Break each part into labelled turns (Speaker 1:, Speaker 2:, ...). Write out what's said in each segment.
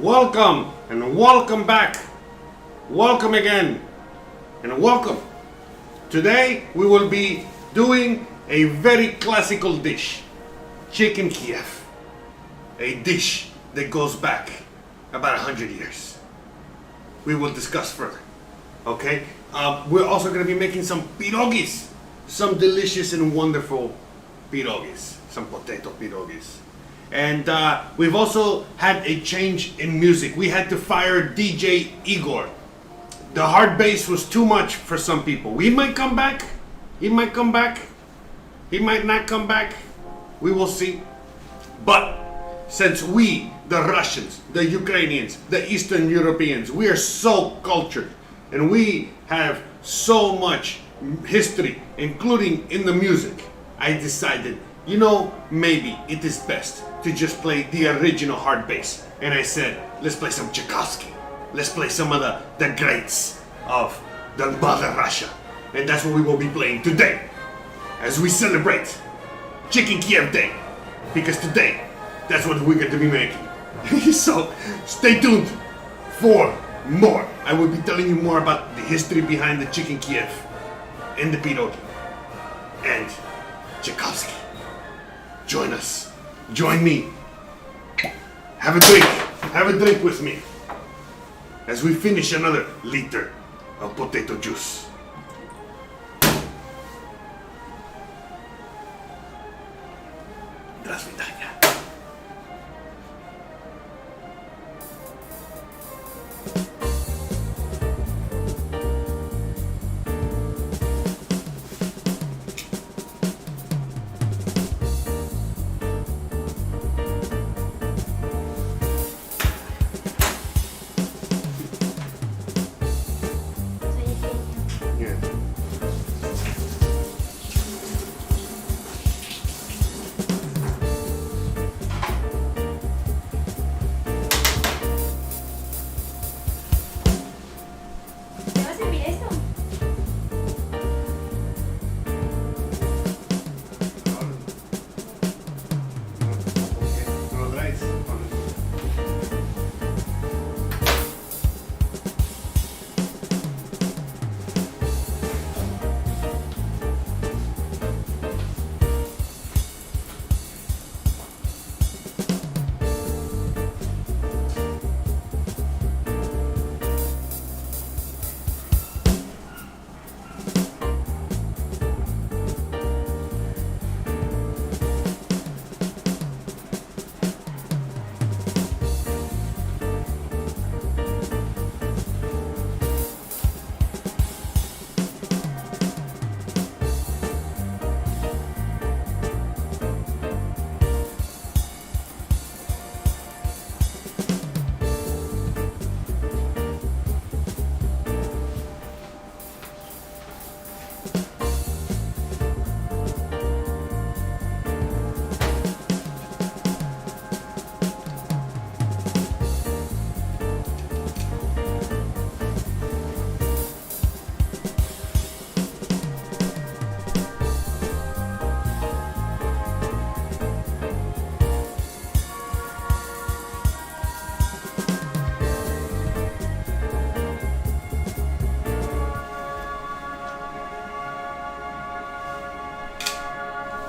Speaker 1: Welcome and welcome back. Welcome again and welcome. Today we will be doing a very classical dish, Chicken Kiev. A dish that goes back about 100 years. We will discuss further. Okay? We're also going to be making some pierogis. Some delicious and wonderful pierogis. Some potato pierogis. And we've also had a change in music. We had to fire DJ Igor. The hard bass was too much for some people. We might come back. He might come back. He might not come back. We will see. But since we, the Russians, the Ukrainians, the Eastern Europeans, we are so cultured and we have so much history, including in the music, I decided, maybe it is best to just play the original hard bass. And I said, let's play some Tchaikovsky. Let's play some of the greats of the Mother Russia. And that's what we will be playing today as we celebrate Chicken Kiev Day. Because today, that's what we're going to be making. So stay tuned for more. I will be telling you more about the history behind the Chicken Kiev and the pierogi and Tchaikovsky. Join us. Join me. Have a drink. Have a drink with me as we finish another liter of potato juice. Здравствуйте.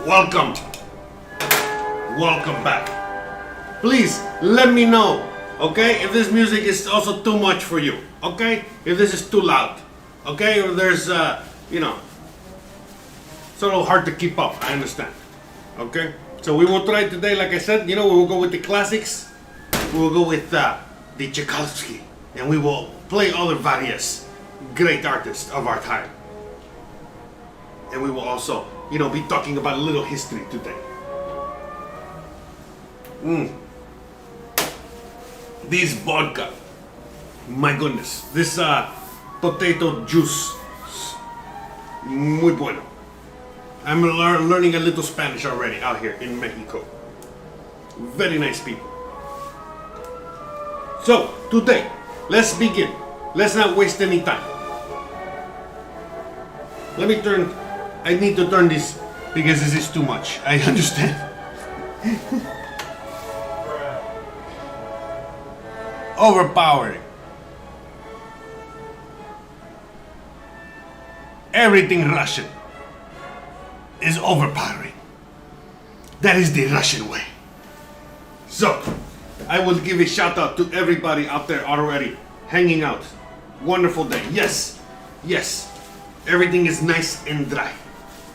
Speaker 1: Welcome. Welcome back. Please let me know, okay, if this music is also too much for you, okay? If this is too loud, okay? Or there's, it's a little hard to keep up, I understand, okay? So we will try today, like I said, we will go with the classics. We will go with the Tchaikovsky, and we will play other various great artists of our time. And we will also, be talking about a little history today. This vodka, my goodness, this potato juice, muy bueno. I'm learning a little Spanish already out here in Mexico. Very nice people. So, today, let's begin. Let's not waste any time. I need to turn this because this is too much. I understand. overpowering. Everything Russian is overpowering. That is the Russian way. So, I will give a shout out to everybody out there already hanging out. Wonderful day. Yes, yes. Everything is nice and dry.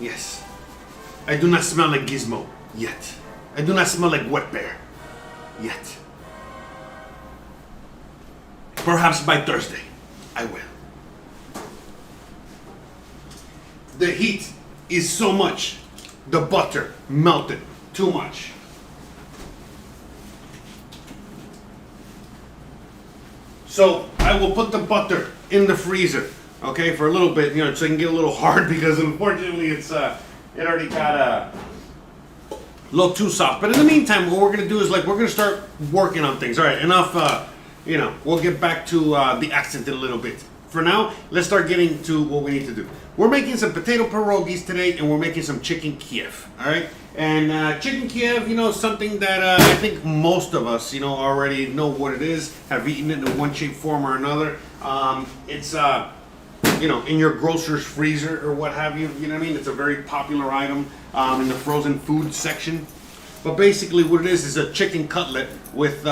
Speaker 1: Yes. I do not smell like Gizmo yet. I do not smell like Wet Bear yet. Perhaps by Thursday, I will. The heat is so much. The butter melted too much. So I will put the butter in the freezer, okay, for a little bit, you know, so it can get a little hard because unfortunately it already got a little too soft. But in the meantime, what we're gonna do is we're gonna start working on things. All right, enough. You know, we'll get back to the accent in a little bit. For now, let's start getting to what we need to do. We're making some potato pierogis today, and we're making some Chicken Kiev. All right, and Chicken Kiev, you know, something that I think most of us, you know, already know what it is, have eaten it in one shape, form, or another. It's you know, in your grocer's freezer or what have you. You know what I mean? It's a very popular item in the frozen food section. But basically, what it is a chicken cutlet with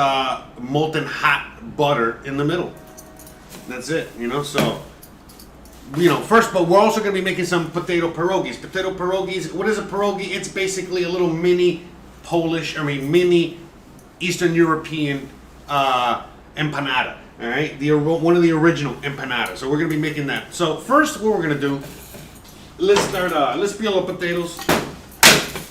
Speaker 1: molten hot butter in the middle. That's it, you know. So, you know, but we're also going to be making some potato pierogis. Potato pierogis. What is a pierogi? It's basically a little mini Eastern European empanada. All right, one of the original empanadas. So we're going to be making that. So first, what we're going to do, let's peel the potatoes.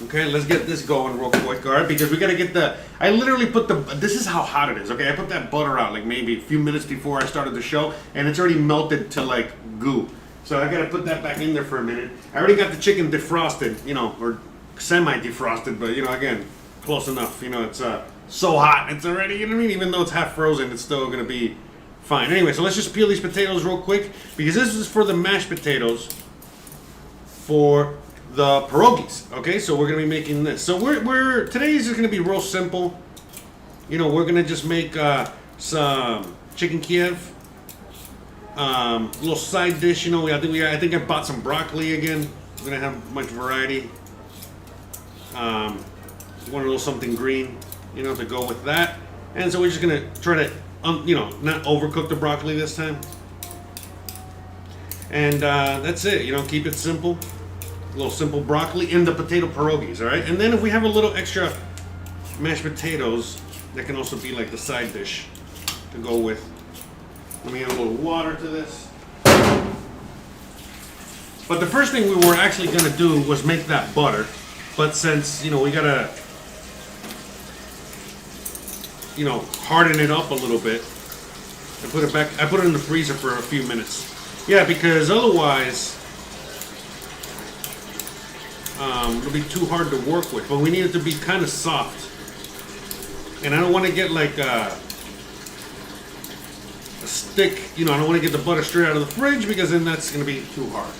Speaker 1: Okay, let's get this going real quick, all right? Because we gotta get I literally put this is how hot it is, okay? I put that butter out like maybe a few minutes before I started the show, and it's already melted to like goo. So I gotta put that back in there for a minute. I already got the chicken defrosted, you know, or semi-defrosted, but you know, again, close enough. You know, it's so hot, it's already, you know what I mean? Even though it's half frozen, it's still gonna be fine. Anyway, so let's just peel these potatoes real quick, because this is for the mashed potatoes for the pierogis. Okay, so we're gonna be making this. So today is just gonna be real simple. You know, we're gonna just make some Chicken Kiev, little side dish. You know, I think I bought some broccoli again. We're gonna have much variety. Want a little something green, you know, to go with that. And so we're just gonna try to, you know, not overcook the broccoli this time. And that's it. You know, keep it simple. A little simple broccoli in the potato pierogis, all right? And then if we have a little extra mashed potatoes, that can also be like the side dish to go with. Let me add a little water to this. But the first thing we were actually going to do was make that butter. But since, you know, we got to, you know, harden it up a little bit, I put it in the freezer for a few minutes. Yeah, because otherwise it'll be too hard to work with, but we need it to be kind of soft. And I don't want to get like a stick, you know, I don't want to get the butter straight out of the fridge, because then that's going to be too hard.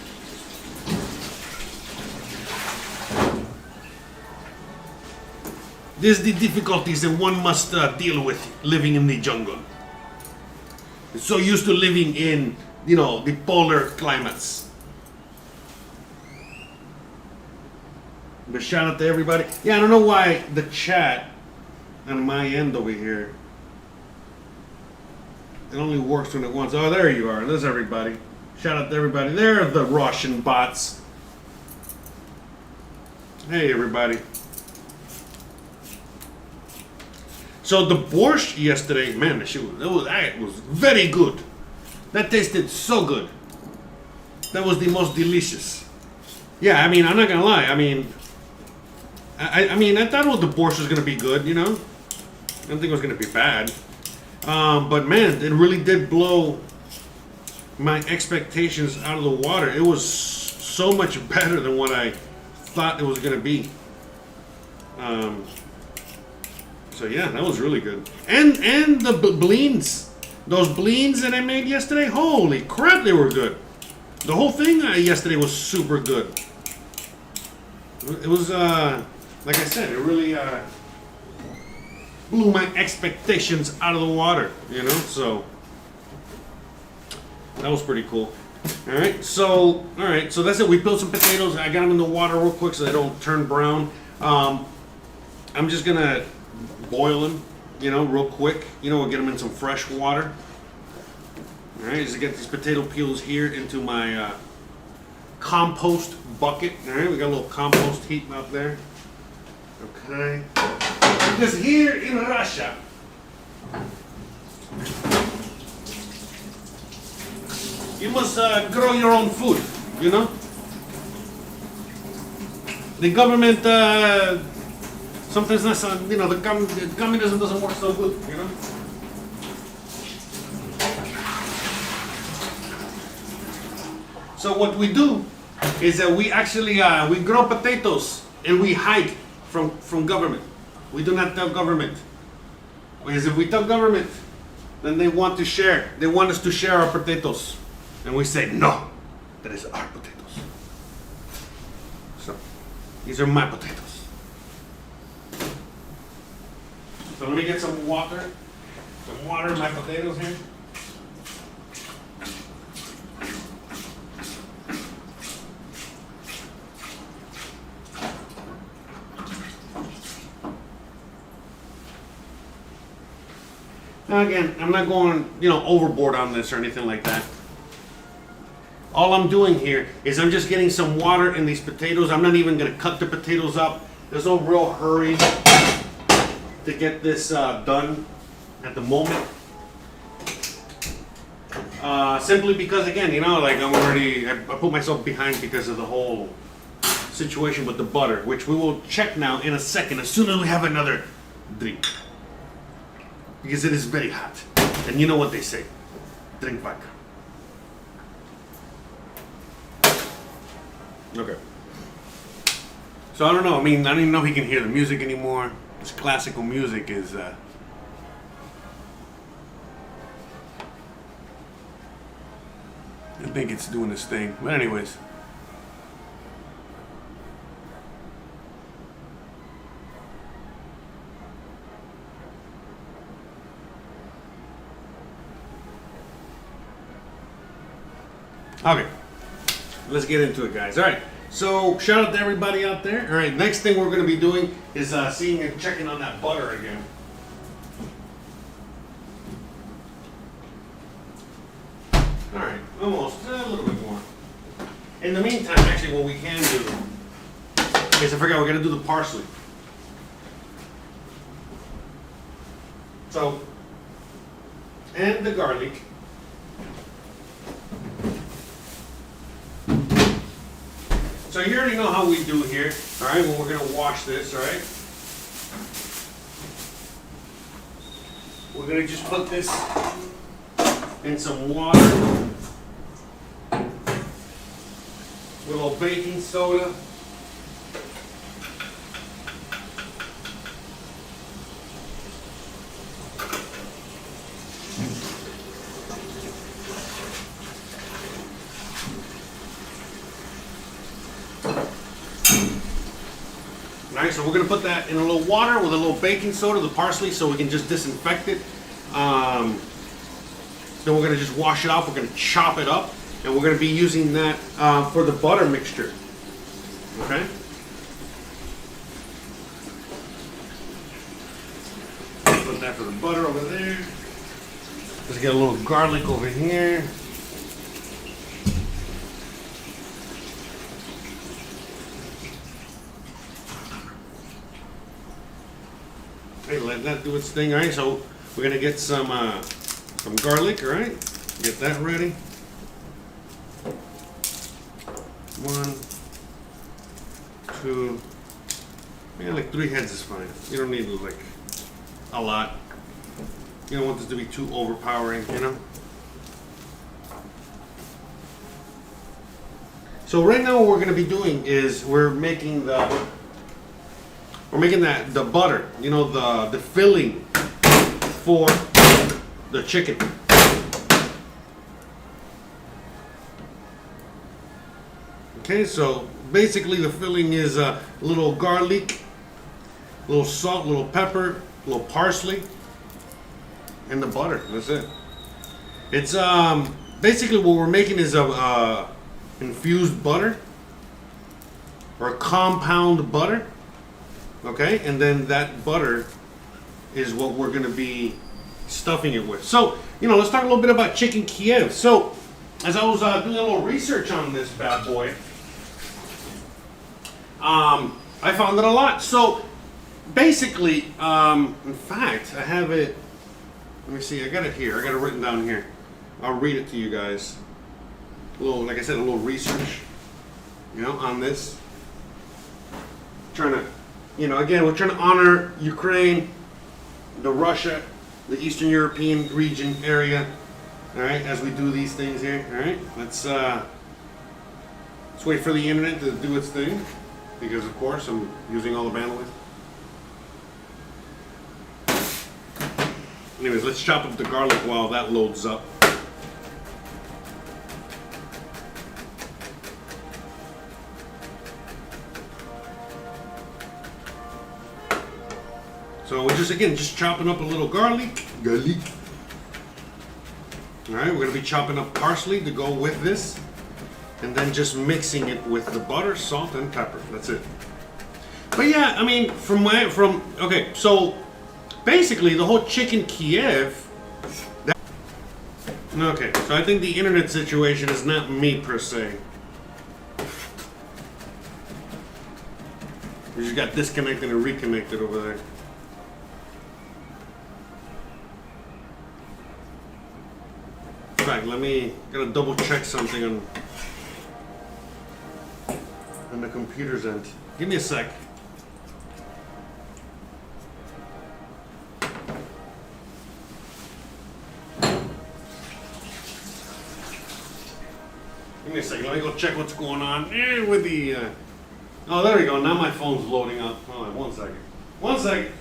Speaker 1: These are the difficulties that one must deal with living in the jungle. It's so used to living in, you know, the polar climates. But shout out to everybody. Yeah, I don't know why the chat on my end over here, it only works when it wants. Oh, there you are. There's everybody. Shout out to everybody. There are the Russian bots. Hey, everybody. So the borscht yesterday, man, it was very good. That tasted so good. That was the most delicious. Yeah, I mean, I'm not gonna lie. I mean, I thought the borscht was gonna be good, you know. I didn't think it was gonna be bad. But man, it really did blow my expectations out of the water. It was so much better than what I thought it was gonna be. So yeah, that was really good. And the blins, those blins that I made yesterday, holy crap, they were good. The whole thing yesterday was super good. It was like I said, it really blew my expectations out of the water, you know, so that was pretty cool. All right, so that's it. We peeled some potatoes. I got them in the water real quick so they don't turn brown. I'm just gonna boil them, you know, real quick. You know, we'll get them in some fresh water. All right, just get these potato peels here into my compost bucket. All right, we got a little compost heap out there. Okay, because here in Russia, you must grow your own food, you know? The government, sometimes not, you know, the communism doesn't work so good, you know? So what we do is that we actually, we grow potatoes and we hide from government. We do not tell government. Because if we tell government, then they want to share. They want us to share our potatoes. And we say, no, that is our potatoes. So, these are my potatoes. So let me get some water. Some water in my potatoes here. Now again, I'm not going, you know, overboard on this or anything like that. All I'm doing here is I'm just getting some water in these potatoes. I'm not even going to cut the potatoes up. There's no real hurry to get this done at the moment. Simply because, again, you know, like I put myself behind because of the whole situation with the butter, which we will check now in a second as soon as we have another drink. Because it is very hot. And you know what they say, drink vodka. Okay. So I don't know. I mean, I don't even know if he can hear the music anymore. This classical music is. I think it's doing this thing. But anyways. Okay. Let's get into it, guys. All right. So shout out to everybody out there. All right. Next thing we're going to be doing is seeing and checking on that butter again. All right. Almost. A little bit more. In the meantime, actually, what we can do is I forgot we're going to do the parsley. So, and the garlic. So you already know how we do here, all right, when we're going to wash this, all right? We're going to just put this in some water with a little baking soda. Alright, so we're going to put that in a little water with a little baking soda, the parsley, so we can just disinfect it. Then we're going to just wash it off. We're going to chop it up, and we're going to be using that for the butter mixture. Okay? Put that for the butter over there. Let's get a little garlic over here. Let that do its thing. All right, so we're gonna get some garlic. All right, get that ready. 1, 2, yeah, like 3 heads is fine. You don't need like a lot. You don't want this to be too overpowering, you know. So right now, what we're gonna be doing is we're making the butter, you know, the filling for the chicken. Okay, so basically the filling is a little garlic, a little salt, a little pepper, a little parsley, and the butter. That's it. It's basically what we're making is a infused butter or compound butter. Okay, and then that butter is what we're going to be stuffing it with. So, let's talk a little bit about Chicken Kiev. So, as I was doing a little research on this bad boy, I found it a lot. So, basically, in fact, I have it. Let me see. I got it here. I got it written down here. I'll read it to you guys. Like I said, a little research, on this. Trying to. Again, we're trying to honor Ukraine, the Russia, the Eastern European region area. All right, as we do these things here. All right, let's wait for the internet to do its thing, because of course I'm using all the bandwidth. Anyways, let's chop up the garlic while that loads up. So we're just chopping up a little garlic. All right, we're gonna be chopping up parsley to go with this, and then just mixing it with the butter, salt, and pepper. That's it. But yeah, I mean, okay, so basically the whole Chicken Kiev. Okay, so I think the internet situation is not me per se. We just got disconnected and reconnected over there. In fact, gotta double check something on the computer's end. Give me a sec. Give me a second. Let me go check what's going on with the. Oh, there we go. Now my phone's loading up. Hold on, 1 second. 1 second.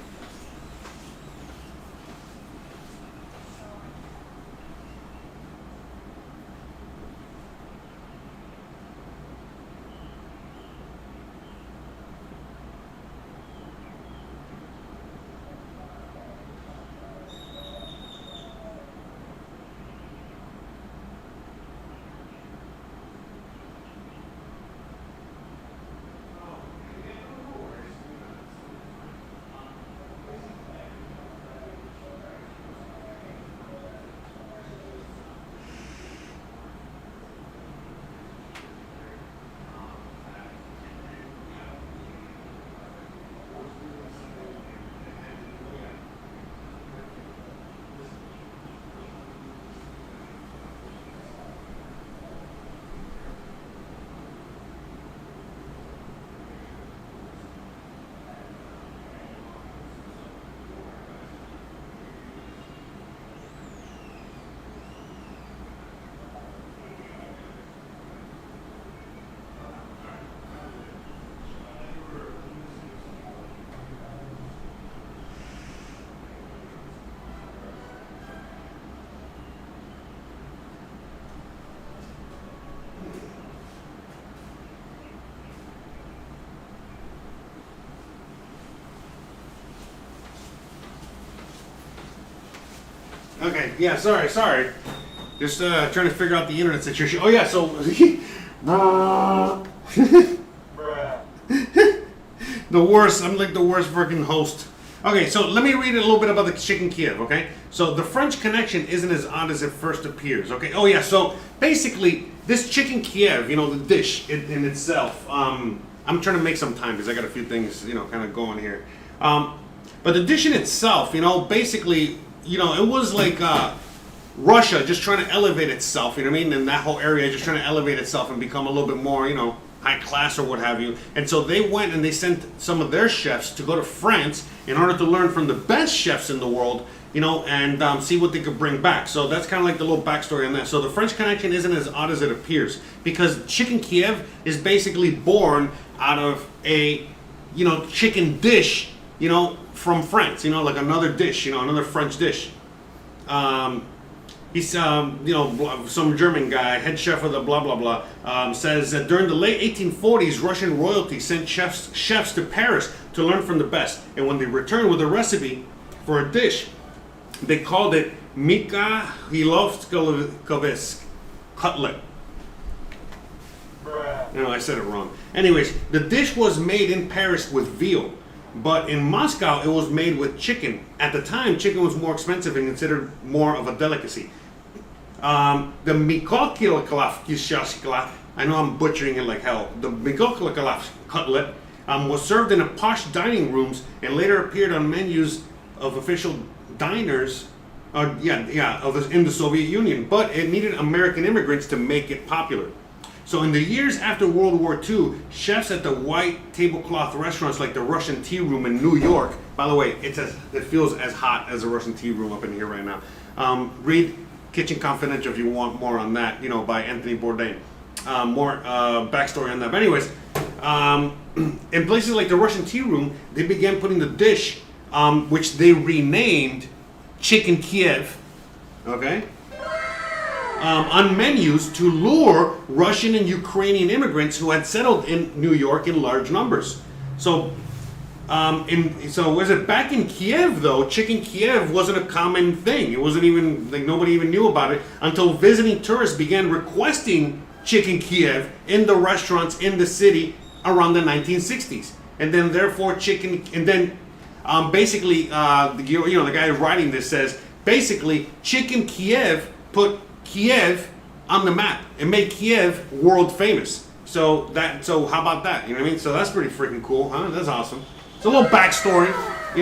Speaker 1: Okay, yeah, sorry. Just trying to figure out the internet situation. Oh yeah, so the worst. I'm like the worst freaking host. Okay, so let me read a little bit about the Chicken Kiev, okay? So the French connection isn't as odd as it first appears, okay? Oh yeah, so basically this Chicken Kiev, the dish in itself, I'm trying to make some time because I got a few things, kind of going here. But the dish in itself, basically, it was like Russia just trying to elevate itself, you know what I mean? And that whole area just trying to elevate itself and become a little bit more, high class or what have you. And so they went and they sent some of their chefs to go to France in order to learn from the best chefs in the world, and see what they could bring back. So that's kind of like the little backstory on that. So the French connection isn't as odd as it appears, because Chicken Kiev is basically born out of a, chicken dish, from France, like another dish, another French dish. He's, some German guy, head chef of the blah, blah, blah, says that during the late 1840s, Russian royalty sent chefs to Paris to learn from the best. And when they returned with a recipe for a dish. They called it Mikhalovskovisk cutlet. No, I said it wrong. Anyways, the dish was made in Paris with veal, but in Moscow it was made with chicken. At the time, chicken was more expensive and considered more of a delicacy. The Mikhalovskovisk, I know I'm butchering it like hell. The Mikhalovskovisk cutlet was served in a posh dining rooms and later appeared on menus of official diners. In the Soviet Union, but it needed American immigrants to make it popular. So in the years after World War II, chefs at the white tablecloth restaurants like the Russian Tea Room in New York, by the way, it feels as hot as a Russian Tea Room up in here right now. Read Kitchen Confidential if you want more on that, by Anthony Bourdain. More backstory on that. But anyways, in places like the Russian Tea Room, they began putting the dish, which they renamed Chicken Kiev, okay, on menus to lure Russian and Ukrainian immigrants who had settled in New York in large numbers. So, was it back in Kiev though? Chicken Kiev wasn't a common thing. It wasn't even nobody even knew about it until visiting tourists began requesting Chicken Kiev in the restaurants in the city around the 1960s, and then therefore basically, the guy writing this says, basically, Chicken Kiev put Kiev on the map. It made Kiev world famous. So how about that? You know what I mean? So that's pretty freaking cool, huh? That's awesome. It's a little backstory,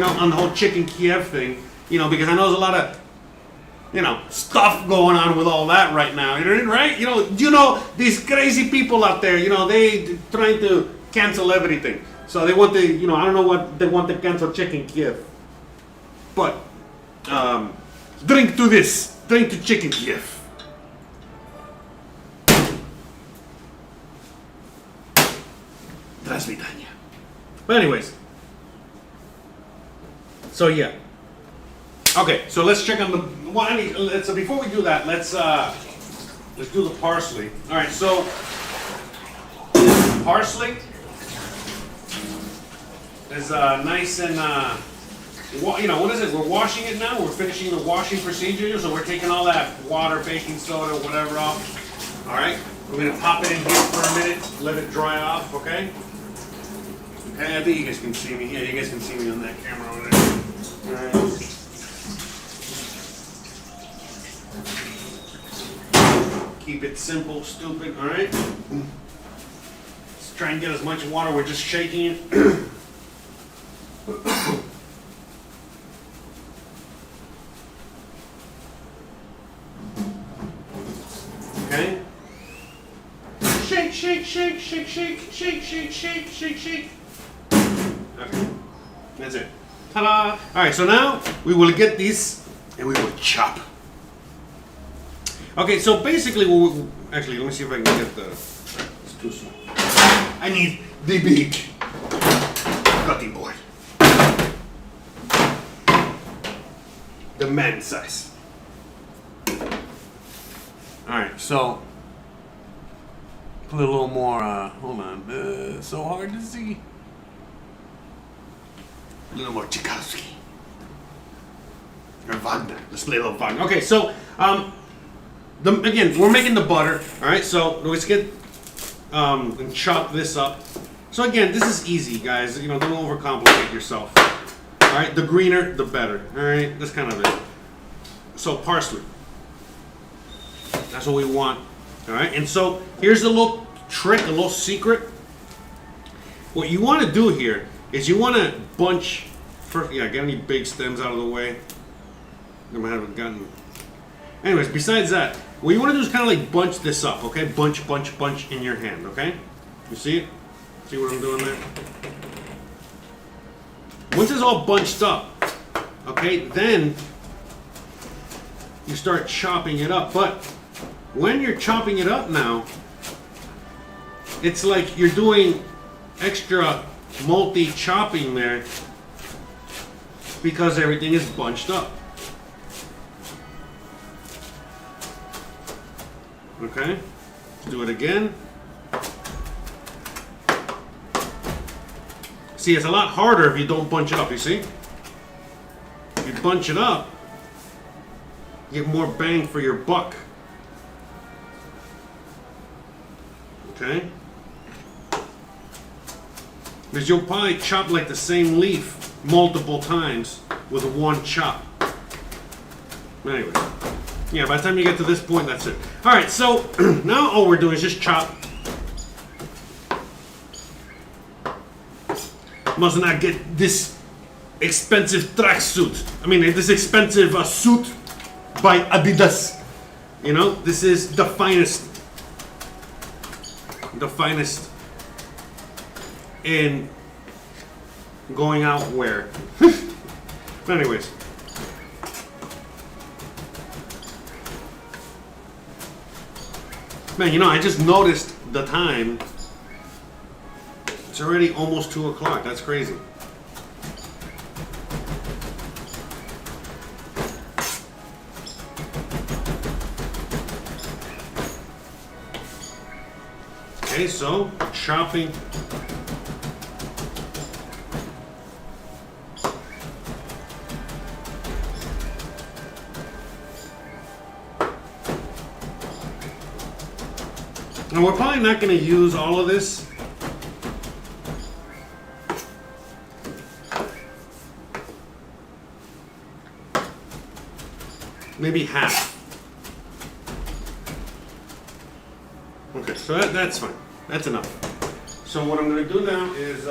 Speaker 1: on the whole Chicken Kiev thing, because I know there's a lot of, stuff going on with all that right now, right? These crazy people out there, they trying to cancel everything. So they want I don't know what they want to cancel Chicken Kiev. But, drink to this. Drink to Chicken Kiev. Здравствуйте. But anyways. So yeah. Okay, so let's check on the, so before we do that, let's do the parsley. All right, so parsley is nice and, what is it? We're washing it now. We're finishing the washing procedure. So we're taking all that water, baking soda, whatever off. All right, we're gonna pop it in here for a minute, let it dry off, okay? Okay, I think you guys can see me. Yeah, you guys can see me on that camera over there. All right. Keep it simple, stupid, all right? Let's try and get as much water. We're just shaking it. Okay? Shake, shake, shake, shake, shake, shake, shake, shake, shake, shake. Okay, that's it. Ta-da! All right, so now we will get these and we will chop. Okay, so basically, actually, let me see if I can get the. It's too small. I need the big cutting board. The man size. Alright, so. Put a little more, hold on. It's so hard to see. A little more Tchaikovsky. Or Wagner. Let's play a little Wagner. Okay, so, again, we're making the butter, all right? So let's get and chop this up. So again, this is easy, guys. Don't overcomplicate yourself. All right, the greener, the better. All right, that's kind of it. So parsley, that's what we want. All right, and so here's a little trick, a little secret. What you want to do here is you want to bunch. First, get any big stems out of the way. I haven't gotten. Anyways, besides that, what you want to do is kind of like bunch this up, okay? Bunch, bunch, bunch in your hand, okay? You see it? See what I'm doing there? Once it's all bunched up, okay, then you start chopping it up. But when you're chopping it up now, it's like you're doing extra multi-chopping there because everything is bunched up. Okay, let's do it again. See, it's a lot harder if you don't bunch it up, you see? If you bunch it up, you get more bang for your buck. Okay? Because you'll probably chop like the same leaf multiple times with one chop. Anyway, yeah, by the time you get to this point, that's it. Alright, so now all we're doing is just chop. Must not get this expensive tracksuit. I mean, this expensive suit by Adidas. You know, this is the finest. The finest in going out wear. But anyways. Man, you know, I just noticed the time. It's already almost 2 o'clock. That's crazy. Okay, so chopping. Now we're probably not going to use all of this. Maybe half. Okay, so that's fine. That's enough. So what I'm going to do now is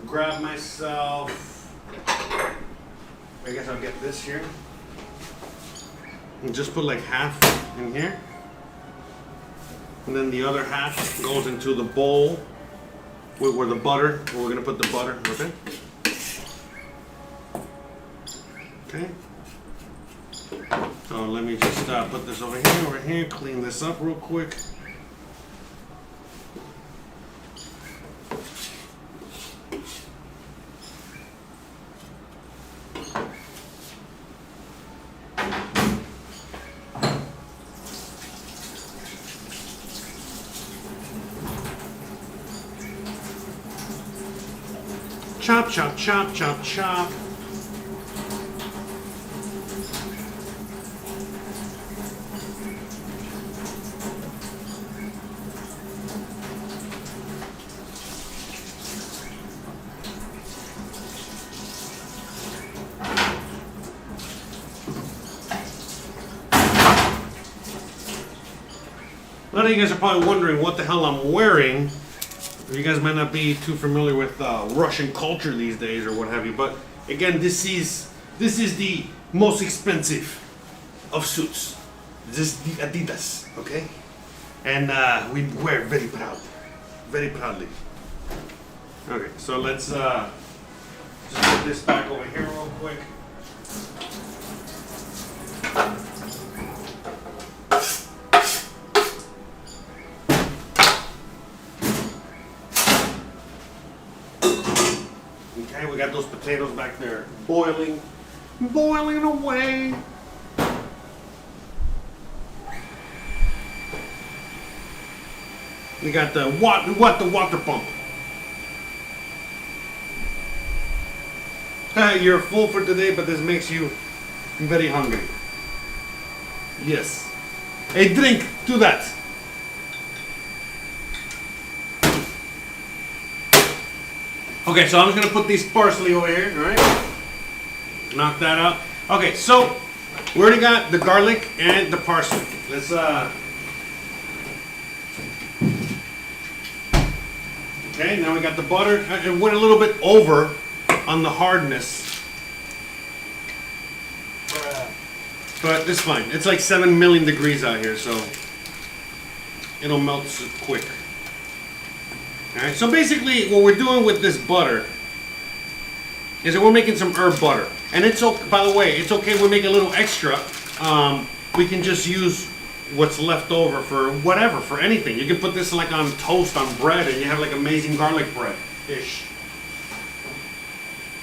Speaker 1: grab myself, I guess I'll get this here, and just put like half in here. And then the other half goes into the bowl where the butter, where we're going to put the butter, okay? Okay. So let me just put this over here, clean this up real quick. Chop, chop, chop, chop, chop. A lot of you guys are probably wondering what the hell I'm wearing. You guys might not be too familiar with Russian culture these days or what have you, but again, this is the most expensive of suits. This is the Adidas, okay? And we wear it very proudly. Okay, so let's just put this back over here real quick. Okay, we got those potatoes back there boiling away. We got the water pump. You're full for today, but this makes you very hungry. Yes. A drink to that. Okay, so I'm just gonna put these parsley over here, alright? Knock that out. Okay, so we already got the garlic and the parsley. Let's okay, now we got the butter. It went a little bit over on the hardness. But it's fine. It's like 7 million degrees out here, so it'll melt quick. Alright, so basically what we're doing with this butter is that we're making some herb butter. And it's okay, by the way, it's okay we make a little extra. We can just use what's left over for whatever, for anything. You can put this like on toast, on bread, and you have like amazing garlic bread-ish.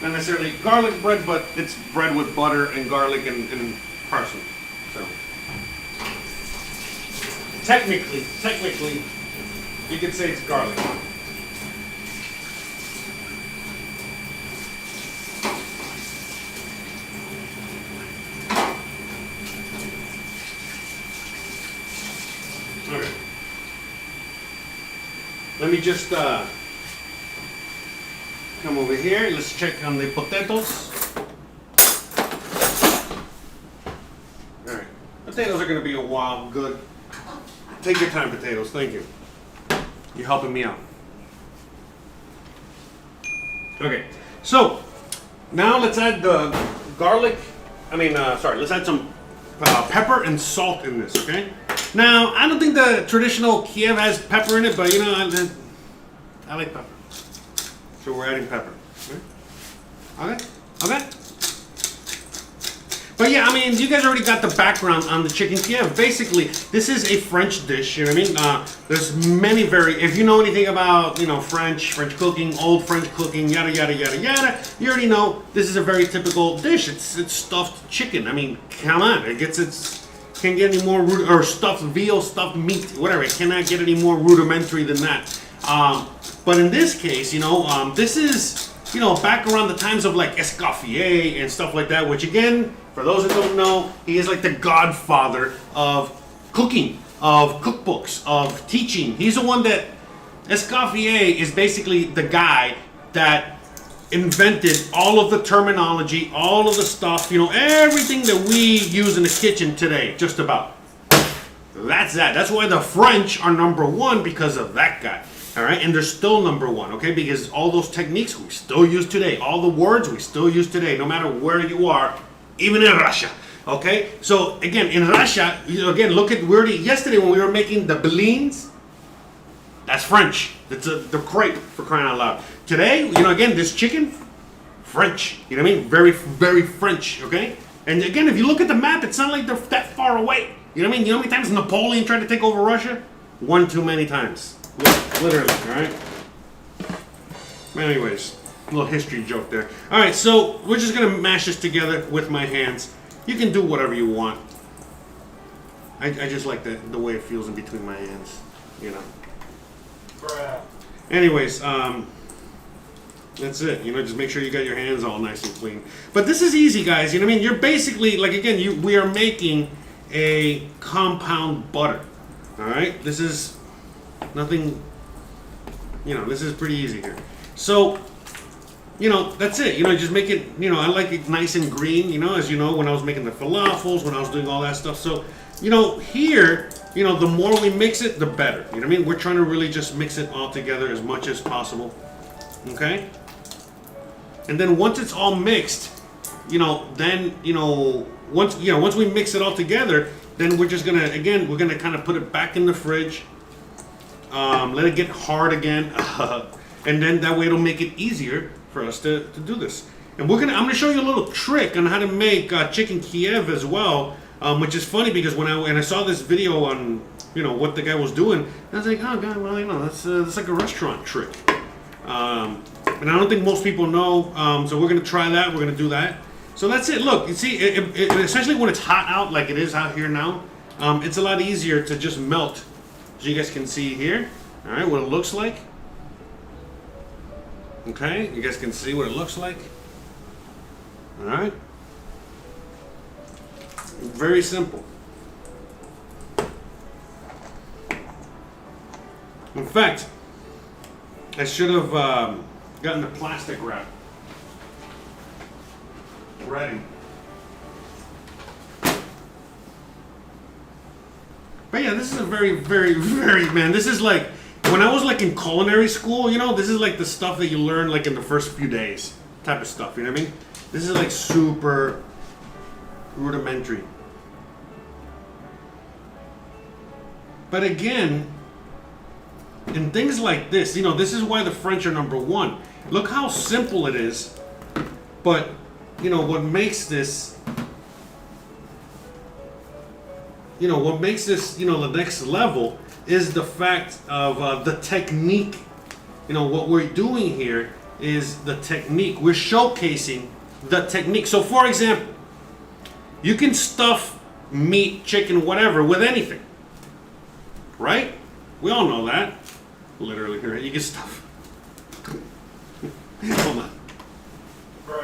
Speaker 1: Not necessarily garlic bread, but it's bread with butter and garlic and parsley. So technically, you could say it's garlic. let me just come over here. Let's check on the potatoes. All right, potatoes are going to be a while. Good. Take your time, potatoes. Thank you. You're helping me out. Okay, so now let's add the garlic. Let's add some pepper and salt in this. Okay. Now I don't think the traditional Kiev has pepper in it, but you know I like pepper, so we're adding pepper. Okay. Okay. But yeah, I mean, you guys already got the background on the Chicken Kiev. Basically, this is a French dish, you know what I mean? There's many if you know anything about, you know, French cooking, old French cooking, yada, yada, yada, yada, you already know this is a very typical dish. It's stuffed chicken. I mean, come on, can't get any more, or stuffed veal, stuffed meat, whatever. It cannot get any more rudimentary than that. But in this case, you know, this is, you know, back around the times of like Escoffier and stuff like that, which again, for those that don't know, he is like the godfather of cooking, of cookbooks, of teaching. He's the one that, Escoffier is basically the guy that invented all of the terminology, all of the stuff, you know, everything that we use in the kitchen today, just about. That's that. That's why the French are #1 because of that guy. All right, and they're still #1, okay? Because all those techniques we still use today, all the words we still use today, no matter where you are, even in Russia, okay? So again, in Russia, again, look at yesterday when we were making the blins, that's French. They're great, for crying out loud. Today, you know, again, this chicken, French. You know what I mean? Very, very French, okay? And again, if you look at the map, it's not like they're that far away. You know what I mean? You know how many times Napoleon tried to take over Russia? One too many times. Literally, all right? Anyways, a little history joke there. All right, so we're just going to mash this together with my hands. You can do whatever you want. I just like the way it feels in between my hands, you know. Anyways, that's it. You know, just make sure you got your hands all nice and clean. But this is easy, guys. You know what I mean? You're basically, like, again, we are making a compound butter. All right? This is nothing, you know, this is pretty easy here. So, you know, that's it. You know, just make it, you know, I like it nice and green, you know, as you know, when I was making the falafels, when I was doing all that stuff. So, you know, here, you know, the more we mix it, the better. You know what I mean? We're trying to really just mix it all together as much as possible. Okay? And then once it's all mixed, you know, then, you know, once we mix it all together, then we're just gonna, again, we're gonna kind of put it back in the fridge. Let it get hard again. And then that way it'll make it easier for us to do this. And I'm gonna show you a little trick on how to make Chicken Kiev as well, which is funny because when I saw this video on, you know, what the guy was doing, I was like, oh god, well, you know, that's like a restaurant trick. And I don't think most people know, so we're gonna try that. We're gonna do that. So that's it. Look, you see, especially when it's hot out, like it is out here now, it's a lot easier to just melt. So you guys can see here, all right, what it looks like. Okay, you guys can see what it looks like. All right. Very simple. In fact, I should have gotten the plastic wrap ready. But yeah, this is a very, very, very, man, this is like, when I was like in culinary school, you know, this is like the stuff that you learn like in the first few days type of stuff, you know what I mean? This is like super rudimentary. But again, in things like this, you know, this is why the French are #1. Look how simple it is, but, you know, what makes this, you know, the next level is the fact of the technique. You know, what we're doing here is the technique. We're showcasing the technique. So, for example, you can stuff meat, chicken, whatever, with anything. Right? We all know that. Literally, right? You can stuff. Hold on.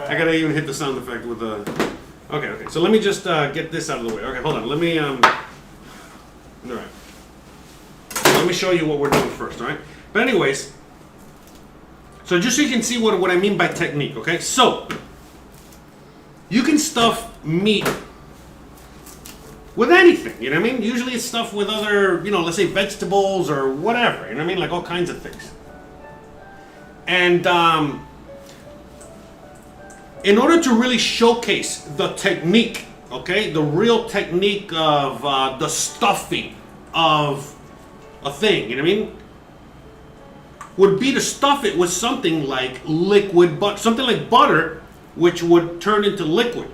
Speaker 1: I gotta even hit the sound effect with the... Okay. So let me just get this out of the way. Okay, hold on. Let me... All right. Let me show you what we're doing first, all right? But anyways, so just so you can see what I mean by technique, okay? So, you can stuff meat with anything, you know what I mean? Usually it's stuffed with other, let's say vegetables or whatever, you know what I mean? Like all kinds of things. And in order to really showcase the technique, okay, the real technique of the stuffing of a thing, you know what I mean? Would be to stuff it with something like liquid butter, something like butter, which would turn into liquid.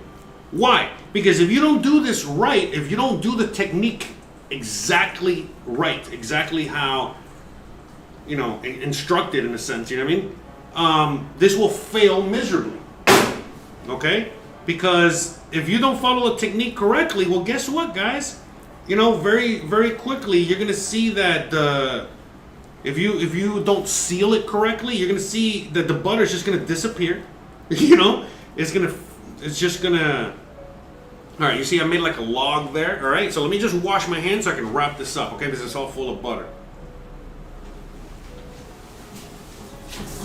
Speaker 1: Why? Because if you don't do this right, if you don't do the technique exactly right, exactly how, instructed in a sense, you know what I mean? This will fail miserably. Okay? Because if you don't follow the technique correctly, well, guess what, guys? Very, very quickly, you're going to see that if you don't seal it correctly, you're going to see that the butter is just going to disappear. It's just going to... All right, you see I made like a log there, all right? So let me just wash my hands so I can wrap this up, okay? Because it's all full of butter.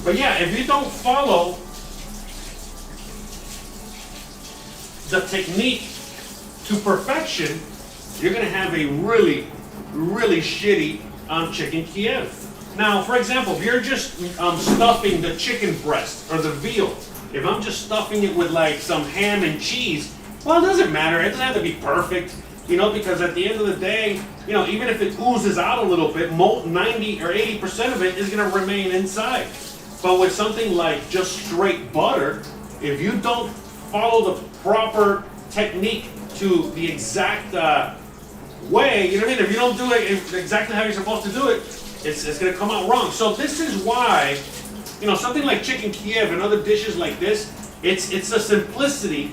Speaker 1: But yeah, if you don't follow the technique to perfection, you're going to have a really, really shitty Chicken Kiev. Now, for example, if you're just stuffing the chicken breast or the veal, if I'm just stuffing it with like some ham and cheese, well, it doesn't matter. It doesn't have to be perfect, because at the end of the day, even if it oozes out a little bit, 90 or 80% of it is going to remain inside. But with something like just straight butter, if you don't follow the proper technique to the exact way, you know what I mean? If you don't do it exactly how you're supposed to do it, it's going to come out wrong. So this is why, something like Chicken Kiev and other dishes like this, it's the simplicity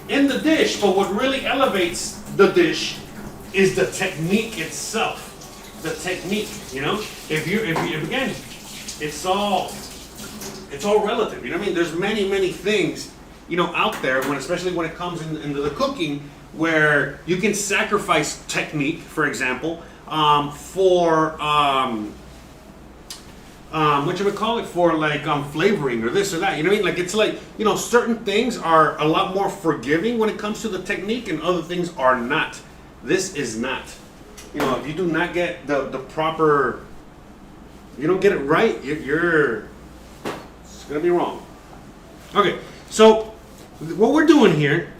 Speaker 1: in the dish, but what really elevates the dish is the technique itself. The technique, If again, it's all relative, you know what I mean? There's many things, out there, especially when it comes into the cooking, where you can sacrifice technique, for example, for for like flavoring or this or that, you know what I mean? Like it's like, certain things are a lot more forgiving when it comes to the technique and other things are not. This is not. If you do not get the proper, you don't get it right, it's gonna be wrong. Okay, so what we're doing here,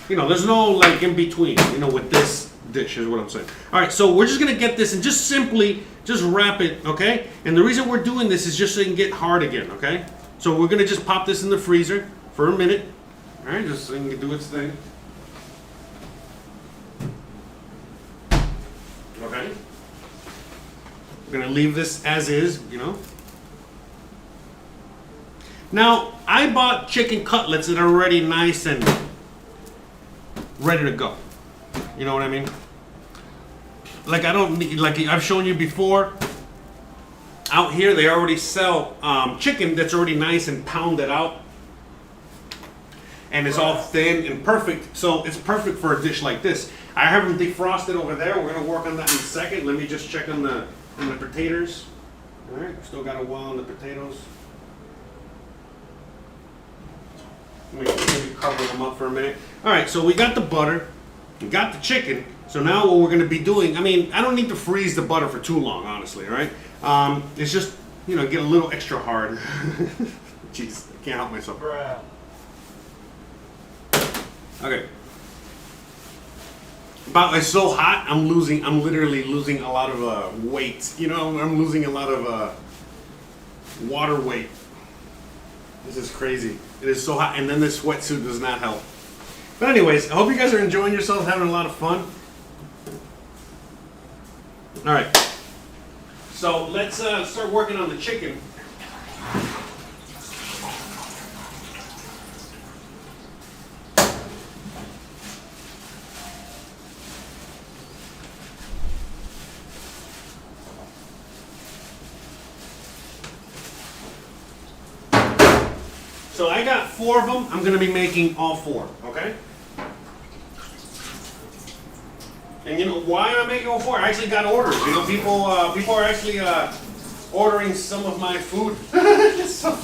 Speaker 1: there's no like in between, with this dish is what I'm saying. All right, so we're just gonna get this and just simply wrap it, okay? And the reason we're doing this is just so it can get hard again, okay? So we're gonna just pop this in the freezer for a minute, all right, just so it can do its thing. Okay. We're gonna leave this as is, Now, I bought chicken cutlets that are already nice and ready to go. You know what I mean? Like I don't need, like I've shown you before, out here they already sell chicken that's already nice and pounded out. And it's all thin and perfect, so it's perfect for a dish like this. I have them defrosted over there. We're gonna work on that in a second. Let me just check on the potatoes. All right, still got a while on the potatoes. Maybe cover them up for a minute. All right, so we got the butter, we got the chicken. So now what we're gonna be doing, I don't need to freeze the butter for too long, honestly, all right? It's just, get a little extra hard. Jeez, I can't help myself. Okay. It's so hot, I'm literally losing a lot of weight. I'm losing a lot of water weight. This is crazy. It is so hot, and then this sweatsuit does not help. But anyways, I hope you guys are enjoying yourselves, having a lot of fun. All right. So let's start working on the chicken. So I got 4 of them. I'm going to be making all 4, okay? And you know why am I making all four? I actually got orders. You know, people are actually ordering some of my food. So,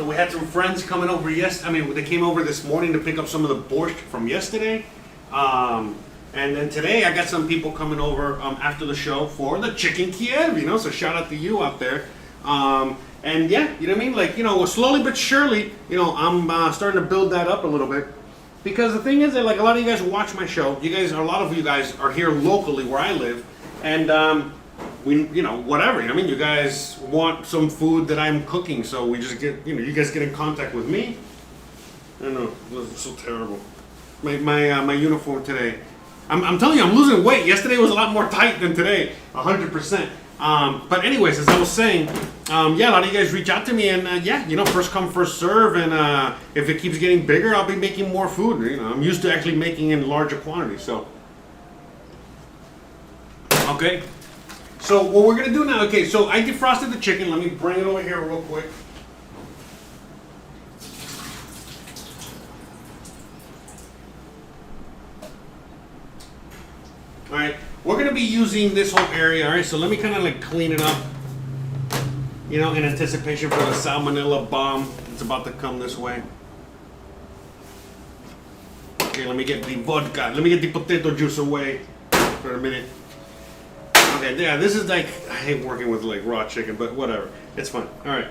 Speaker 1: So we had some friends coming over they came over this morning to pick up some of the borscht from yesterday. And then today I got some people coming over after the show for the Chicken Kiev, you know, so shout out to you out there. And yeah, you know what I mean? Like, you know, slowly but surely, you know, I'm starting to build that up a little bit. Because the thing is that, like, a lot of you guys watch my show. A lot of you guys are here locally where I live. And you know, whatever, you know what I mean? You guys want some food that I'm cooking, so we just get, you know, you guys get in contact with me. I don't know, it was so terrible. My uniform today. I'm telling you, I'm losing weight. Yesterday was a lot more tight than today, 100%. But anyways, as I was saying, yeah, a lot of you guys reach out to me, and yeah, you know, first come, first serve, and if it keeps getting bigger, I'll be making more food. You know, I'm used to actually making in larger quantities, so. Okay. So what we're gonna do now, okay, so I defrosted the chicken. Let me bring it over here real quick. All right, we're gonna be using this whole area, all right? So let me kind of like clean it up, you know, in anticipation for the salmonella bomb that's about to come this way. Okay, let me get the vodka, let me get the potato juice away for a minute. Okay, yeah, this is like, I hate working with like raw chicken, but whatever. It's fun. All right.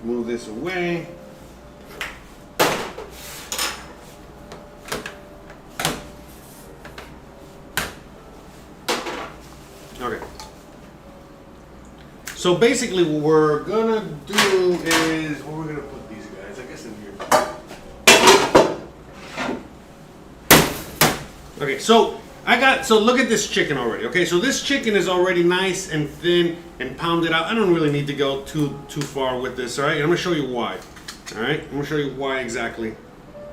Speaker 1: Move this away. Okay. So basically what we're gonna do is, where we're gonna put these guys, I guess in here. Okay, so look at this chicken already. Okay, so this chicken is already nice and thin and pounded out. I don't really need to go too far with this, all right? And I'm gonna show you why. All right, I'm gonna show you why exactly.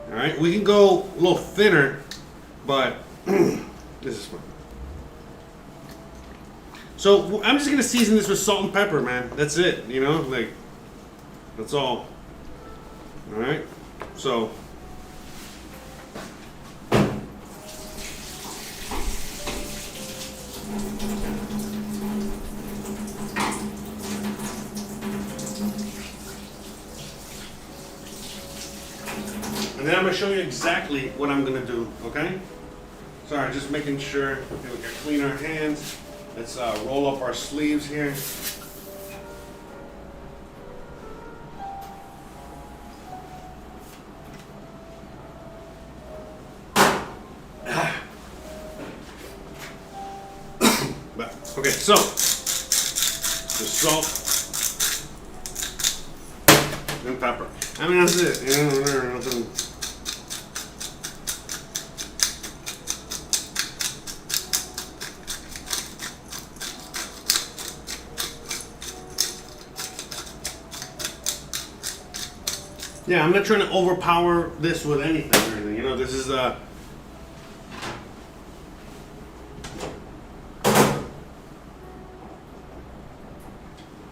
Speaker 1: All right, we can go a little thinner, but this is fine. So I'm just gonna season this with salt and pepper, man. That's it, you know, like, that's all. All right, so. And then I'm going to show you exactly what I'm going to do, okay? Sorry, just making sure. Okay, we can clean our hands. Let's roll up our sleeves here. Okay, so the salt and pepper. I mean, that's it. You know, nothing. Yeah, I'm not trying to overpower this with anything or anything. You know, this is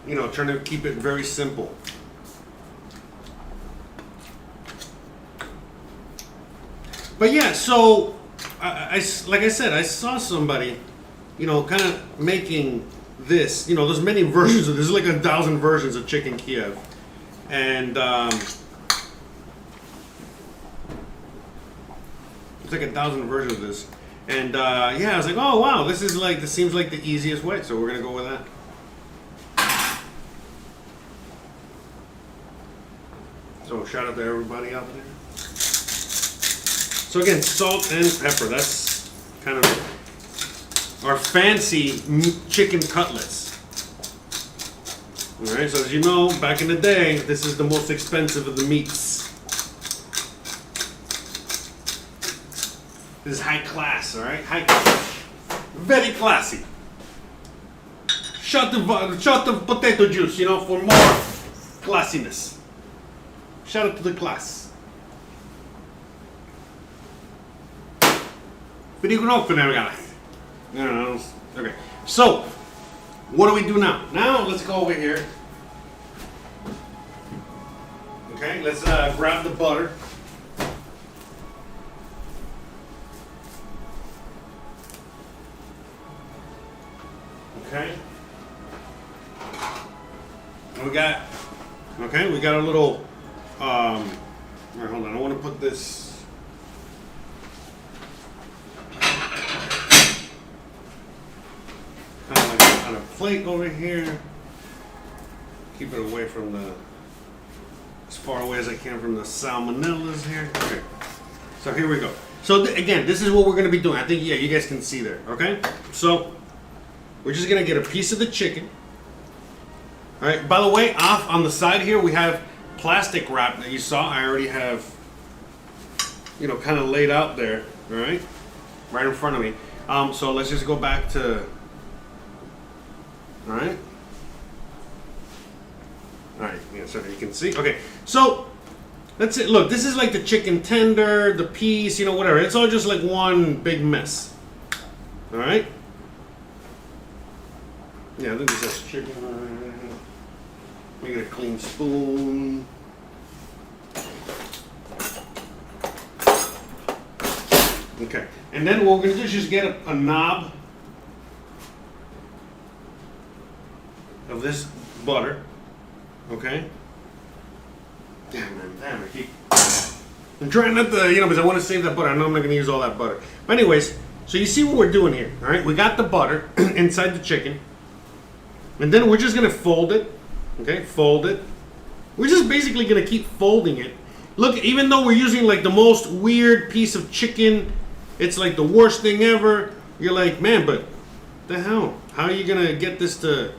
Speaker 1: you know, trying to keep it very simple. But yeah, so like I said, I saw somebody, you know, kind of making this. You know, there's many versions of this. There's like 1,000 versions of Chicken Kiev, and it's like 1,000 versions of this. And yeah, I was like, oh wow, this seems like the easiest way. So we're gonna go with that. So shout out to everybody out there. So again, salt and pepper. That's kind of our fancy chicken cutlets. All right. So as you know, back in the day, this is the most expensive of the meats. This is high class. All right, high class. Very classy. Shot of potato juice, you know, for more classiness. Shout out to the class. Okay. So, what do we do now? Now let's go over here. Okay, let's grab the butter. Okay. We got a little all right, hold on. I want to put this kind of like on a plate over here. Keep it away from as far away as I can from the salmonellas here. Okay. So here we go. So again, this is what we're going to be doing. I think, yeah, you guys can see there. Okay. So we're just going to get a piece of the chicken. All right. By the way, off on the side here, we have plastic wrap that you saw. I already have, kind of laid out there. All right. Right in front of me. So let's just go back to, all right. All right, yeah, so you can see. Okay, so that's it. Look, this is like the chicken tender, the piece, whatever. It's all just like one big mess. All right. Yeah, I think this has chicken. Let me get a clean spoon. Okay, and then what we're gonna do is just get a knob of this butter. Okay. Damn, I keep. I'm trying not to, because I want to save that butter. I know I'm not going to use all that butter. But anyways, so you see what we're doing here, all right? We got the butter inside the chicken, and then we're just going to fold it. Okay, fold it. We're just basically going to keep folding it. Look, even though we're using like the most weird piece of chicken, it's like the worst thing ever. You're like, man, but the hell? How are you going to get this to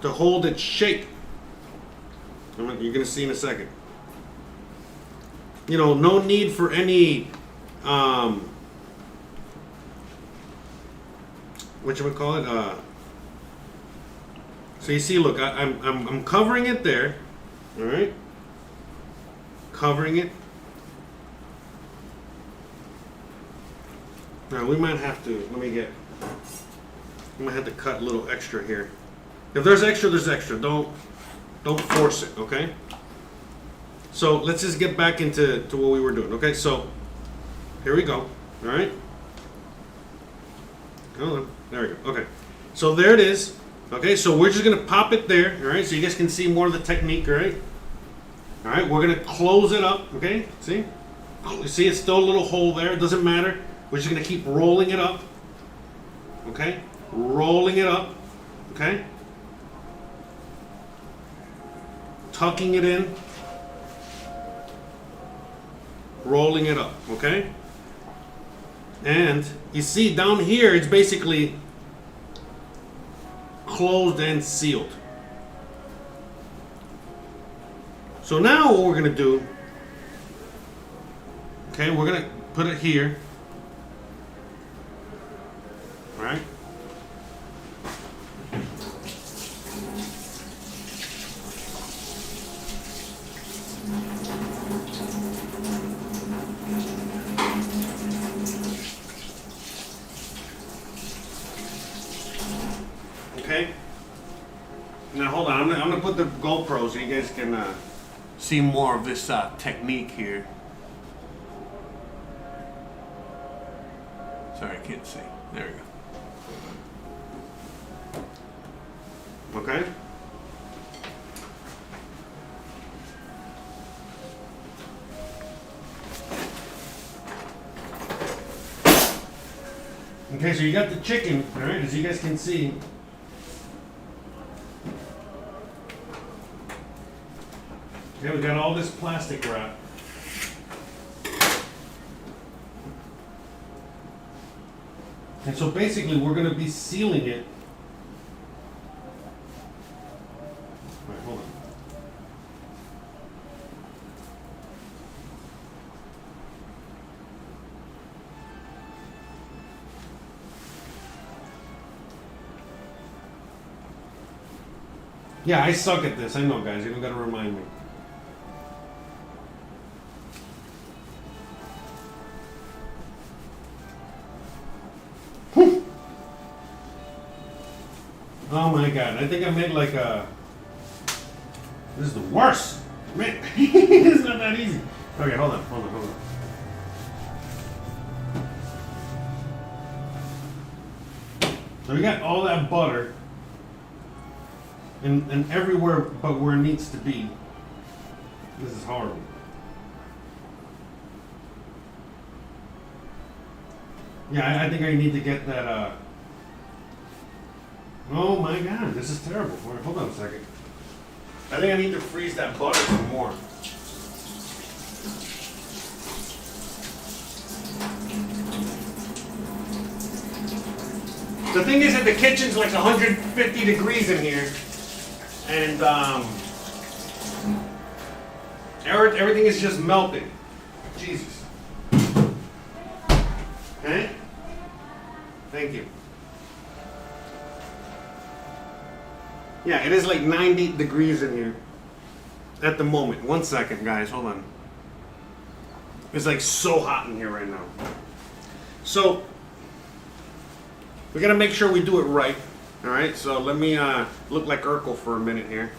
Speaker 1: hold its shape? You're going to see in a second. No need for any, whatchamacallit? So you see, look, I'm covering it there, all right? Covering it. Now we might have to, we might have to cut a little extra here. If there's extra, there's extra. Don't force it, okay? So let's just get back into what we were doing, okay? So here we go, all right? Hold on, there we go, okay. So there it is, okay? So we're just gonna pop it there, all right? So you guys can see more of the technique, all right? All right, we're gonna close it up, okay? See? You see it's still a little hole there, it doesn't matter. We're just gonna keep rolling it up, okay? Rolling it up, okay? Tucking it in, rolling it up, okay? And you see down here, it's basically closed and sealed. So now what we're gonna do, okay, we're gonna put it here, all right? Okay. Now hold on. I'm gonna put the GoPro so you guys can see more of this technique here. Sorry, I can't see. There we go. Okay. Okay, so you got the chicken, all right, as you guys can see. Okay, we got all this plastic wrap. And so basically we're going to be sealing it. All right, hold on. Yeah, I suck at this. I know, guys. You don't got to remind me. Oh my god, I think I made like a... This is the worst. Man, it's not that easy. Okay, hold on. So we got all that butter and everywhere but where it needs to be. This is horrible. Yeah, I think I need to get that, Oh my god, this is terrible. All right, hold on a second. I think I need to freeze that butter some more. The thing is that the kitchen's like 150 degrees in here, and everything is just melting. Jesus. Okay? Thank you. Yeah, it is like 90 degrees in here at the moment. 1 second, guys. Hold on. It's like so hot in here right now. So we gotta make sure we do it right. All right. So let me look like Urkel for a minute here.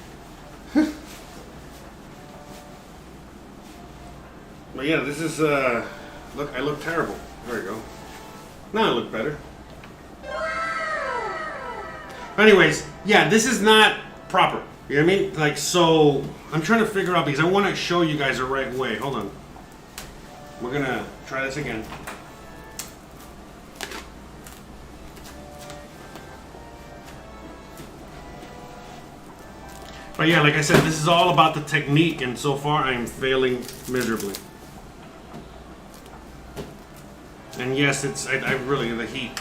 Speaker 1: But yeah, this is look. I look terrible. There we go. Now I look better. Anyways, yeah, this is not proper. You know what I mean? Like, so I'm trying to figure out because I want to show you guys the right way. Hold on. We're gonna try this again. But yeah, like I said, this is all about the technique, and so far I am failing miserably. And yes, it's I really the heat.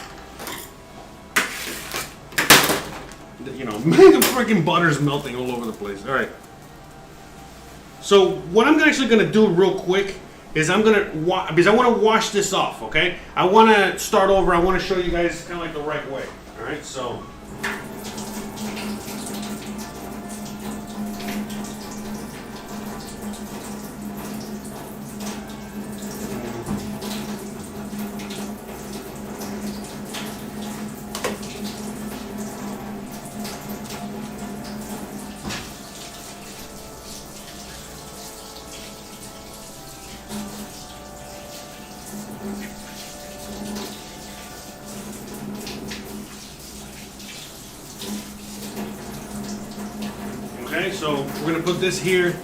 Speaker 1: You know, the freaking butter's melting all over the place. All right. So what I'm actually gonna do real quick is I'm gonna because I want to wash this off. Okay. I want to start over. I want to show you guys kind of like the right way. All right. So. Okay, so we're gonna put this here.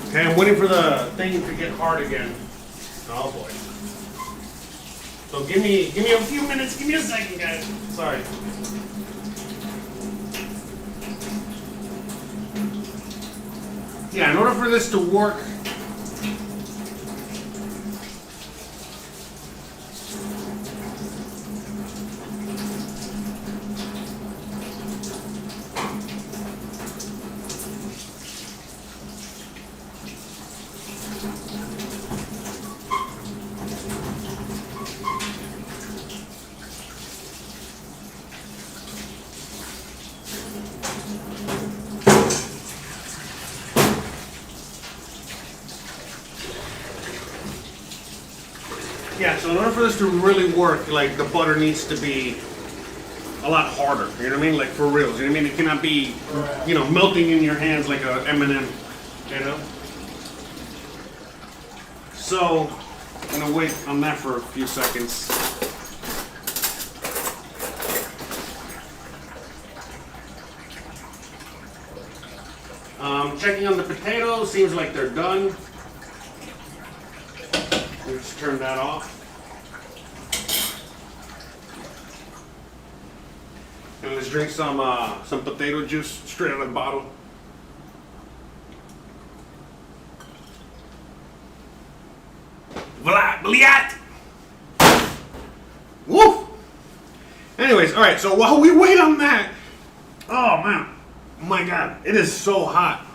Speaker 1: Okay, I'm waiting for the thing to get hard again. Oh boy. So give me a few minutes, give me a second, guys. Sorry. Yeah, in order for this to work, yeah, so in order for this to really work, like the butter needs to be a lot harder. You know what I mean? Like for reals. You know what I mean? It cannot be, you know, melting in your hands like a M&M. You know? So I'm gonna wait on that for a few seconds. Checking on the potatoes, seems like they're done. Let's turn that off. And let's drink some potato juice straight out of the bottle. Bliat! Woof! Anyways, alright, so while we wait on that, oh man, my god, it is so hot.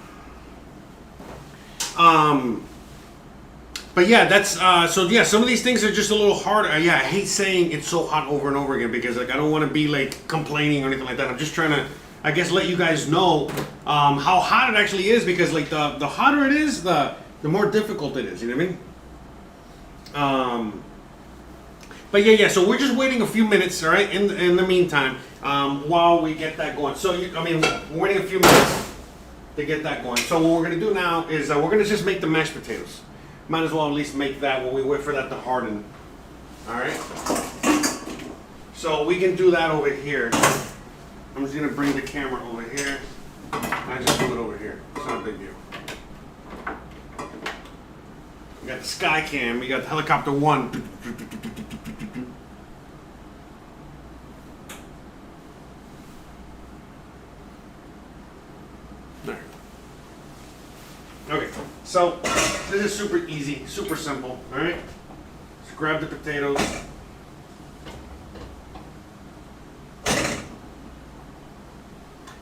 Speaker 1: But yeah, that's so yeah, some of these things are just a little harder. Yeah, I hate saying it's so hot over and over again because like I don't want to be like complaining or anything like that. I'm just trying to, I guess, let you guys know how hot it actually is, because like the hotter it is, the more difficult it is. You know what I mean? But yeah. So we're just waiting a few minutes, all right? In the meantime, while we get that going. So we're waiting a few minutes to get that going. So what we're gonna do now is we're gonna just make the mashed potatoes. Might as well at least make that while we wait for that to harden. All right. So we can do that over here. I'm just gonna bring the camera over here. I just do it over here. It's not a big deal. We got the sky cam. We got the helicopter one. There. Okay. So this is super easy, super simple. All right. Just grab the potatoes.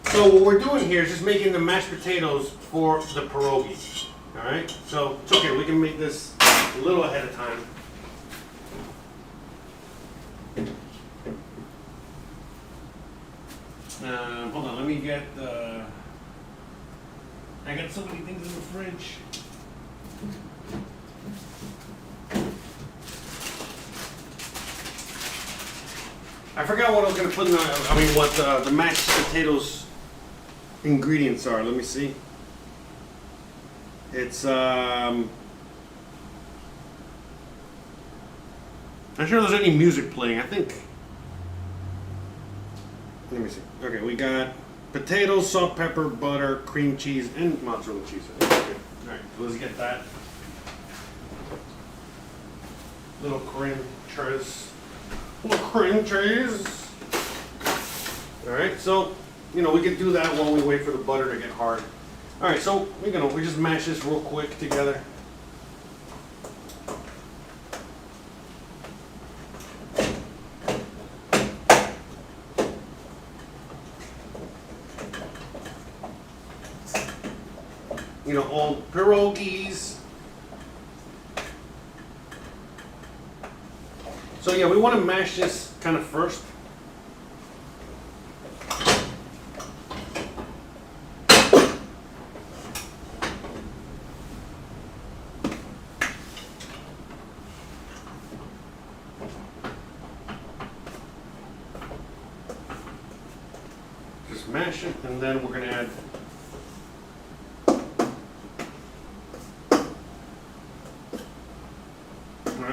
Speaker 1: So what we're doing here is just making the mashed potatoes for the pierogi. All right, so it's okay. We can make this a little ahead of time. Hold on, let me get the. I got so many things in the fridge. I forgot what I was gonna put in the. What the mashed potatoes ingredients are. Let me see. It's I'm not sure there's any music playing. I think. Let me see. Okay, we got potatoes, salt, pepper, butter, cream cheese, and mozzarella cheese. Okay. All right, let's get that. Little cream cheese. Little cream cheese. All right, so we can do that while we wait for the butter to get hard. All right, so we just mash this real quick together. All pierogis. So yeah, we want to mash this kind of first. Just mash it, and then we're going to add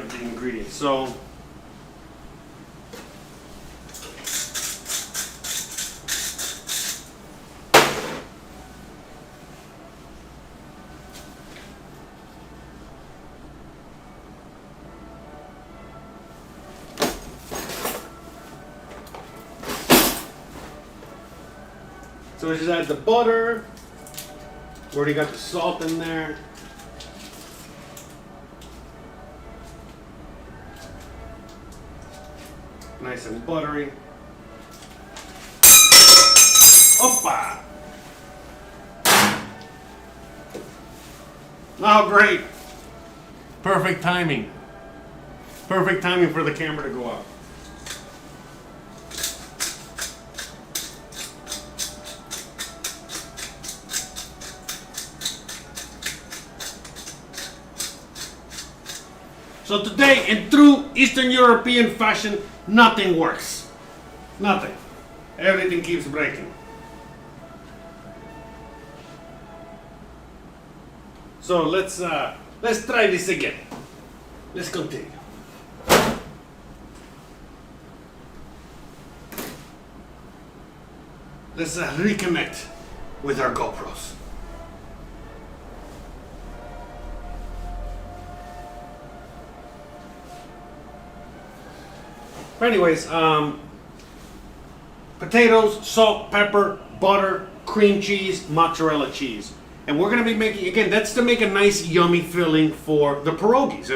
Speaker 1: the ingredients. So we just add the butter. We already got the salt in there. Nice and buttery. Opa! Oh, great. Perfect timing. Perfect timing for the camera to go up. So today, in true Eastern European fashion, nothing works. Nothing. Everything keeps breaking. So let's try this again. Let's continue. Let's reconnect with our GoPros. Anyways, potatoes, salt, pepper, butter, cream cheese, mozzarella cheese. And we're going to be making, again, that's to make a nice yummy filling for the pierogis.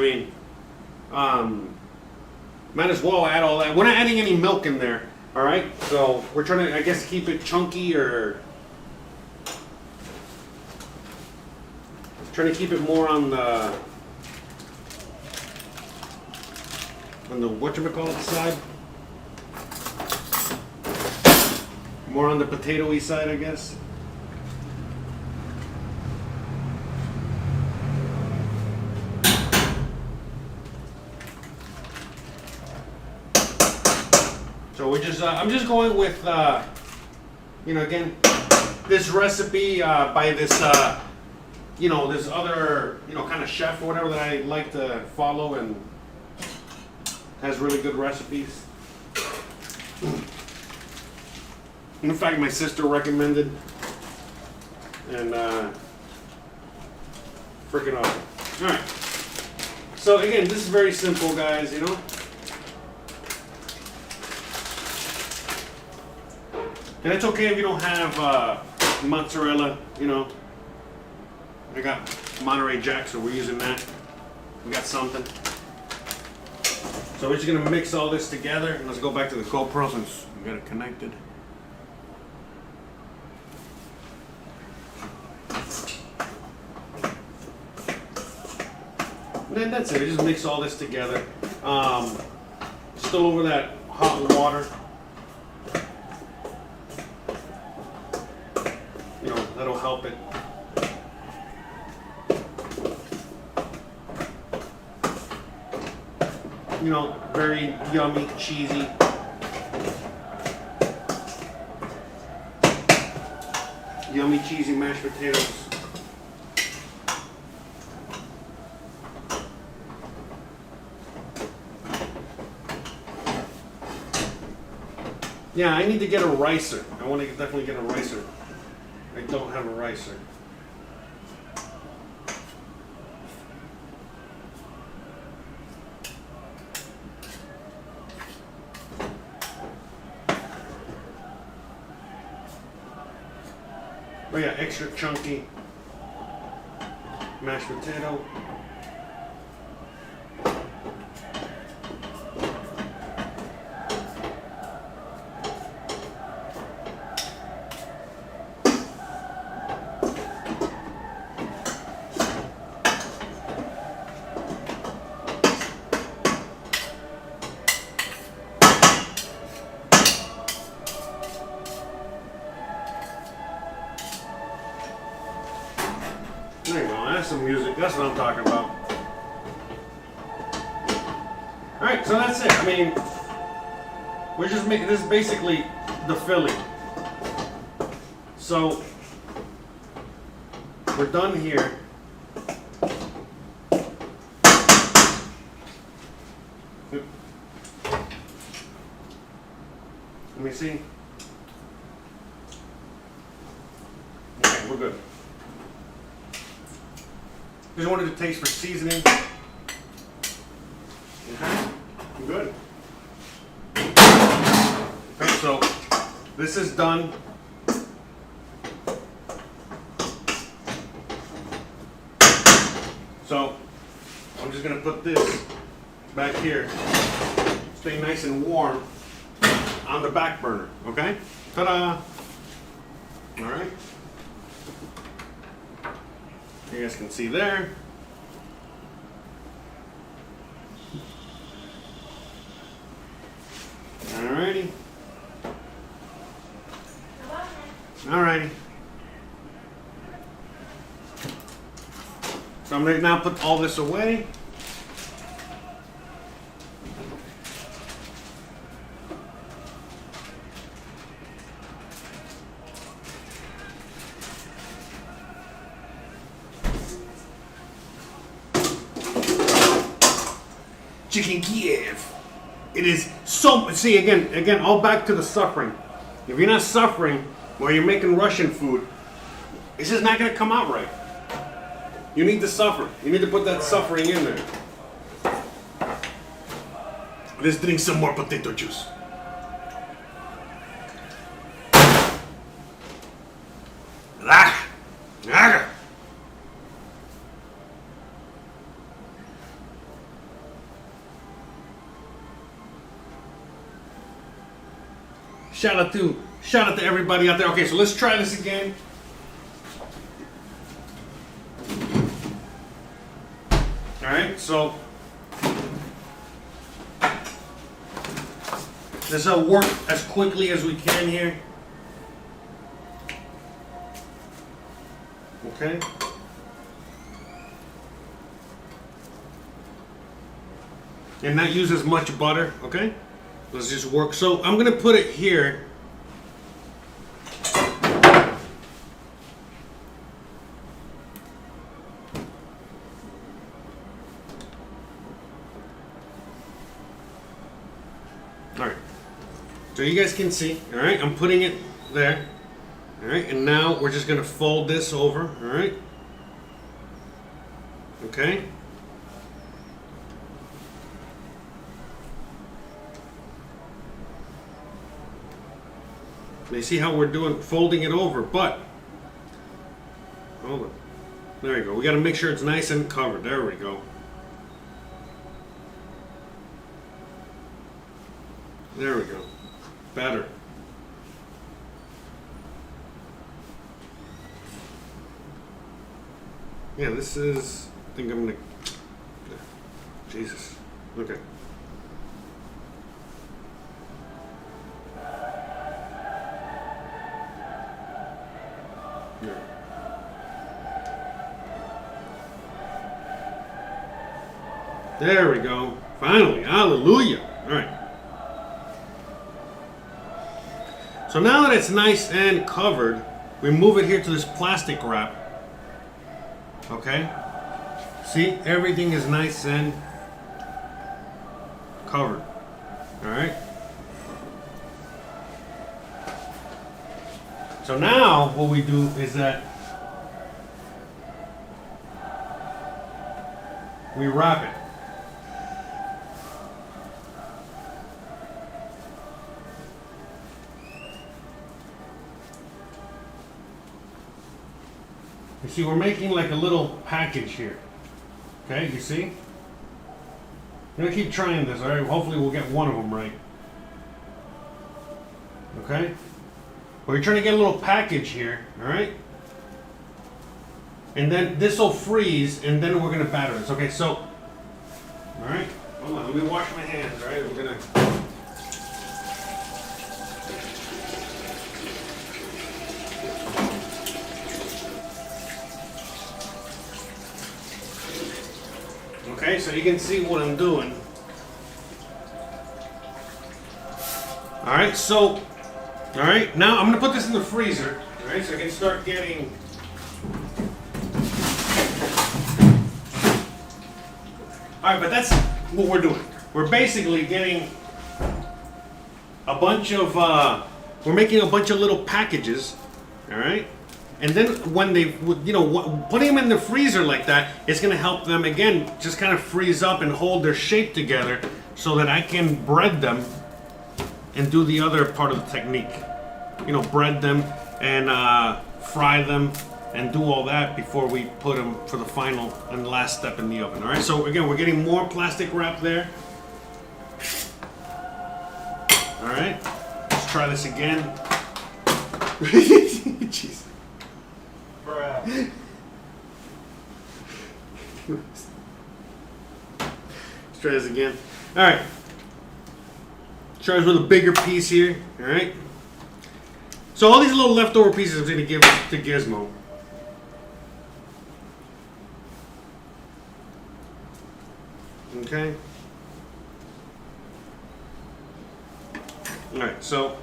Speaker 1: Might as well add all that. We're not adding any milk in there, all right? So we're trying to, I guess, keep it chunky or trying to keep it more on the whatchamacallit side. More on the potato-y side, I guess. I'm just going with, you know, again, this recipe by this, you know, this other, you know, kind of chef or whatever that I like to follow and has really good recipes. In fact, my sister recommended, and freaking awesome. All right. So again, this is very simple, guys. You know. And it's okay if you don't have mozzarella, you know. I got Monterey Jack, so we're using that. We got something. So we're just gonna mix all this together, and let's go back to the GoPro since we got it connected. And then that's it. We just mix all this together. Still over that hot water. You know, that'll help it. You know, very yummy, cheesy. Yummy, cheesy mashed potatoes. Yeah, I need to get a ricer. I want to definitely get a ricer. I don't have a ricer. Oh yeah, extra chunky mashed potato. There you go, that's some music, that's what I'm talking about. Alright, so that's it. I mean, we're just making this basically the filling. So, we're done here. Let me see. Okay, we're good. Just wanted to taste for seasoning. Okay, I'm good. Okay, so this is done. So I'm just gonna put this back here, stay nice and warm on the back burner. Okay, ta-da! All right. You guys can see there. Alrighty. Alrighty. So I'm going to now put all this away. Chicken Kiev. It is so, see again, all back to the suffering. If you're not suffering while you're making Russian food, it's just not going to come out right. You need to suffer. You need to put that suffering in there. Let's drink some more potato juice. Shout out to everybody out there. Okay, so let's try this again. All right, so let's work as quickly as we can here. Okay. And not use as much butter, okay? Let's just work. So I'm gonna put it here. All right. So you guys can see. All right. I'm putting it there. All right. And now we're just gonna fold this over. All right. Okay. You see how we're doing, folding it over, but hold on. There you go. We got to make sure it's nice and covered. There we go. There we go. Better. Yeah, this is, I think I'm gonna, Jesus. Okay. There we go. Finally, hallelujah. All right. So now that it's nice and covered, we move it here to this plastic wrap. Okay? See, everything is nice and covered. All right? So now what we do is that we wrap it. You see, we're making like a little package here. Okay, you see? I'm gonna keep trying this, all right? Hopefully we'll get one of them right. Okay? Well, you're trying to get a little package here, all right? And then this will freeze, and then we're gonna batter this. Okay, so, all right? Hold on, let me wash my hands, all right? We're gonna. Okay, so you can see what I'm doing. All right, so, all right, now I'm gonna put this in the freezer. All right, so I can start getting. All right, but that's what we're doing. We're basically getting a bunch of, we're making a bunch of little packages, all right? And then when they, you know, putting them in the freezer like that, it's going to help them, again, just kind of freeze up and hold their shape together so that I can bread them and do the other part of the technique. You know, bread them and fry them and do all that before we put them for the final and last step in the oven. All right, so again, we're getting more plastic wrap there. All right, let's try this again. Jeez. Let's try this again. All right. Try this with a bigger piece here. All right. So all these little leftover pieces I'm going to give to Gizmo. Okay. All right. So.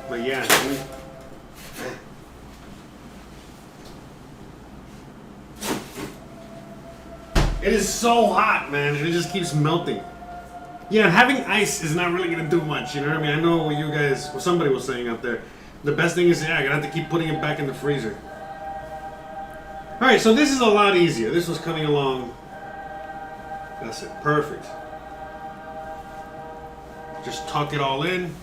Speaker 1: But yeah, it is so hot, man. It just keeps melting. Yeah, having ice is not really gonna do much. You know what I mean? I know what you guys, what somebody was saying out there. The best thing is, yeah, I'm gonna have to keep putting it back in the freezer. All right, so this is a lot easier. This was coming along. That's it, perfect. Just tuck it all in.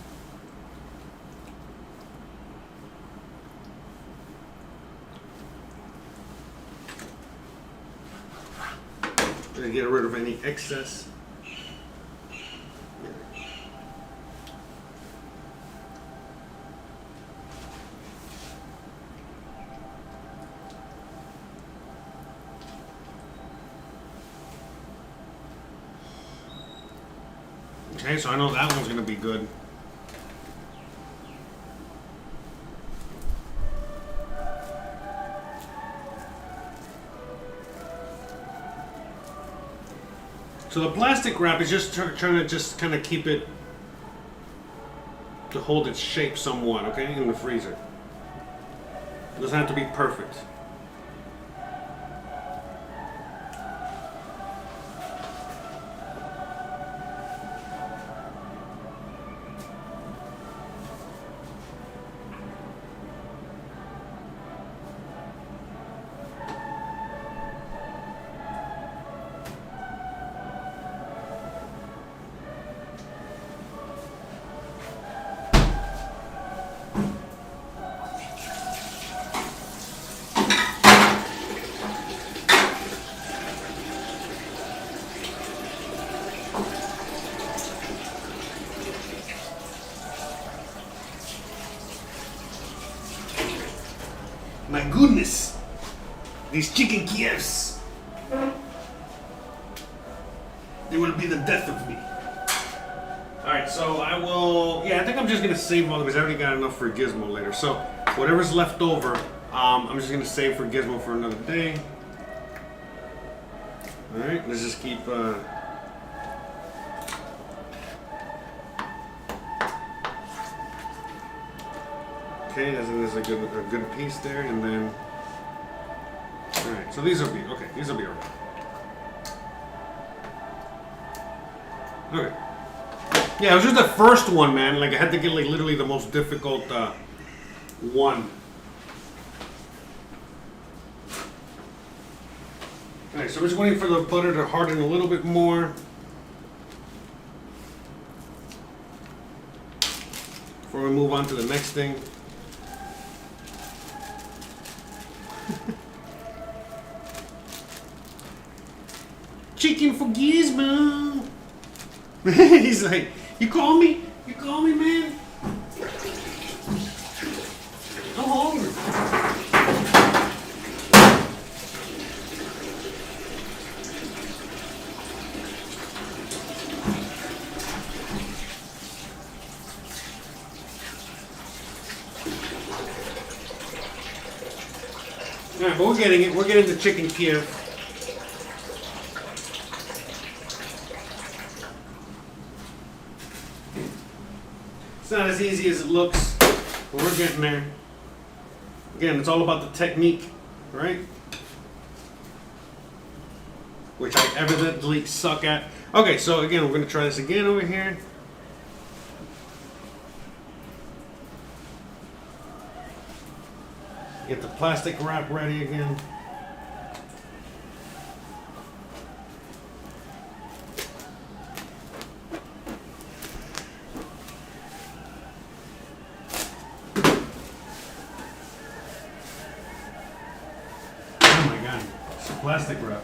Speaker 1: To get rid of any excess. Okay, so I know that one's going to be good. So the plastic wrap is just trying to just kind of keep it to hold its shape somewhat, okay, in the freezer. It doesn't have to be perfect. My goodness! These Chicken Kievs! They will be the death of me. Alright, so I will... Yeah, I think I'm just going to save all of because I already got enough for Gizmo later. So, whatever's left over, I'm just going to save for Gizmo for another day. Alright, let's just keep... Okay, there's a good piece there, and then... Alright, so these will be... Okay, these will be alright. Okay. Yeah, it was just the first one, man. Like, I had to get, like, literally the most difficult, one. Alright, so we're just waiting for the butter to harden a little bit more. Before we move on to the next thing. Chicken for Gizmo. He's like, you call me? You call me, man? I'm hungry. Alright, but we're getting it. We're getting the Chicken Kiev. It's not as easy as it looks, but we're getting there. Again, it's all about the technique, right? Which I evidently suck at. Okay, so again, we're going to try this again over here. Get the plastic wrap ready again. Plastic wrap.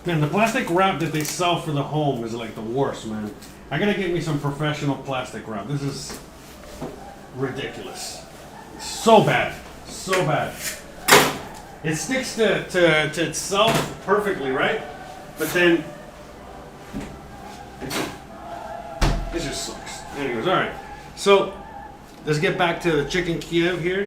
Speaker 1: Man, the plastic wrap that they sell for the home is like the worst, man. I gotta get me some professional plastic wrap. This is ridiculous. So bad. So bad. It sticks to itself perfectly, right? But then it just sucks. Anyways, alright. So let's get back to the Chicken Kiev here.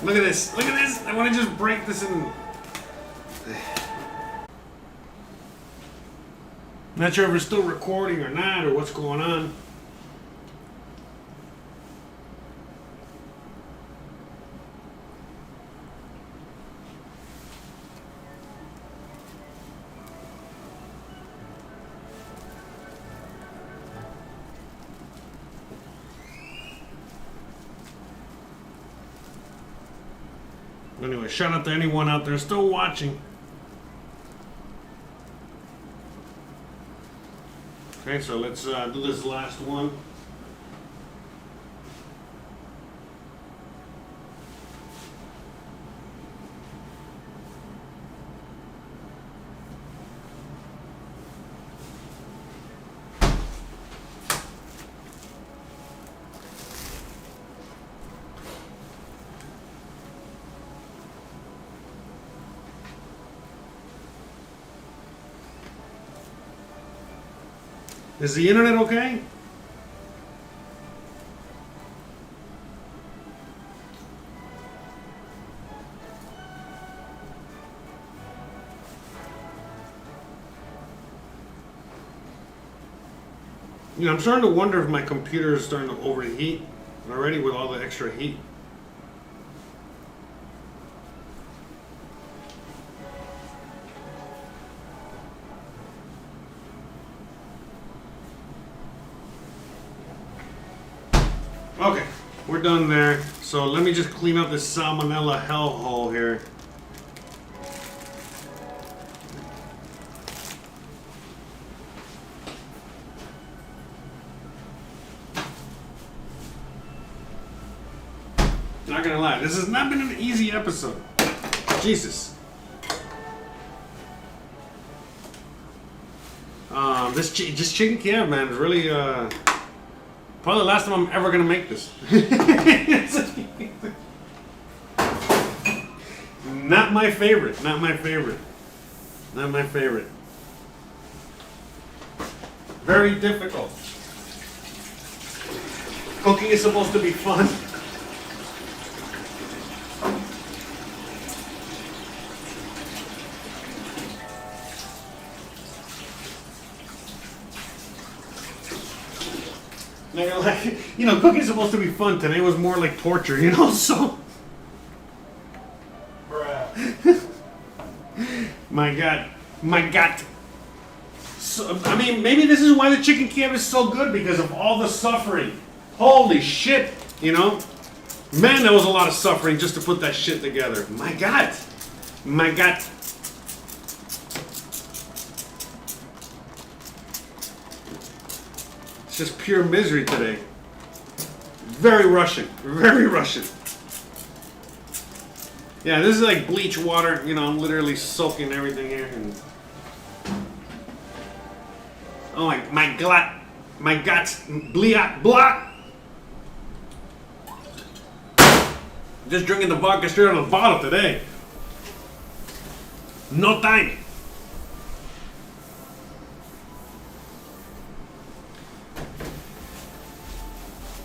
Speaker 1: Look at this. Look at this. I want to just break this in. Not sure if we're still recording or not, or what's going on. Anyway, shout out to anyone out there still watching. Okay, so let's do this last one. Is the internet okay? You know, I'm starting to wonder if my computer is starting to overheat already with all the extra heat. Okay, we're done there. So let me just clean up this salmonella hellhole here. Not gonna lie, this has not been an easy episode. Jesus. This Chicken Kiev, man, is really probably the last time I'm ever gonna make this. Not my favorite. Not my favorite. Not my favorite. Very difficult. Cooking is supposed to be fun. Like, you know, cooking's supposed to be fun. Today was more like torture, you know, so. Bruh. My God. My God. So, I mean, maybe this is why the Chicken Kiev is so good, because of all the suffering. Holy shit, you know? Man, there was a lot of suffering just to put that shit together. My God. My God. It's just pure misery today. Very Russian. Very Russian. Yeah, this is like bleach water. You know, I'm literally soaking everything here. And oh my God. My guts. Blah. Blah. Just drinking the vodka straight out of the bottle today. No time.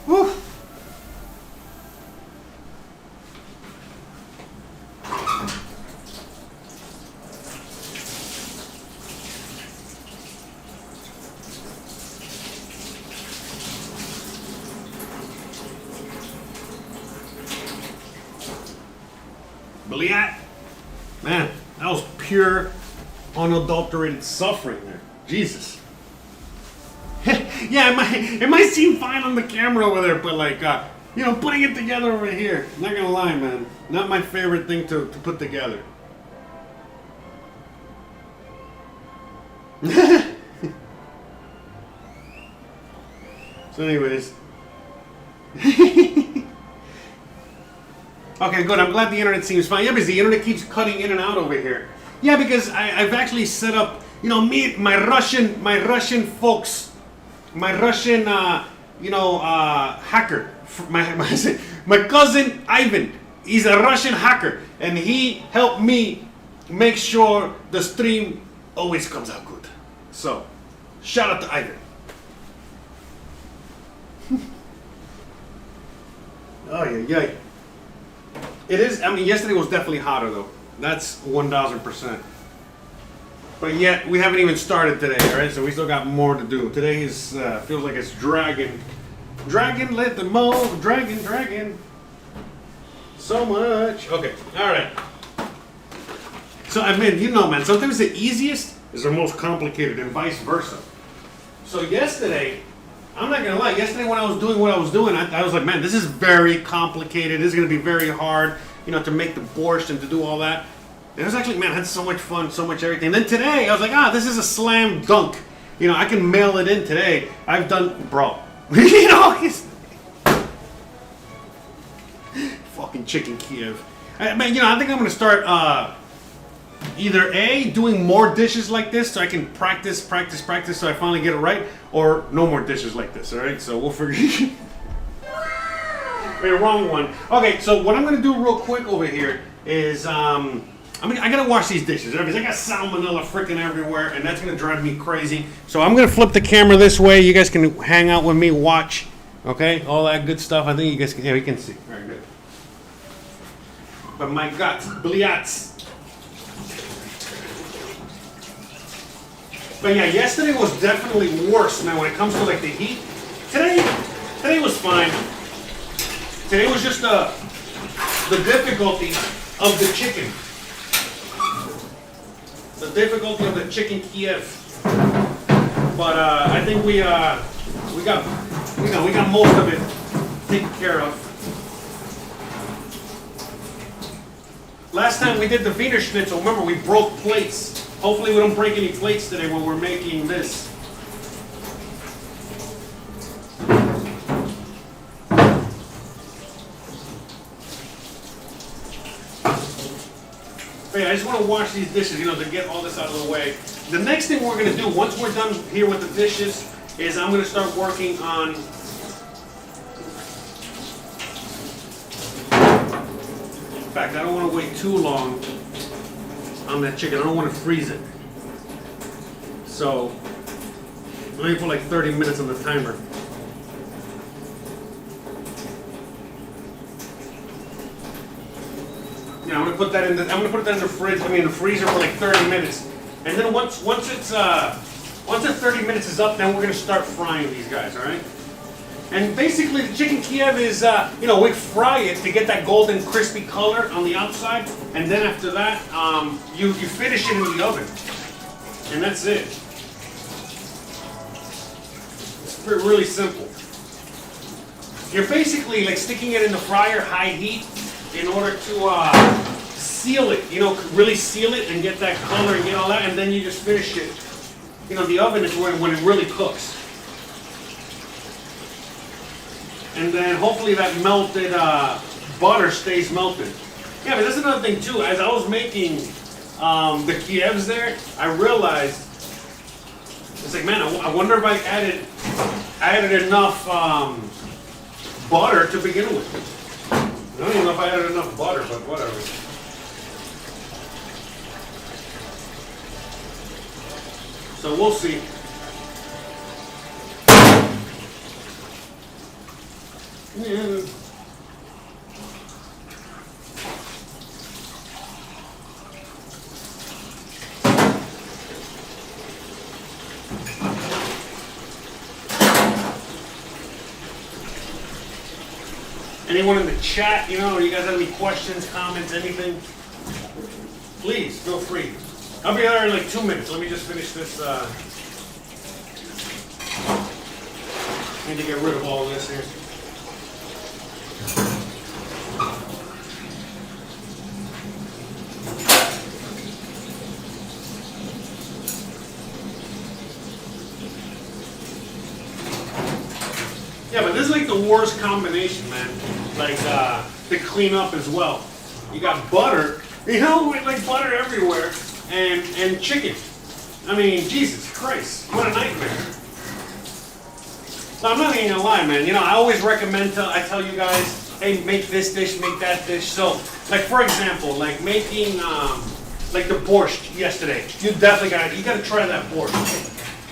Speaker 1: Whew. Man, that was pure, unadulterated suffering there. Jesus. Yeah, it might seem fine on the camera over there, but like, you know, putting it together over here, not gonna lie, man, not my favorite thing to put together. So anyways. Okay, good. I'm glad the internet seems fine. Yeah, because the internet keeps cutting in and out over here. Yeah, because I've actually set up, you know, my Russian folks, my Russian, hacker. My cousin Ivan, he's a Russian hacker, and he helped me make sure the stream always comes out good. So, shout out to Ivan. Oh yeah. It is. I mean, yesterday was definitely hotter though. That's 1000%. But yet we haven't even started today. All right, so we still got more to do. Today is feels like it's dragging. Let the mold. Dragging. So much. Okay. All right. So I mean, you know, man. Sometimes the easiest is the most complicated, and vice versa. So yesterday, I'm not gonna lie. Yesterday, when I was doing what I was doing, I was like, man, this is very complicated. This is gonna be very hard. you know, to make the borscht and to do all that. And it was actually, man, I had so much fun, so much everything. And then today, I was like, this is a slam dunk. You know, I can mail it in today. I've done, bro. You know, it's fucking Chicken Kiev. Man, you know, I think I'm gonna start either A, doing more dishes like this so I can practice so I finally get it right, or no more dishes like this, alright? So we'll figure. Wait, wrong one. Okay, so what I'm gonna do real quick over here is I gotta wash these dishes because I got salmonella freaking everywhere, and that's gonna drive me crazy. So I'm gonna flip the camera this way. You guys can hang out with me, watch, okay? All that good stuff. I think you guys can. Yeah, we can see. All right, good. But my guts, bliats. But yeah, yesterday was definitely worse, man. When it comes to like the heat, today was fine. Today was just the difficulty of the chicken. The difficulty of the Chicken Kiev, but I think we got most of it taken care of. Last time we did the Wiener Schnitzel, remember we broke plates. Hopefully we don't break any plates today when we're making this. But yeah, I just want to wash these dishes, you know, to get all this out of the way. The next thing we're going to do, once we're done here with the dishes, is I'm going to start working on... In fact, I don't want to wait too long on that chicken. I don't want to freeze it. So, let me put like 30 minutes on the timer. Yeah, I'm gonna put that in the fridge. I mean, the freezer for like 30 minutes, and then once the 30 minutes is up, then we're gonna start frying these guys. All right. And basically, the Chicken Kiev is, you know, we fry it to get that golden, crispy color on the outside, and then after that, you finish it in the oven, and that's it. It's really simple. You're basically like sticking it in the fryer, high heat, in order to seal it, you know, really seal it and get that color and get all that, and then you just finish it. You know, the oven is when it really cooks. And then hopefully that melted butter stays melted. Yeah, but that's another thing too. As I was making the Kievs there, I realized, it's like, man, I wonder if I added enough butter to begin with. I don't even know if I added enough butter, but whatever. So we'll see. Yeah. Anyone in the chat, you know, you guys have any questions, comments, anything? Please, feel free. I'll be there in like 2 minutes. Let me just finish this. I need to get rid of all of this here. Yeah, but this is like the worst combination, man. Like, to clean up as well. You got butter, you know, like butter everywhere, and chicken. I mean, Jesus Christ, what a nightmare. So I'm not even gonna lie, man. You know, I always recommend, I tell you guys, hey, make this dish, make that dish. So, like for example, like making, like the borscht yesterday. You gotta try that borscht.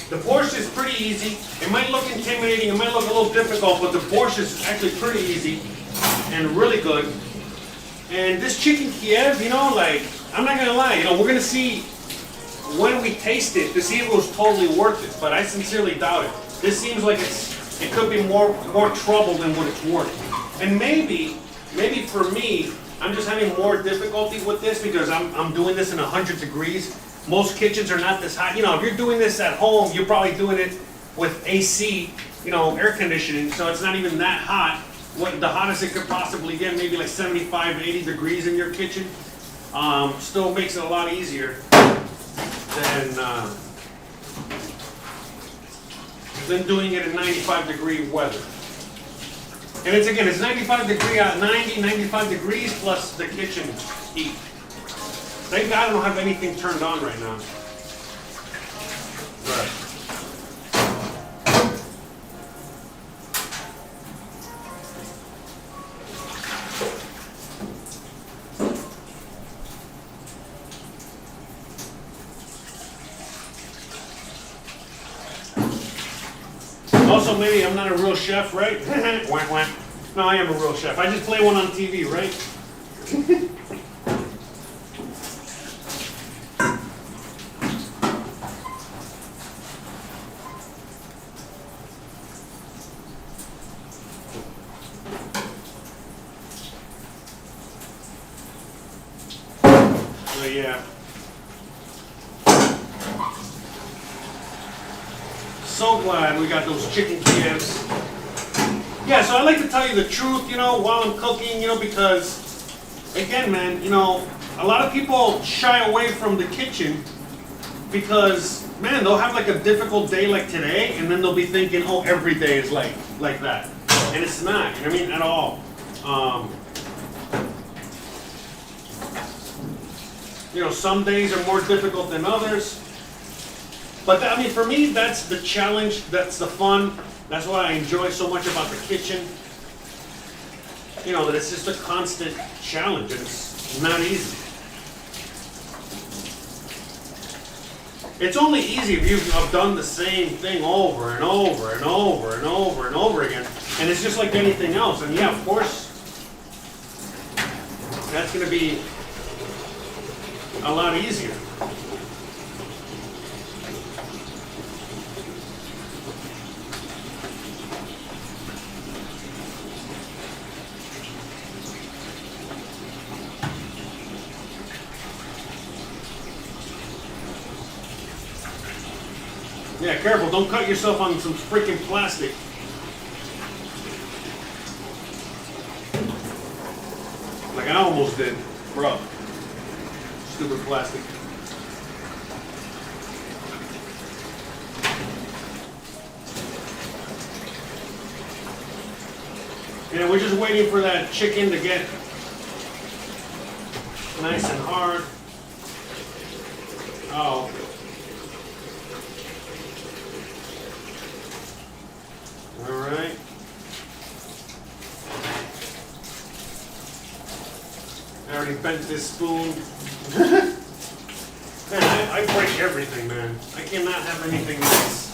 Speaker 1: The borscht is pretty easy. It might look intimidating, it might look a little difficult, but the borscht is actually pretty easy and really good. And this Chicken Kiev, you know, like, I'm not gonna lie, you know, we're gonna see when we taste it to see if it was totally worth it, but I sincerely doubt it. This seems like it could be more trouble than what it's worth. And maybe for me, I'm just having more difficulty with this because I'm doing this in 100 degrees. Most kitchens are not this hot. You know, if you're doing this at home, you're probably doing it with AC, you know, air conditioning, so it's not even that hot. what the hottest it could possibly get, maybe like 75, 80 degrees in your kitchen. Still makes it a lot easier than doing it in 95-degree weather. And it's 95 degrees plus the kitchen heat. Thank God I don't have anything turned on right now. Right. Also, maybe I'm not a real chef, right? Whack, whack. No, I am a real chef. I just play one on TV, right? So, yeah. So glad we got those Chicken Kievs. Yeah, so I like to tell you the truth, while I'm cooking, because, again, man, a lot of people shy away from the kitchen because, man, they'll have like a difficult day like today, and then they'll be thinking, oh, every day is like that. And it's not, at all. Some days are more difficult than others. But for me, that's the challenge, that's the fun. That's what I enjoy so much about the kitchen. That it's just a constant challenge, and it's not easy. It's only easy if you've done the same thing over and over and over and over and over again. And it's just like anything else. And yeah, of course, that's going to be a lot easier. Yeah, careful, don't cut yourself on some freaking plastic. Like I almost did. Bro. Stupid plastic. Yeah, we're just waiting for that chicken to get nice and hard. Oh. Alright. I already bent this spoon. Man, I break everything, man. I cannot have anything nice.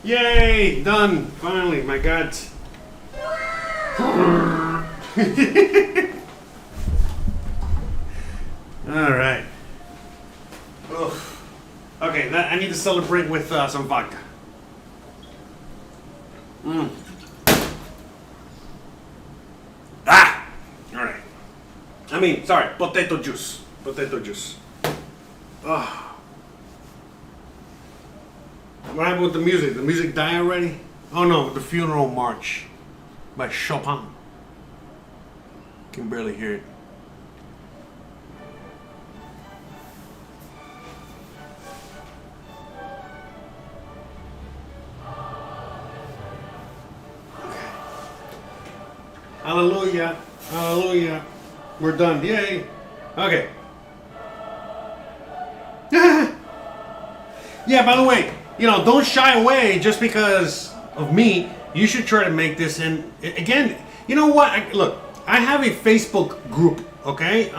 Speaker 1: Yay! Done! Finally, my God. Alright. Okay, I need to celebrate with some vodka. Ah! Alright. Sorry, potato juice. Potato juice. Oh. What happened with the music? The music died already? Oh no, the funeral march by Chopin. Can barely hear it. Hallelujah. Hallelujah. We're done. Yay. Okay. Yeah, by the way, don't shy away just because of me. You should try to make this. And again, you know what? Look, I have a Facebook group, okay?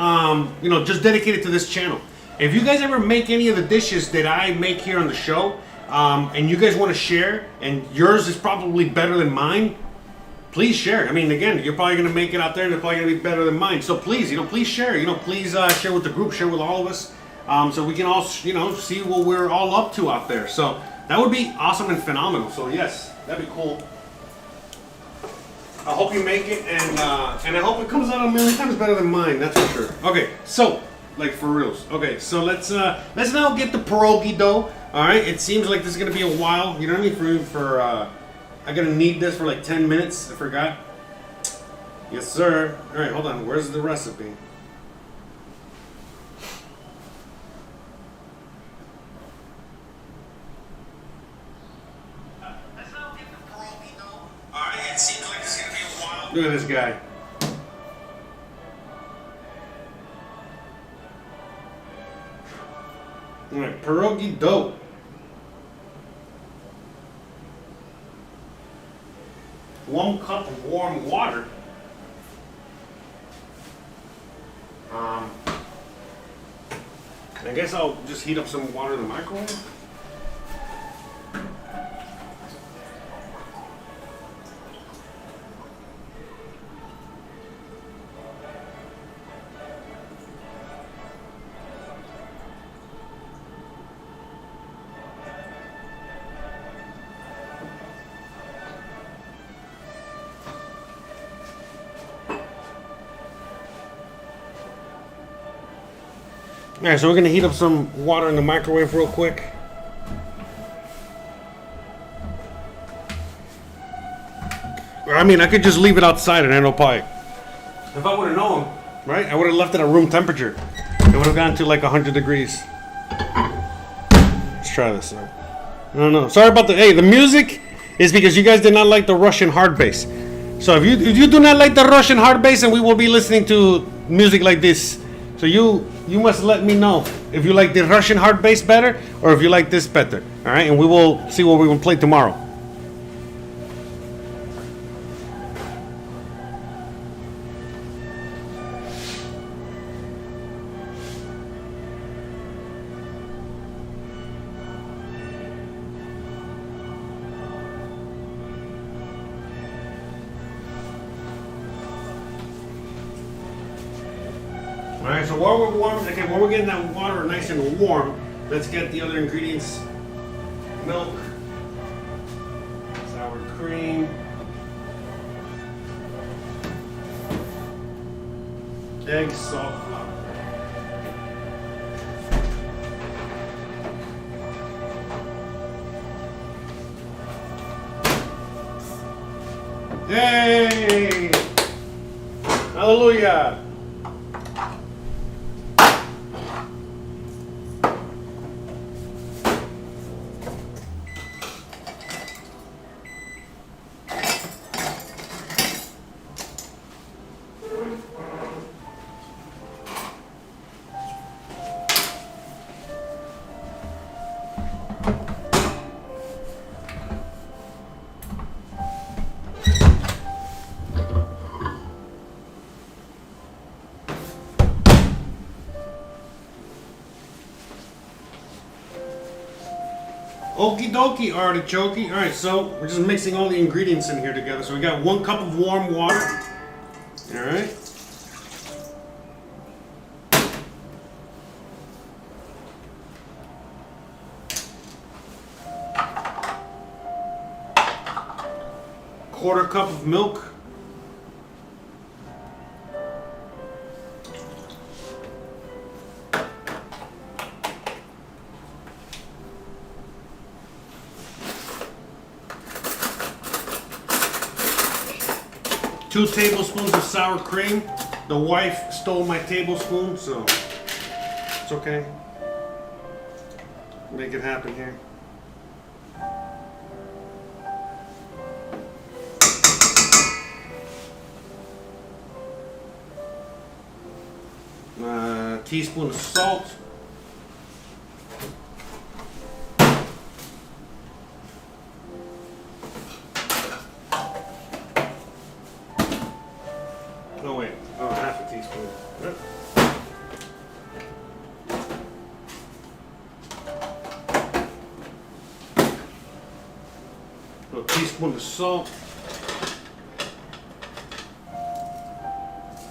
Speaker 1: Just dedicated to this channel. If you guys ever make any of the dishes that I make here on the show, and you guys want to share, and yours is probably better than mine, please share. I mean, again, you're probably going to make it out there, and it's probably going to be better than mine. So please, please share. Please share with the group, share with all of us, so we can all, see what we're all up to out there. So that would be awesome and phenomenal. So yes, that'd be cool. I hope you make it, and I hope it comes out a million times better than mine. That's for sure. Okay, so like for reals. Okay, so let's now get the pierogi dough. All right, it seems like this is gonna be a while. You know what I mean? I'm gonna need this for like 10 minutes. I forgot. Yes, sir. All right, hold on. Where's the recipe? Let's now get the pierogi dough. All right, it seems like this is gonna be a while. Look at this guy. All right, pierogi dough. One cup of warm water. I guess I'll just heat up some water in the microwave. Alright, so we're gonna heat up some water in the microwave real quick. I mean, I could just leave it outside and I no pie. If I would have known, right? I would have left it at room temperature. It would have gone to like 100 degrees. Let's try this. No. Sorry about the music is because you guys did not like the Russian hard bass. So if you do not like the Russian hard bass, and we will be listening to music like this. So you must let me know if you like the Russian hard bass better or if you like this better. All right, and we will see what we will play tomorrow. Alright, so while we're getting that water nice and warm, let's get the other ingredients. Milk, sour cream, eggs, salt, flour. Yay! Hallelujah! Okie dokie, artichoke. Alright, so we're just mixing all the ingredients in here together. So we got 1 cup of warm water. Alright. Quarter cup of milk. Two tablespoons of sour cream. The wife stole my tablespoon, so it's okay. Make it happen here. Teaspoon of salt. Oh wait, half a teaspoon. Yep. tablespoon of salt.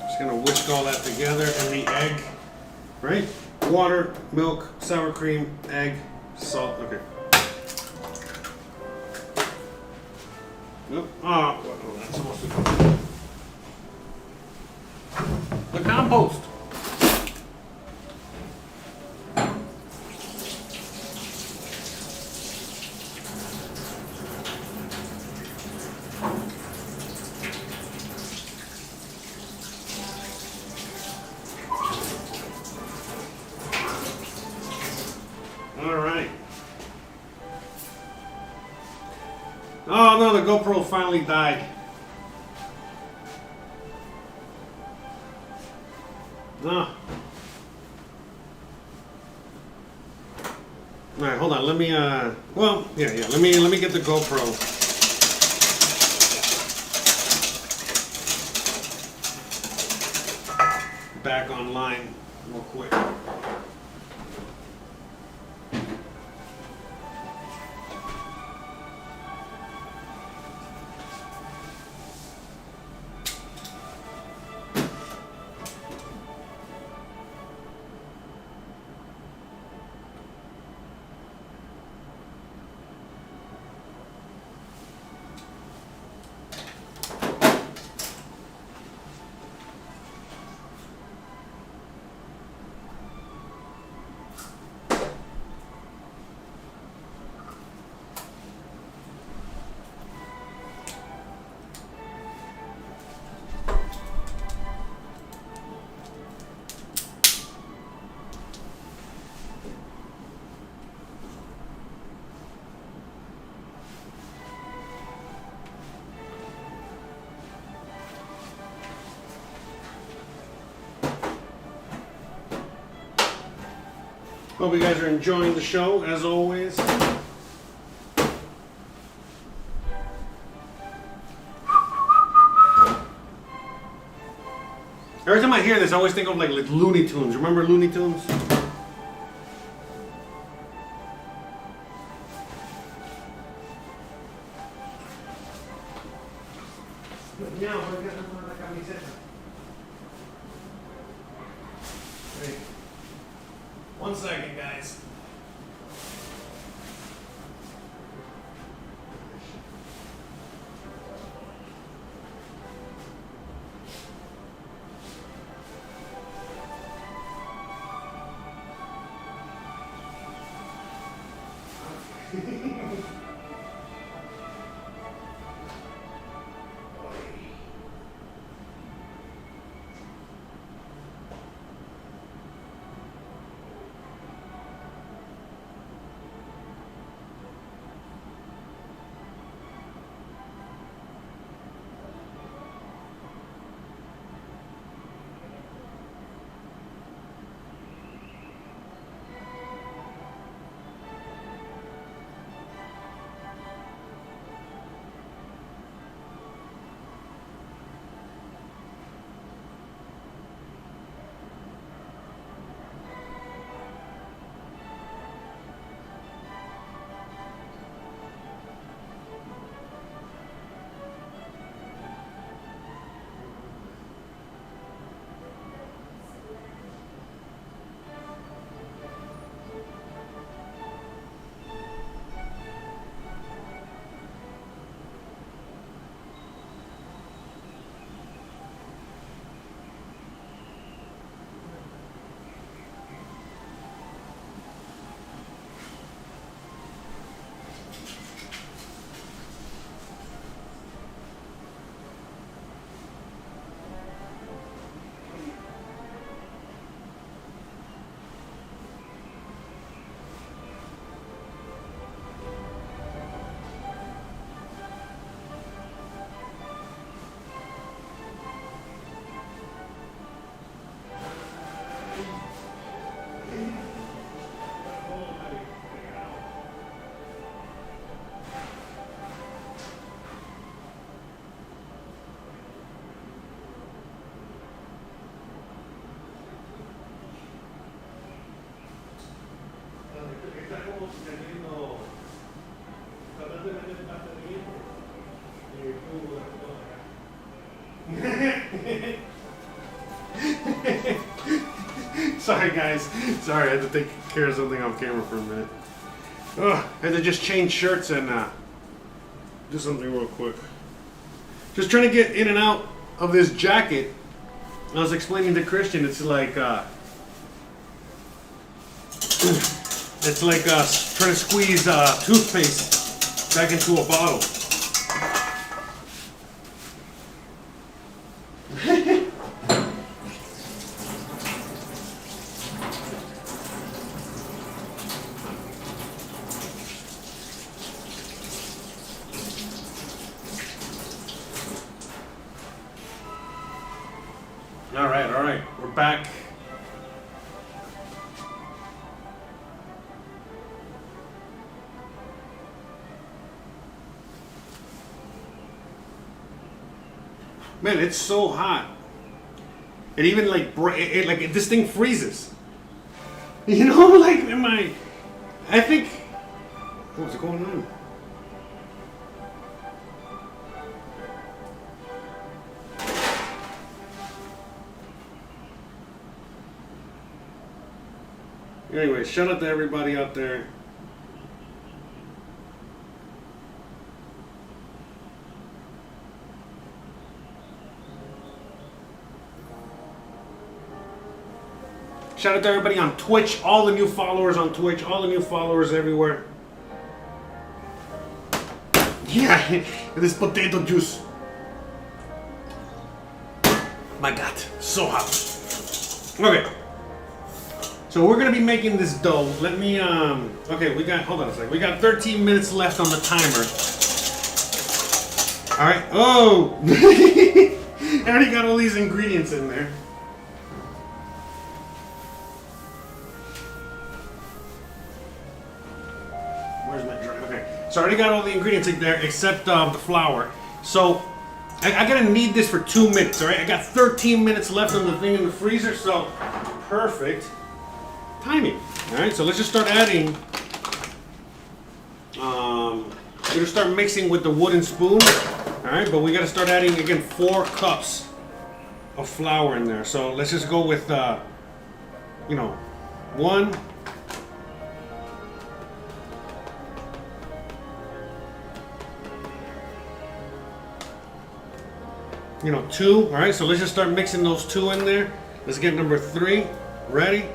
Speaker 1: Just gonna whisk all that together, and the egg, right? Water, milk, sour cream, egg, salt. Okay. Nope. Oh, well, that's supposed to go. The compost. All right. Oh no, the GoPro finally died. No. All right, hold on. Let me. Well, yeah. Let me get the GoPro. Back online real quick. Hope you guys are enjoying the show, as always. Every time I hear this, I always think of like Looney Tunes. Remember Looney Tunes? One second, guys. Sorry guys. Sorry, I had to take care of something off camera for a minute. I had to just change shirts and do something real quick. Just trying to get in and out of this jacket. I was explaining to Christian, it's like trying to squeeze toothpaste back into a bottle. All right, we're back. Man, it's so hot. It even like this thing freezes. You know, like I think, what's going on? Anyway, shout out to everybody out there. Shout out to everybody on Twitch, all the new followers on Twitch, all the new followers everywhere. Yeah, this potato juice. My God, so hot. Okay. So we're gonna be making this dough. Let me okay, hold on a second. We got 13 minutes left on the timer. Alright. Oh I already got all these ingredients in there. Where's my dry? Okay. So I already got all the ingredients in there except the flour. So I gotta knead this for 2 minutes, alright? I got 13 minutes left on the thing in the freezer, so perfect timing. Alright, so let's just start adding. We're gonna start mixing with the wooden spoon. Alright, but we gotta start adding again 4 cups of flour in there. So let's just go with 1, 2. Alright, so let's just start mixing those 2 in there. Let's get number 3 ready.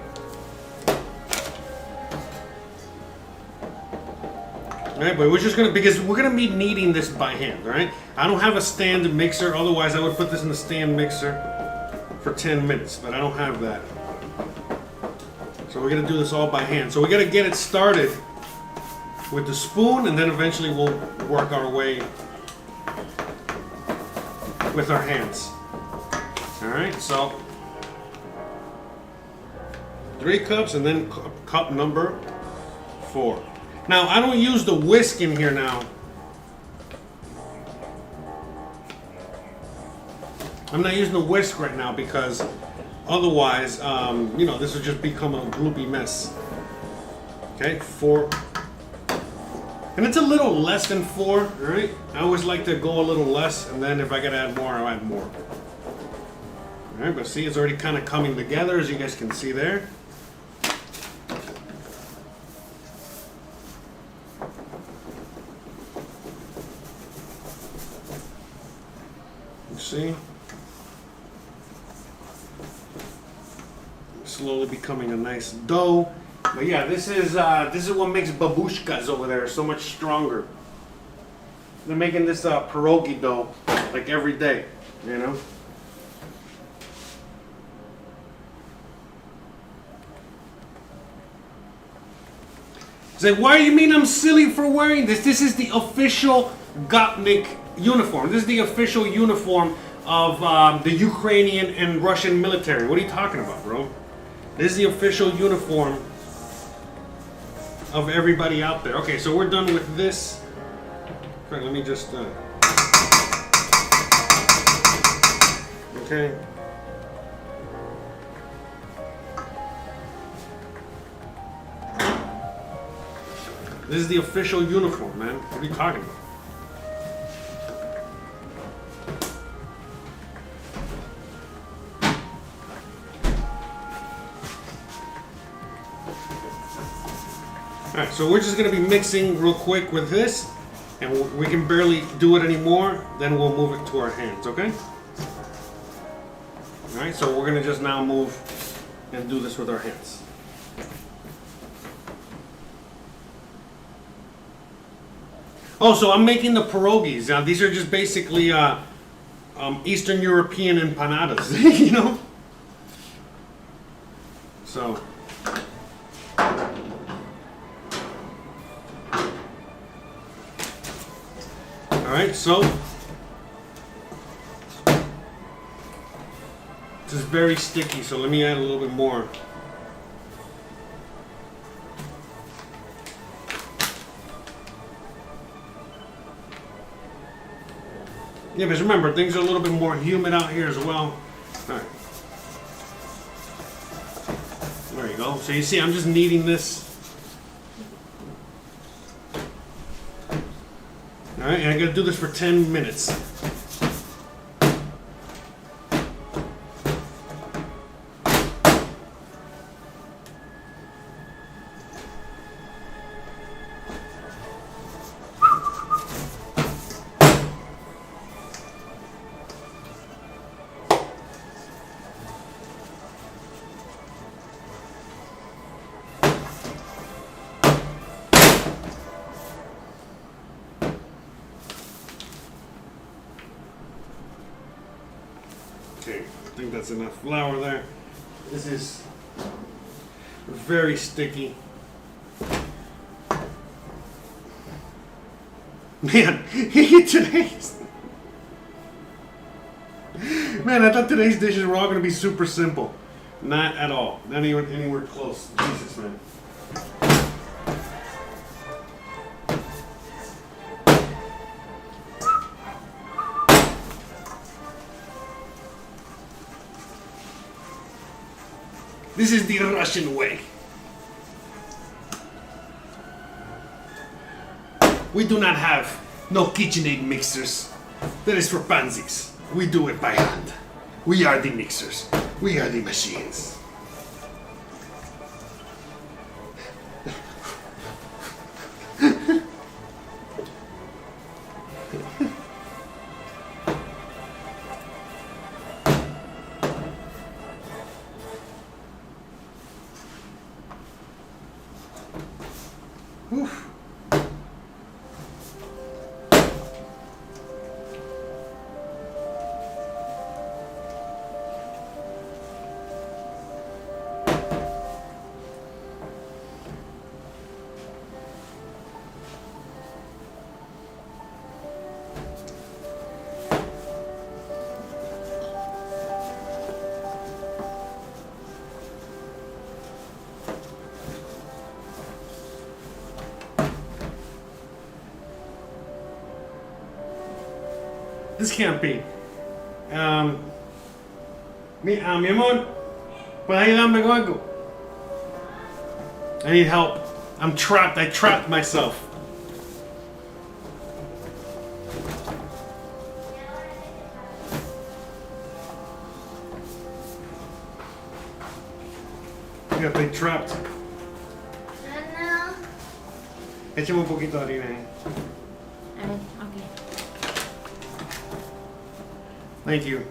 Speaker 1: Alright, but we're just gonna, because we're gonna be kneading this by hand, alright? I don't have a stand mixer, otherwise I would put this in the stand mixer for 10 minutes, but I don't have that. So we're gonna do this all by hand. So we gotta get it started with the spoon, and then eventually we'll work our way with our hands. Alright, so 3 cups and then cup number 4. Now, I don't use the whisk in here now. I'm not using the whisk right now because otherwise, this would just become a gloopy mess. Okay, 4. And it's a little less than 4, all right? I always like to go a little less, and then if I gotta add more, I'll add more. All right, but see, it's already kind of coming together, as you guys can see there. See, slowly becoming a nice dough. But yeah, this is what makes babushkas over there so much stronger. They're making this pierogi dough like every day, you know. Say, why do you mean I'm silly for wearing this? This is the official Gopnik uniform. This is the official uniform of the Ukrainian and Russian military. What are you talking about, bro? This is the official uniform of everybody out there. Okay, so we're done with this. Okay, let me just okay. This is the official uniform, man. What are you talking about? Alright, so we're just going to be mixing real quick with this, and we can barely do it anymore, then we'll move it to our hands, okay? Alright, so we're going to just now move and do this with our hands. Oh, so I'm making the pierogis. Now, these are just basically Eastern European empanadas, you know? So... Alright, so this is very sticky, so let me add a little bit more. Yeah, but remember, things are a little bit more humid out here as well. Alright. There you go. So you see, I'm just kneading this. Alright, and I'm going to do this for 10 minutes. Okay, I think that's enough flour there. This is very sticky. Man, today's... Man, I thought today's dishes were all going to be super simple. Not at all. Not even anywhere close. Jesus, man. This is the Russian way. We do not have no KitchenAid mixers. That is for pansies. We do it by hand. We are the mixers. We are the machines. Oof. This can't be. Mi amor, ¿puedes ayudarme con algo? I need help. I'm trapped. I trapped myself. I got big trapped.
Speaker 2: No.
Speaker 1: Échame un poquito de harina ahí.
Speaker 2: A ver, ok.
Speaker 1: Thank you.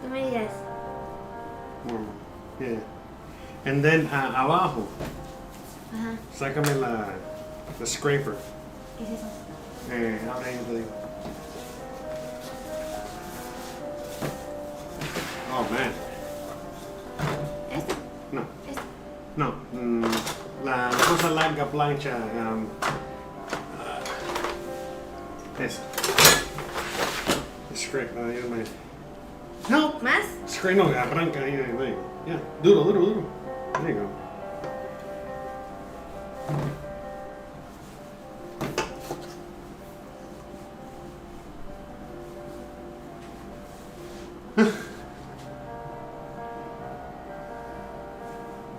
Speaker 2: Tú me digas.
Speaker 1: Yeah. And then abajo,
Speaker 2: Ajá.
Speaker 1: sácame la scraper.
Speaker 2: ¿Qué es eso?
Speaker 1: Ahora yo te digo. Oh man.
Speaker 2: ¿Esto?
Speaker 1: No,
Speaker 2: ¿Esto?
Speaker 1: no. La cosa larga plancha. Esa. Scrape. Ayúdame. No.
Speaker 2: ¿Más?
Speaker 1: Scrape, no, arranca ahí. There you go. Yeah. Duro, duro, duro. There you go.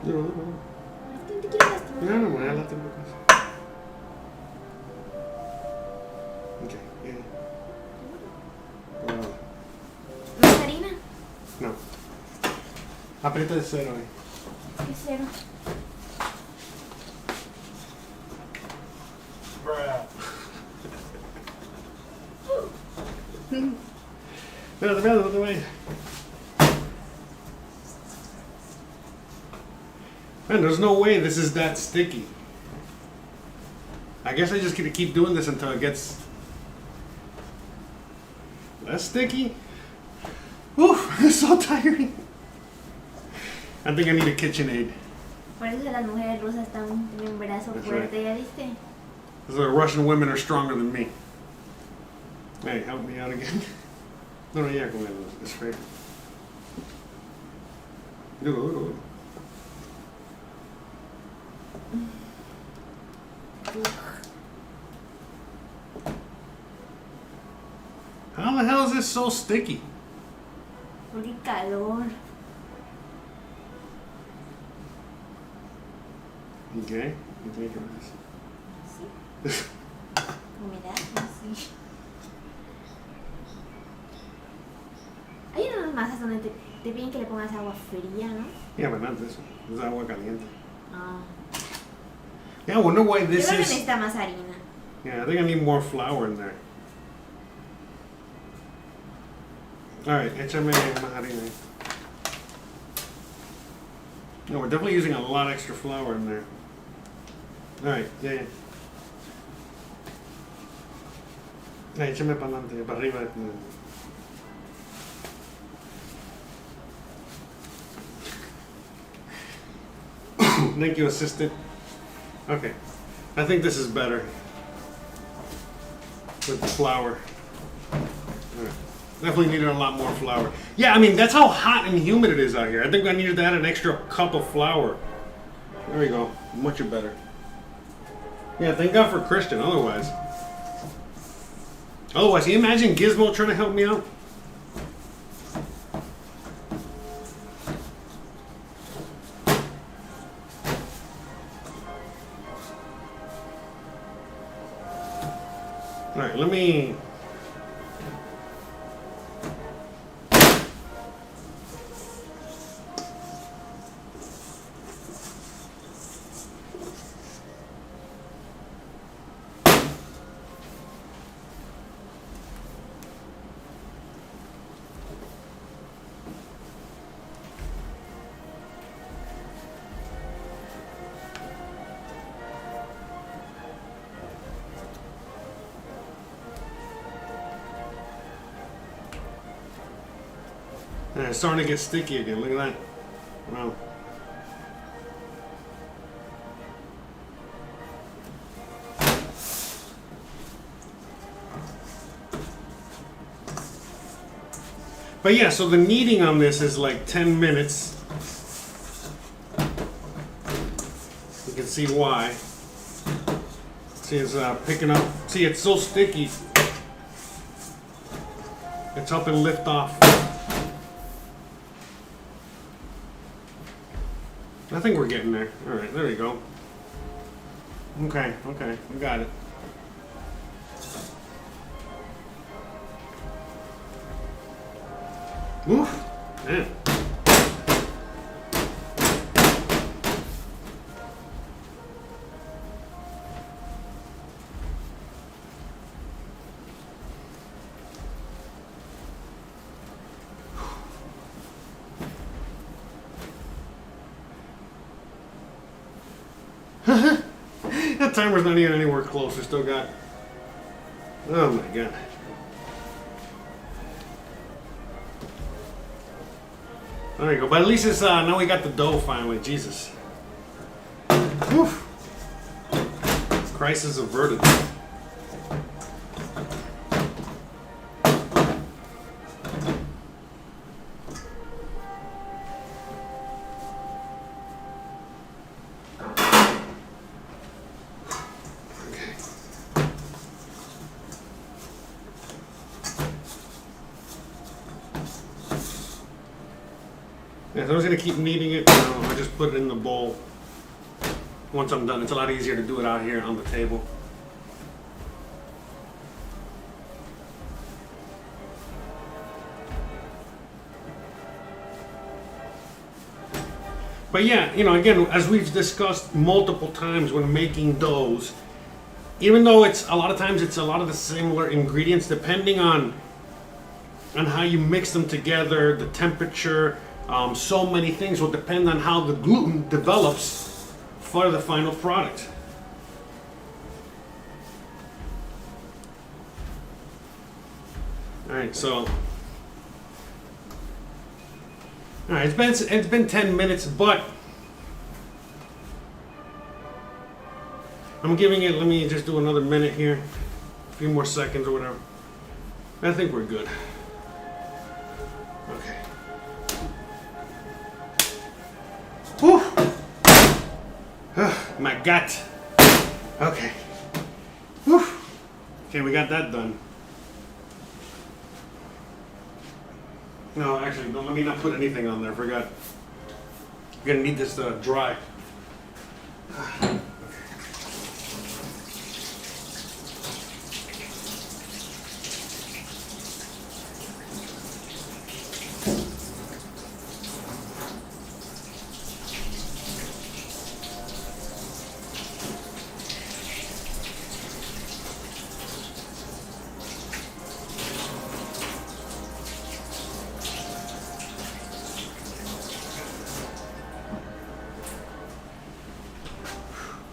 Speaker 1: Duro, duro.
Speaker 2: ¿Tú te quieres lastimar?
Speaker 1: No, no, voy a lastimar cosas. Okay, yeah. Wow.
Speaker 2: ¿Más harina?
Speaker 1: No. Aprieta el cero ahí.
Speaker 2: ¿Qué cero?
Speaker 1: Espérate, espérate, no te vayas. Man, there's no way this is that sticky. I guess I just gotta keep doing this until it gets less sticky. Oof, it's so tiring. I think I need a KitchenAid.
Speaker 2: Por eso las mujeres rusas están tienen un brazo
Speaker 1: That's
Speaker 2: fuerte,
Speaker 1: right.
Speaker 2: ¿ya viste?
Speaker 1: The Russian women are stronger than me. Hey, help me out again. No, ya con el spray. Duro. How the hell is this so sticky?
Speaker 2: Porque calor.
Speaker 1: Okay, you take it nice.
Speaker 2: Sí. Humedad, sí. Hay unas masas donde te piden que le pongas agua fría, ¿no?
Speaker 1: Yeah, but not this one. This is agua caliente.
Speaker 2: Ah.
Speaker 1: Yeah, I wonder why
Speaker 2: Yo
Speaker 1: this
Speaker 2: creo que
Speaker 1: is.
Speaker 2: necesita más harina.
Speaker 1: Yeah, I think I need more flour in there. Alright, échame más harina ahí. No, we're definitely using a lot extra flour in there. Alright, yeah. Échame para adelante, para arriba. Thank you, assistant. Okay, I think this is better with the flour. Alright. Definitely needed a lot more flour. Yeah, I mean, that's how hot and humid it is out here. I think I needed to add an extra cup of flour. There we go. Much better. Yeah, thank God for Christian, otherwise. Can you imagine Gizmo trying to help me out? Alright, let me... And it's starting to get sticky again. Look at that. Wow. But yeah, so the kneading on this is like 10 minutes. You can see why. See, it's picking up. See, it's so sticky. It's helping lift off. I think we're getting there. All right, there we go. Okay, we got it. Oof, man. That timer's not even anywhere close. We still got. Oh my god. There you go. But at least it's now we got the dough finally. Jesus. Woof. Crisis averted. Yeah, so I was gonna keep kneading it. I just put it in the bowl. Once I'm done, it's a lot easier to do it out here on the table. But yeah, again, as we've discussed multiple times when making doughs, even though it's a lot of times it's a lot of the similar ingredients, depending on and how you mix them together, the temperature, so many things will depend on how the gluten develops for the final product. All right, so all right, it's been 10 minutes, but I'm giving it. Let me just do another minute here, a few more seconds or whatever. I think we're good. Okay. Whew. My gut. Okay. Whew. Okay, we got that done. No, actually, let me not put anything on there. I forgot. We're gonna need this dry.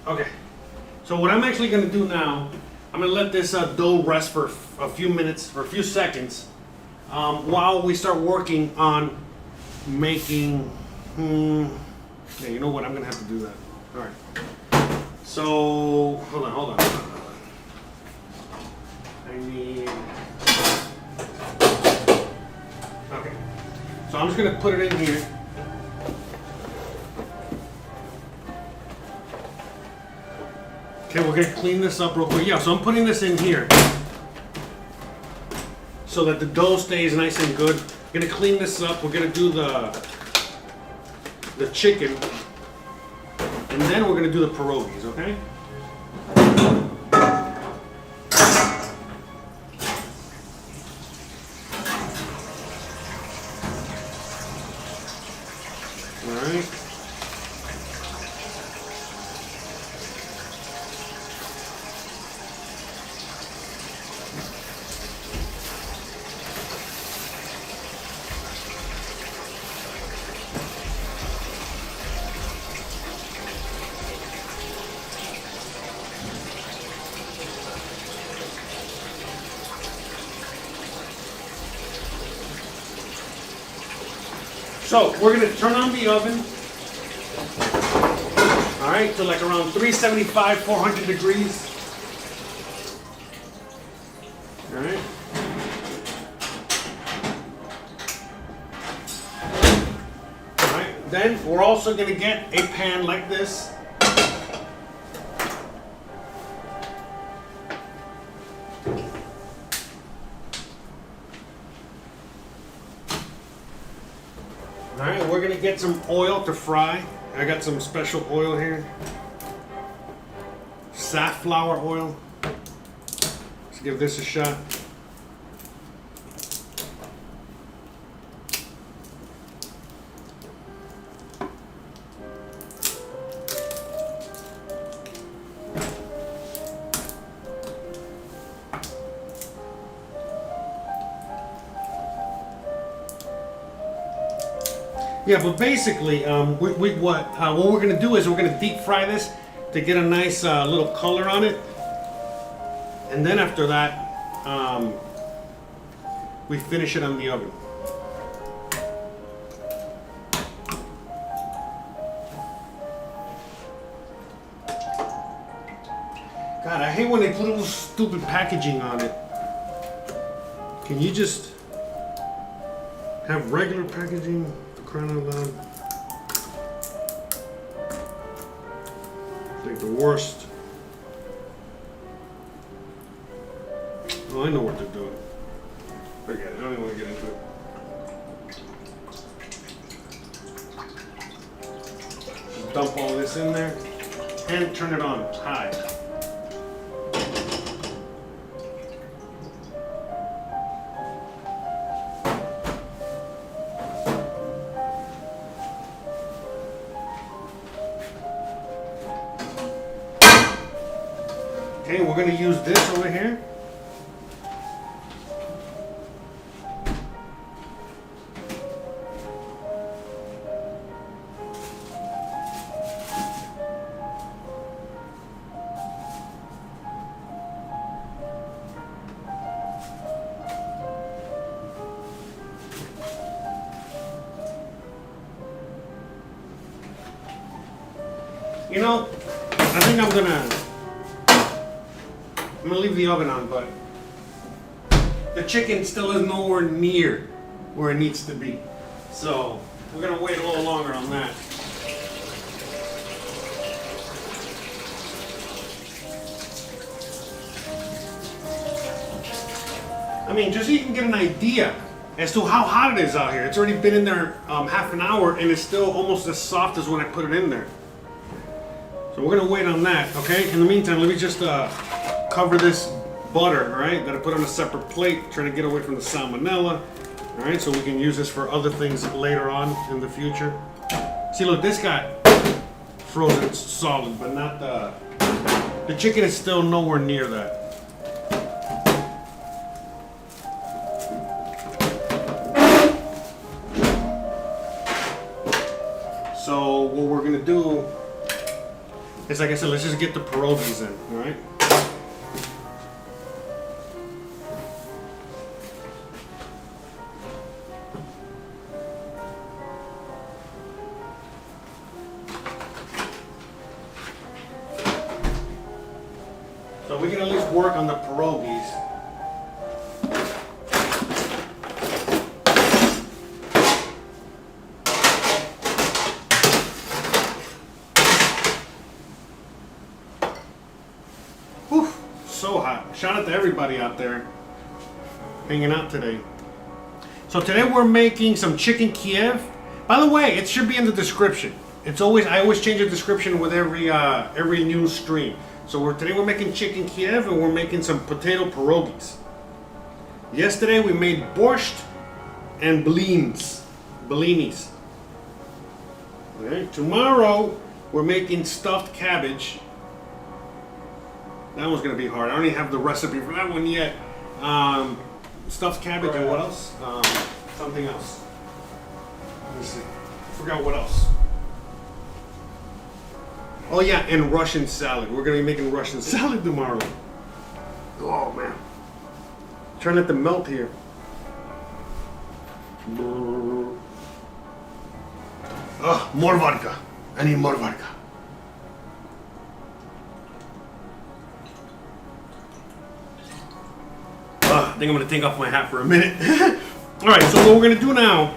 Speaker 1: Okay, so what I'm actually going to do now, I'm going to let this dough rest for a few minutes, for a few seconds, while we start working on making, yeah, you know what, I'm going to have to do that. All right, so, hold on. I need, okay, so I'm just going to put it in here. Okay, we're gonna clean this up real quick. Yeah, so I'm putting this in here so that the dough stays nice and good. We're gonna clean this up. We're gonna do the chicken, and then we're gonna do the pierogis. Okay. All right. So we're going to turn on the oven, all right, to like around 375, 400 degrees. All right. All right, then we're also going to get a pan like this. Alright, we're gonna get some oil to fry. I got some special oil here. Safflower oil. Let's give this a shot. Yeah, but basically, what we're going to do is we're going to deep fry this to get a nice little color on it, and then after that, we finish it on the oven. God, I hate when they put little stupid packaging on it. Can you just have regular packaging? Crying out loud. It's like the worst. Oh, I know what they're doing. Forget it. I don't even want to get into it. Just dump all this in there and turn it on high. Okay, we're going to use this over here. You know, I think I'm gonna leave the oven on, but the chicken still is nowhere near where it needs to be. So we're gonna wait a little longer on that. I mean, just so you can get an idea as to how hot it is out here. It's already been in there half an hour and it's still almost as soft as when I put it in there. So we're gonna wait on that, okay? In the meantime, let me just cover this butter, all right, that I put on a separate plate, trying to get away from the salmonella, all right, so we can use this for other things later on in the future. See, look, this got frozen solid, but not the chicken is still nowhere near that. So what we're gonna do is, like I said, let's just get the pierogis in, all right? So we can at least work on the pierogis. Whew, so hot. Shout out to everybody out there hanging out today. So today we're making some Chicken Kiev. By the way, it should be in the description. I always change the description with every new stream. So today we're making Chicken Kiev and we're making some potato pierogis. Yesterday we made borscht and blinis. Alright, tomorrow we're making stuffed cabbage. That one's gonna be hard. I don't even have the recipe for that one yet. Stuffed cabbage and what else? Something else. Let me see. I forgot what else. Oh yeah, and Russian salad. We're gonna be making Russian salad tomorrow. Oh man. Trying not to melt here. Oh, more vodka. I need more vodka. I think I'm gonna take off my hat for a minute. Alright, so what we're gonna do now.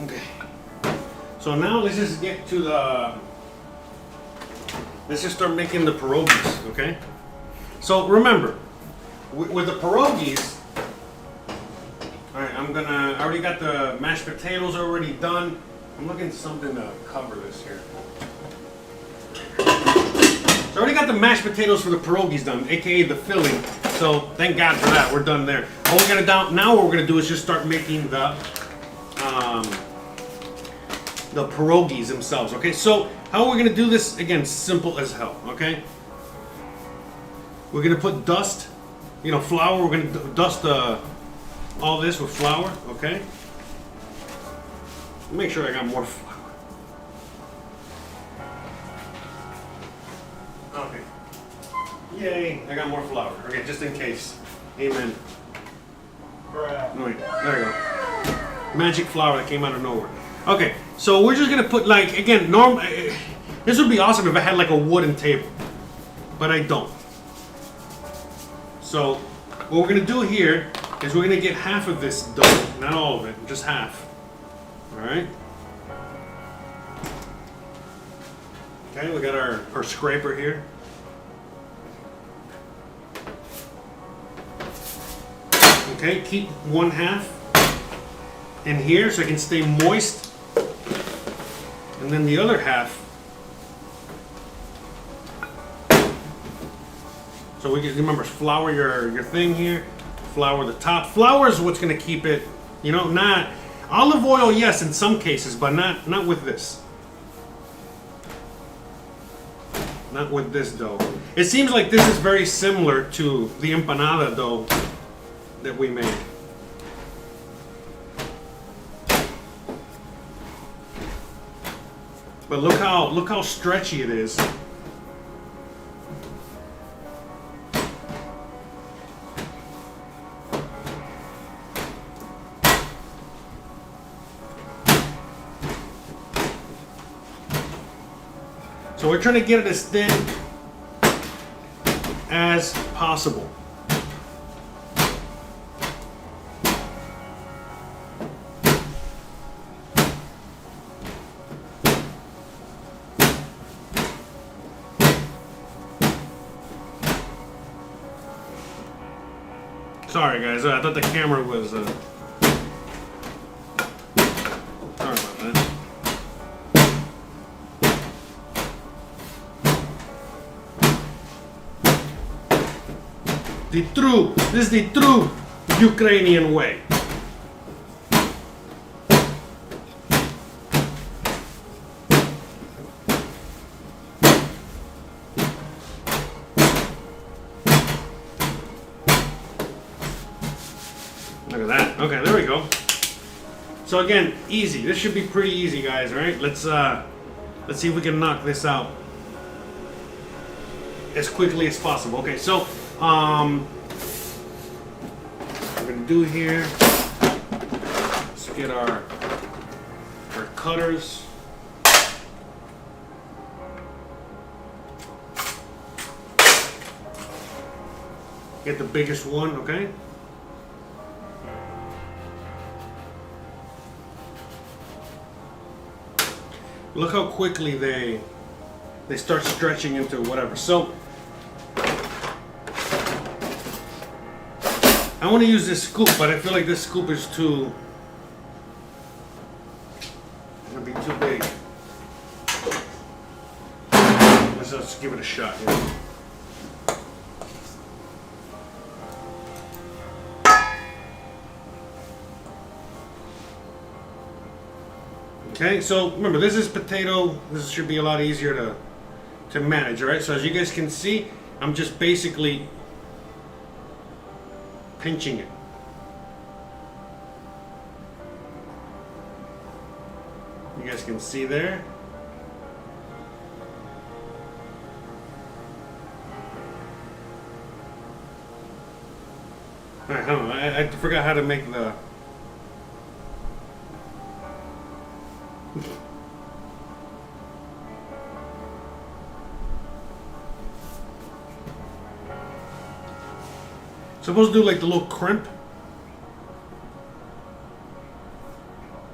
Speaker 1: Okay. So now let's just get to let's just start making the pierogis, okay? So remember, with the pierogis, all right, I already got the mashed potatoes already done. I'm looking for something to cover this here. So I already got the mashed potatoes for the pierogis done, aka the filling. So thank God for that, we're done there. All we're gonna now what we're gonna do is just start making the pierogis themselves. Okay, so how are we gonna do this? Again, simple as hell. Okay, we're gonna put dust, flour. We're gonna dust all this with flour. Okay, make sure I got more flour. Okay, yay! I got more flour. Okay, just in case. Amen. No, wait, there you go. Magic flour that came out of nowhere. Okay, so we're just gonna put again, this would be awesome if I had like a wooden table, but I don't. So what we're gonna do here is we're gonna get half of this dough, not all of it, just half. All right. Okay, we got our scraper here. Okay, keep one half in here so it can stay moist. And then the other half. So we can remember, flour your thing here, flour the top. Flour is what's gonna keep it, not olive oil, yes, in some cases, but not with this. Not with this dough. It seems like this is very similar to the empanada dough that we made. But look how stretchy it is. So we're trying to get it as thin as possible. Sorry guys, I thought the camera was sorry about that. This is the true Ukrainian way. Look at that. Okay, there we go. So again, easy. This should be pretty easy, guys. All right, let's see if we can knock this out as quickly as possible. Okay, so what we're gonna do here. Let's get our cutters. Get the biggest one, okay? Look how quickly they start stretching into whatever. So I want to use this scoop, but I feel like this scoop is too gonna be too big. Let's just give it a shot here. Okay, so remember, this is potato. This should be a lot easier to manage, all right? So as you guys can see, I'm just basically pinching it. You guys can see there. All right, hold on. I forgot how to make the... Supposed to do like the little crimp.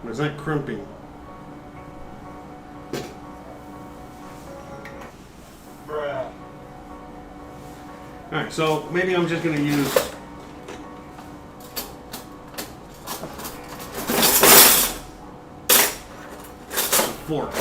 Speaker 1: But it's not crimping. Bruh. Alright, so maybe I'm just gonna use a fork.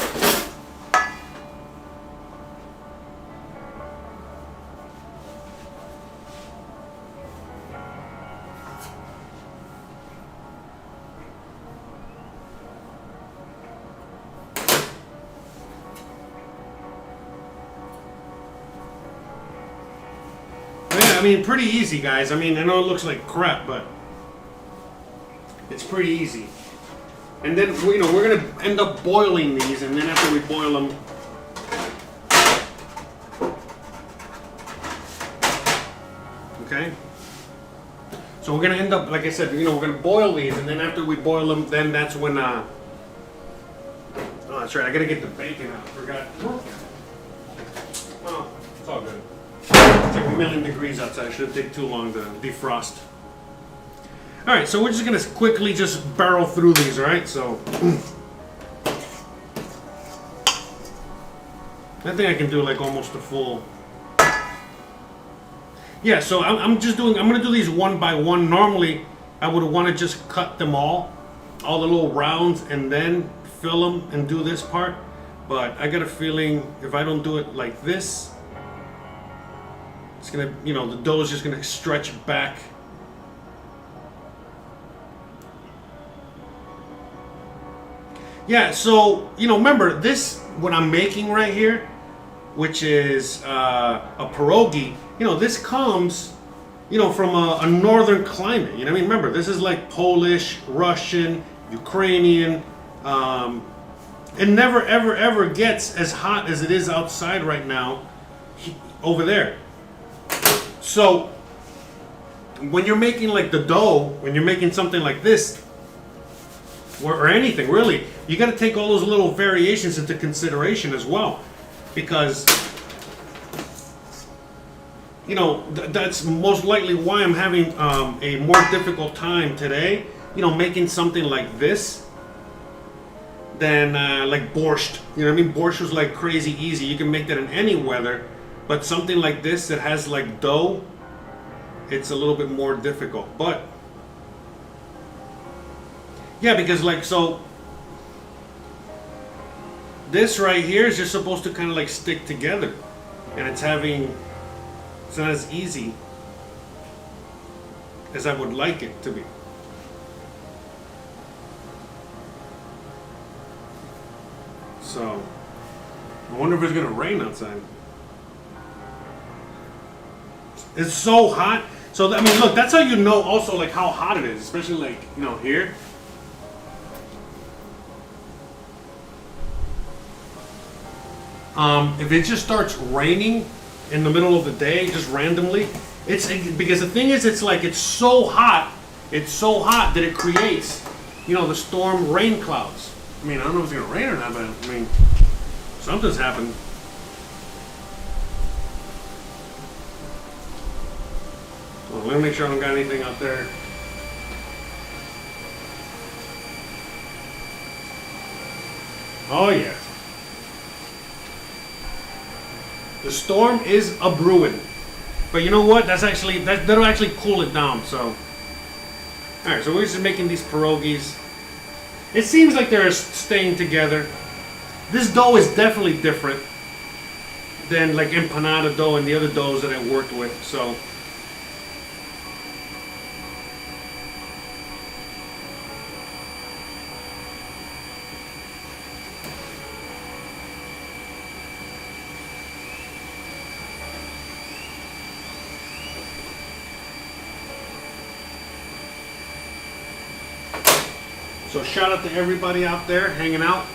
Speaker 1: I mean, pretty easy, guys. I mean, I know it looks like crap, but it's pretty easy. And then, you know, we're gonna end up boiling these, and then after we boil them, okay. So we're gonna end up, like I said, you know, we're gonna boil these, and then after we boil them, then that's when. Oh, that's right. I gotta get the bacon out. Forgot. Oh, it's all good. It's like 1,000,000 degrees outside. It shouldn't take too long to defrost. All right, so we're just gonna quickly just barrel through these. All right, so I think I can do like almost a full. Yeah, so I'm gonna do these one by one. Normally, I would want to just cut them all the little rounds, and then fill them and do this part. But I got a feeling if I don't do it like this, it's gonna, you know, the dough is just gonna stretch back. Yeah, so, you know, remember this, what I'm making right here, which is a pierogi, you know, this comes, you know, from a northern climate. You know what I mean? Remember, this is like Polish, Russian, Ukrainian. It never, ever, ever gets as hot as it is outside right now over there. So when you're making like the dough, when you're making something like this, or anything really, you got to take all those little variations into consideration as well. because you know that's most likely why I'm having a more difficult time today. You know, making something like this than like borscht. You know what I mean? Borscht was like crazy easy. You can make that in any weather, but something like this that has like dough, it's a little bit more difficult. But yeah, because like so. This right here is just supposed to kind of like stick together, and it's not as easy as I would like it to be. So, I wonder if it's gonna rain outside. It's so hot. So I mean, look, that's how you know also like how hot it is, especially like, you know, here. If it just starts raining in the middle of the day, just randomly, it's because the thing is, it's so hot that it creates, you know, the storm rain clouds. I mean, I don't know if it's gonna rain or not, but I mean, something's happened. Well, let me make sure I don't got anything out there. Oh yeah. The storm is a brewing, but you know what? That'll actually cool it down. So, all right. So we're just making these pierogis. It seems like they're staying together. This dough is definitely different than like empanada dough and the other doughs that I worked with. So. So shout out to everybody out there hanging out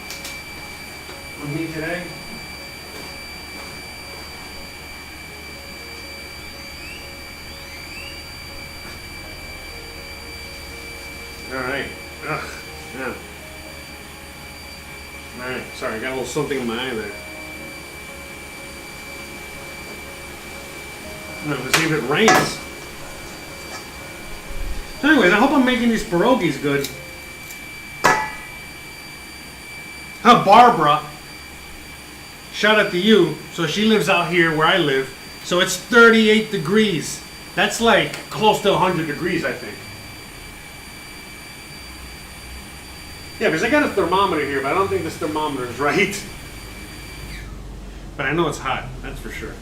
Speaker 1: with me today. All right. Ugh. Yeah. All right. Sorry, I got a little something in my eye there. Let's see if it rains. So anyways, I hope I'm making these pierogis good. Barbara, shout out to you. So she lives out here where I live. So it's 38 degrees. That's like close to 100 degrees, I think. Yeah, because I got a thermometer here, but I don't think this thermometer is right. But I know it's hot, that's for sure.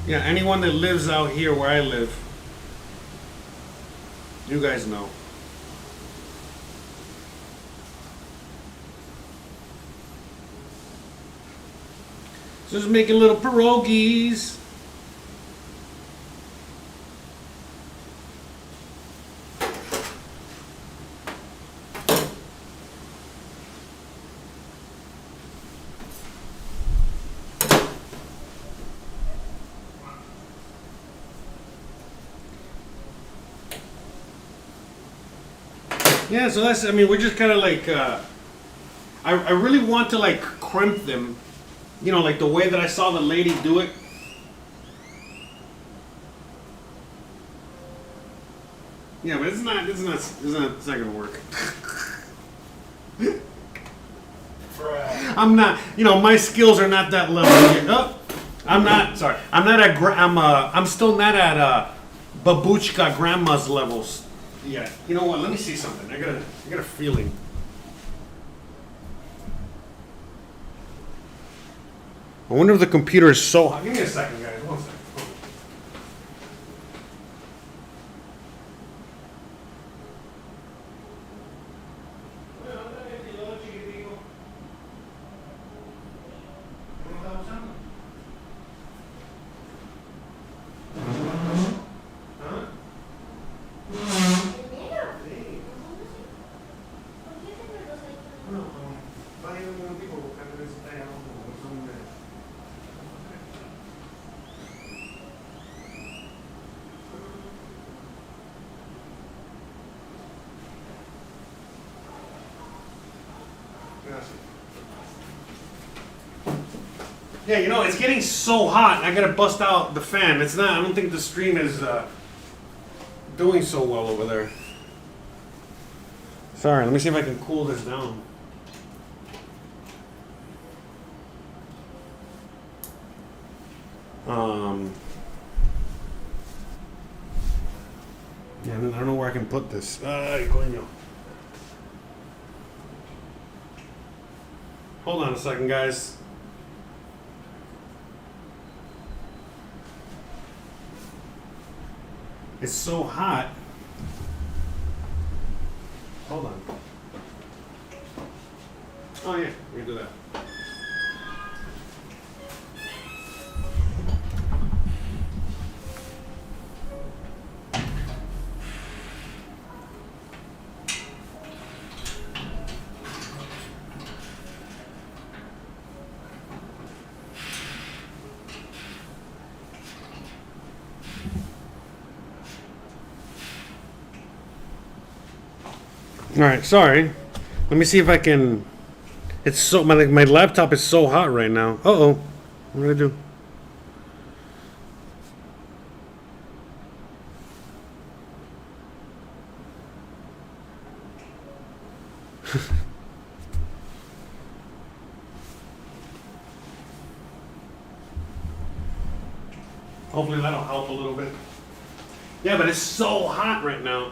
Speaker 1: Yeah, anyone that lives out here where I live, you guys know. So just making little pierogis. Yeah, so that's, I mean, we're just kind of like, I really want to like crimp them, you know, like the way that I saw the lady do it. Yeah, but it's not gonna work. I'm not, you know, my skills are not that level yet. Oh, I'm still not at babushka grandma's levels. Yeah, you know what? Let me see something. I got a feeling. I wonder if the computer is so hot. Give me a second, guys. One second. Yeah, you know, it's getting so hot. I gotta bust out the fan. It's not. I don't think the stream is doing so well over there. Sorry. Let me see if I can cool this down. Yeah, I don't know where I can put this. Ay, coño. Hold on a second, guys. It's so hot. Hold on. Oh yeah, we can do that. All right, sorry. Let me see if I can. It's so my laptop is so hot right now. Uh-oh. What do I do? Hopefully that'll help a little bit. Yeah, but it's so hot right now.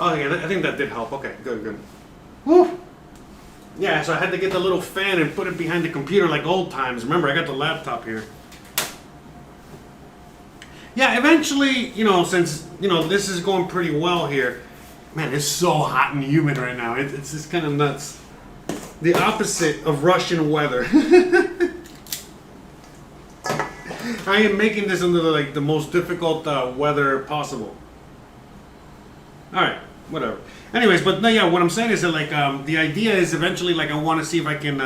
Speaker 1: Oh yeah, I think that did help. Okay, good. Woo! Yeah, so I had to get the little fan and put it behind the computer like old times. Remember, I got the laptop here. Yeah, eventually, you know, since, you know, this is going pretty well here. Man, it's so hot and humid right now. It's just kind of nuts. The opposite of Russian weather. I am making this under the most difficult weather possible. All right, whatever. Anyways, but no, yeah, what I'm saying is that the idea is eventually I want to see if I can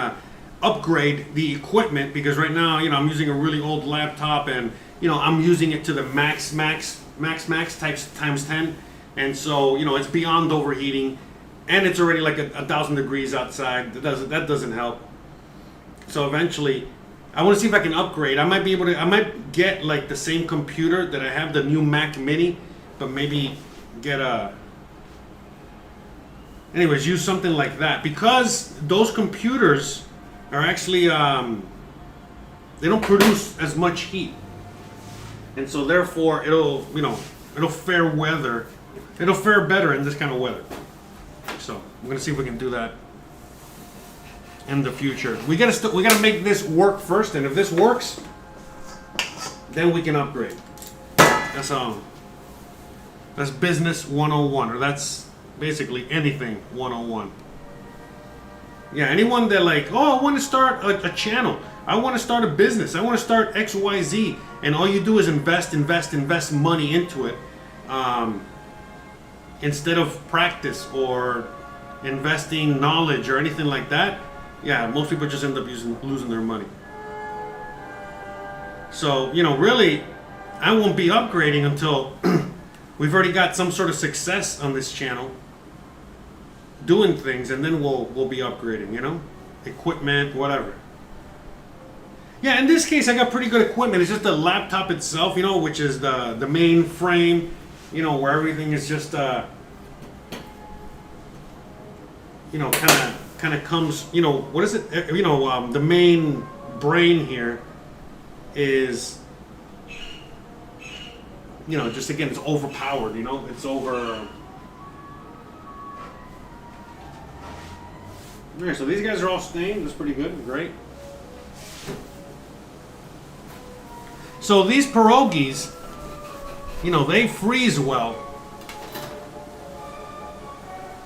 Speaker 1: upgrade the equipment, because right now, you know, I'm using a really old laptop and, you know, I'm using it to the max times 10, and so, you know, it's beyond overheating, and it's already like 1,000 degrees outside. That doesn't help. So eventually, I want to see if I can upgrade. I might get like the same computer that I have, the new Mac Mini, but maybe get anyways, use something like that, because those computers are actually they don't produce as much heat, and so therefore it'll fare better in this kind of weather. So we're gonna see if we can do that in the future. We gotta make this work first, and if this works, then we can upgrade. That's business 101, or that's basically anything 101. Yeah, anyone that I want to start a channel, I want to start a business, I want to start XYZ, and all you do is invest money into it, instead of practice or investing knowledge or anything like that. Yeah, most people just end up losing their money. So, you know, really, I won't be upgrading until we've already got some sort of success on this channel, doing things, and then we'll be upgrading, you know, equipment, whatever. Yeah, in this case, I got pretty good equipment. It's just the laptop itself, you know, which is the main frame, you know, where everything is just, you know, kind of comes, you know, what is it? You know, the main brain here is, you know, just again, it's overpowered, you know, it's over. Alright, so these guys are all stained. That's pretty good, great. So these pierogis, you know, they freeze well.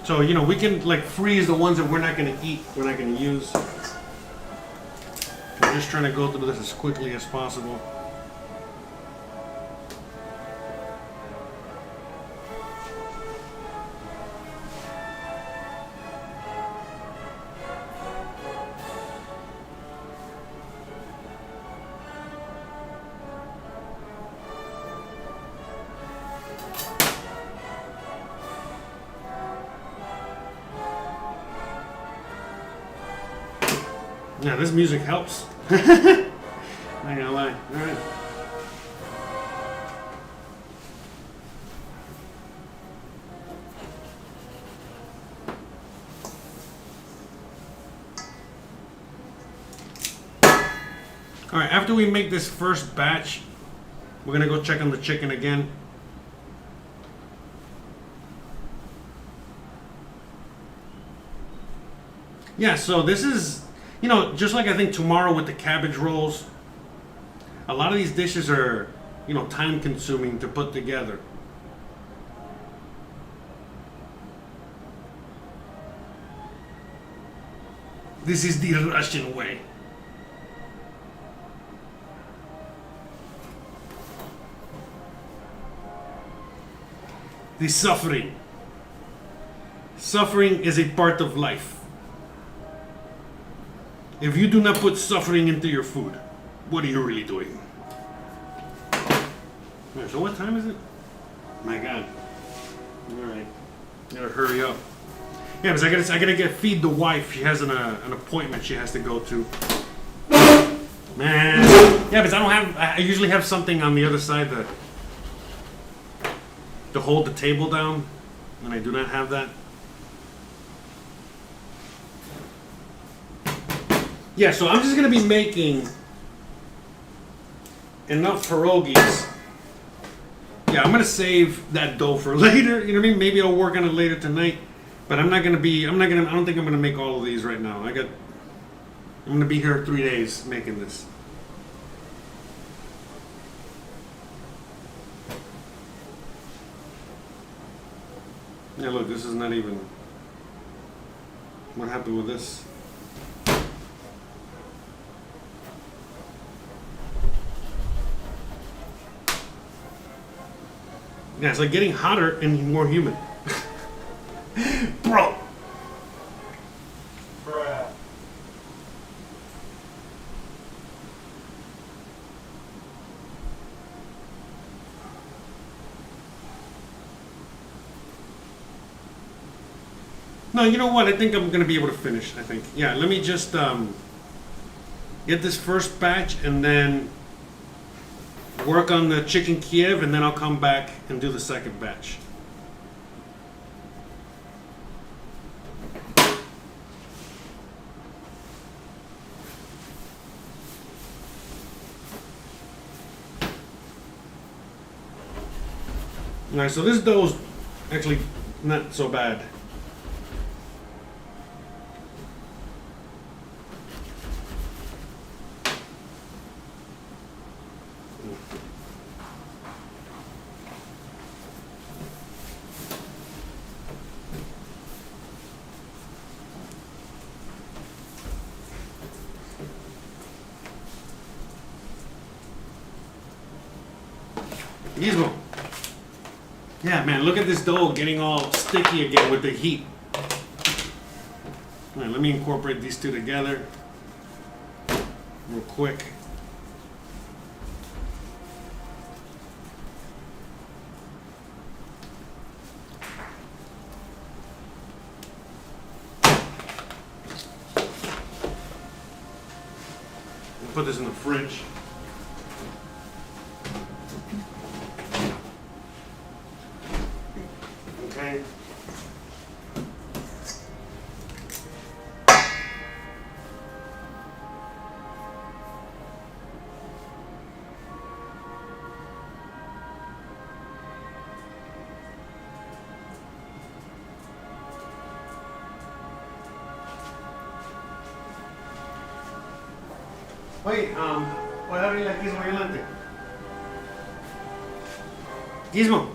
Speaker 1: So, you know, we can freeze the ones that we're not going to eat, we're not going to use. I'm just trying to go through this as quickly as possible. Yeah, this music helps. Not gonna lie. Alright. Alright, after we make this first batch, we're gonna go check on the chicken again. Yeah, so this is, you know, just like I think tomorrow with the cabbage rolls, a lot of these dishes are, you know, time consuming to put together. This is the Russian way. The suffering. Suffering is a part of life. If you do not put suffering into your food, what are you really doing? Yeah, so what time is it? My God. Alright. Gotta hurry up. Yeah, because I gotta get feed the wife. She has an appointment she has to go to. Man. Yeah, because I usually have something on the other side to hold the table down, and I do not have that. Yeah, so I'm just gonna be making enough pierogis. Yeah, I'm gonna save that dough for later. You know what I mean? Maybe I'll work on it later tonight. But I don't think I'm gonna make all of these right now. I'm gonna be here 3 days making this. Yeah, look, this is not even. What happened with this? Yeah, it's like getting hotter and more humid. Bro! Bruh. No, you know what? I think I'm going to be able to finish, I think. Yeah, let me just get this first batch and then work on the Chicken Kiev, and then I'll come back and do the second batch. Alright, so this dough's actually not so bad. Gizmo. Yeah, man, look at this dough getting all sticky again with the heat. All right, let me incorporate these two together real quick. We'll put this in the fridge. Okay. Oye, ¿puedes abrir aquí Gizmo adelante? Gizmo.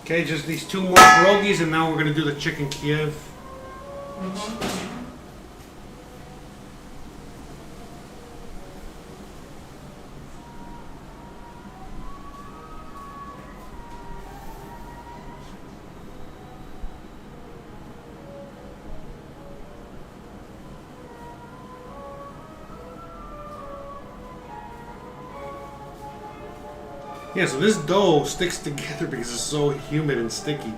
Speaker 1: Okay, just these two more pierogis, and now we're going to do the Chicken Kiev. Yeah, so this dough sticks together because it's so humid and sticky.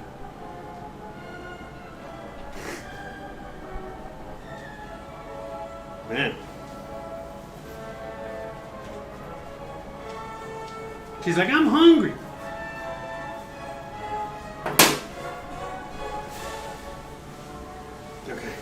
Speaker 1: Man. She's like, I'm hungry. Okay.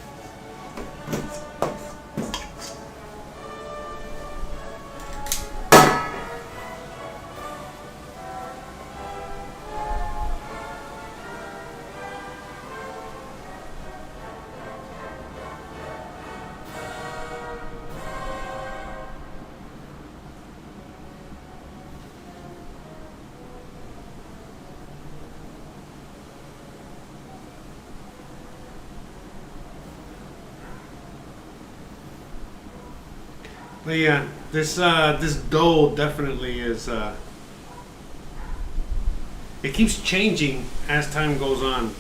Speaker 1: But yeah, this dough definitely is. It keeps changing as time goes on.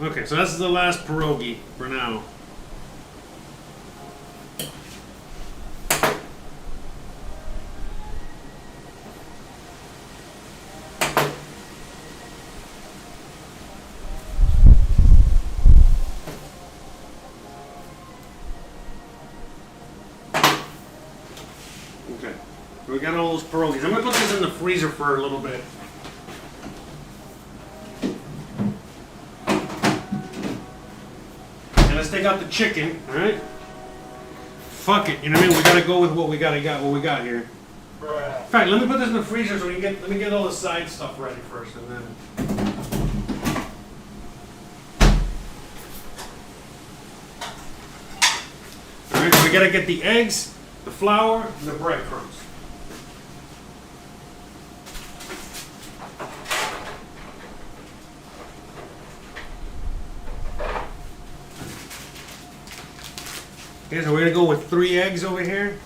Speaker 1: Okay, so that's the last pierogi for now. Okay, we got all those pierogies. I'm gonna put this in the freezer for a little bit. And let's take out the chicken, all right? Fuck it, you know what I mean? We gotta go with what we got here. In fact, let me put this in the freezer so we can let me get all the side stuff ready first, and then. All right, we gotta get the eggs, the flour, and the breadcrumbs. Okay, so we're gonna go with 3 eggs over here.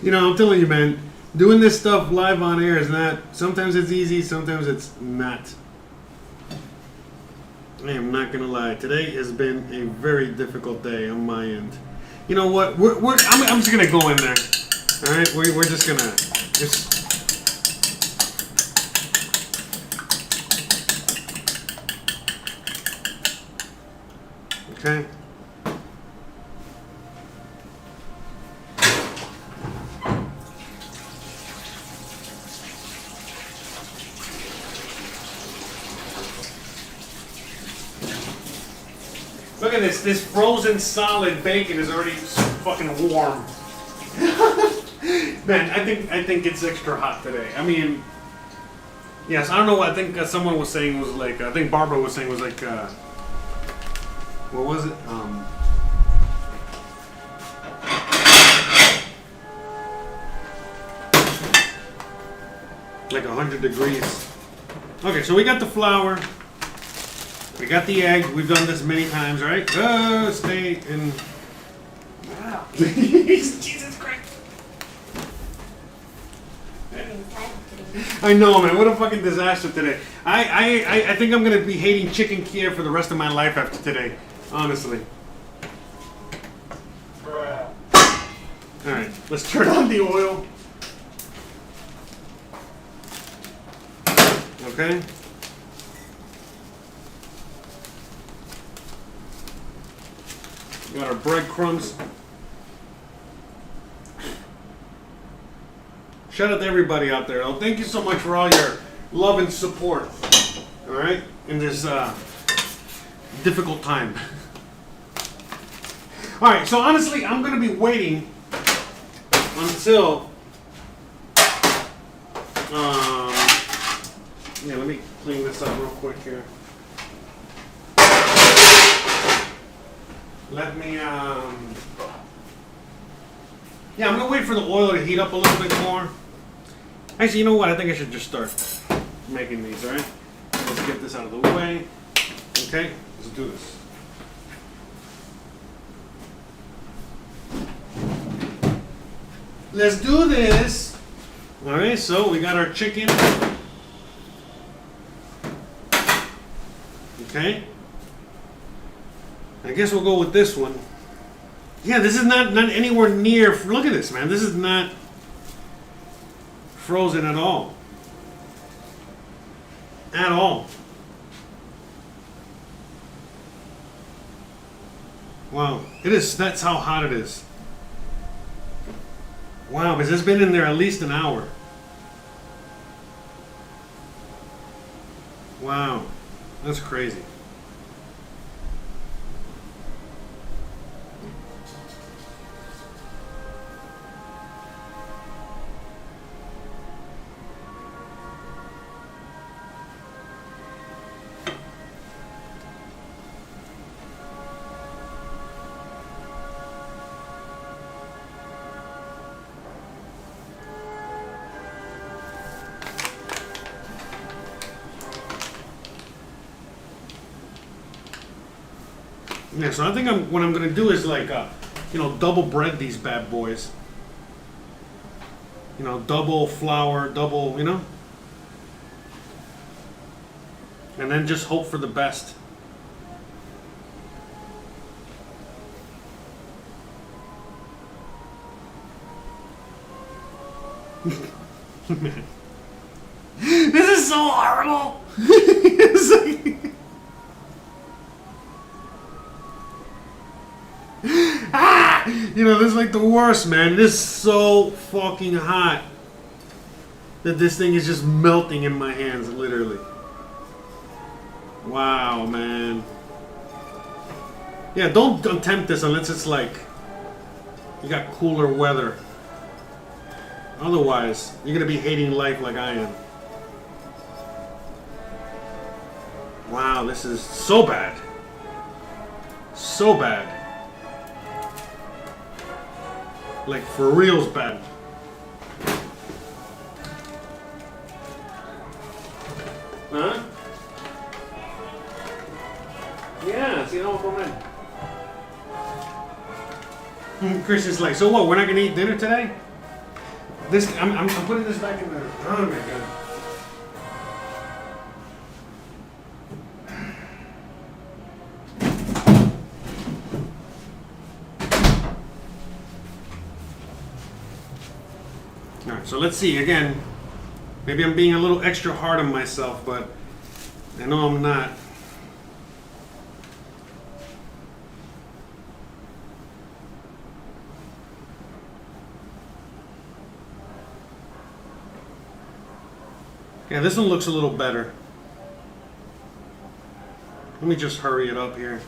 Speaker 1: You know, I'm telling you, man, doing this stuff live on air is not, sometimes it's easy, sometimes it's not. I am not gonna lie, today has been a very difficult day on my end. You know what, I'm just gonna go in there. Alright, we're just gonna, okay. Look at this. This frozen solid bacon is already so fucking warm. Man, I think it's extra hot today. I mean, yes, I don't know what I think someone was saying was like. I think Barbara was saying was like. What was it? Like 100 degrees. Okay, so we got the flour. We got the egg. We've done this many times, right? Stay in. Wow. Jesus Christ. I know, man. What a fucking disaster today. I think I'm gonna be hating Chicken Kiev for the rest of my life after today. Honestly. All right. Let's turn on the oil. Okay. We got our breadcrumbs. Shout out to everybody out there, though. Thank you so much for all your love and support. All right, in this difficult time. All right, so honestly, I'm gonna be waiting until. Yeah, let me clean this up real quick here. Let me, yeah, I'm gonna wait for the oil to heat up a little bit more. Actually, you know what? I think I should just start making these, alright? Let's get this out of the way. Okay, let's do this. Let's do this. Alright, so we got our chicken. Okay. I guess we'll go with this one. Yeah, this is not anywhere near. Look at this, man. This is not frozen at all. At all. Wow. It is. That's how hot it is. Wow, because it's been in there at least an hour. Wow. That's crazy. Yeah, so I think what I'm gonna do is like, double bread these bad boys. You know, double flour, double, and then just hope for the best. Man. This is so horrible. It's like, this is like the worst, man. This is so fucking hot that this thing is just melting in my hands, literally. Wow, man. Yeah, don't attempt this unless it's like you got cooler weather. Otherwise, you're gonna be hating life like I am. Wow, this is so bad. So bad. Like, for real's bad. Huh? Yeah, si no comer. Chris is like, so what, we're not gonna eat dinner today? This, I'm putting this back in there. Oh my god. Alright, so let's see again. Maybe I'm being a little extra hard on myself, but I know I'm not. Yeah, this one looks a little better. Let me just hurry it up here.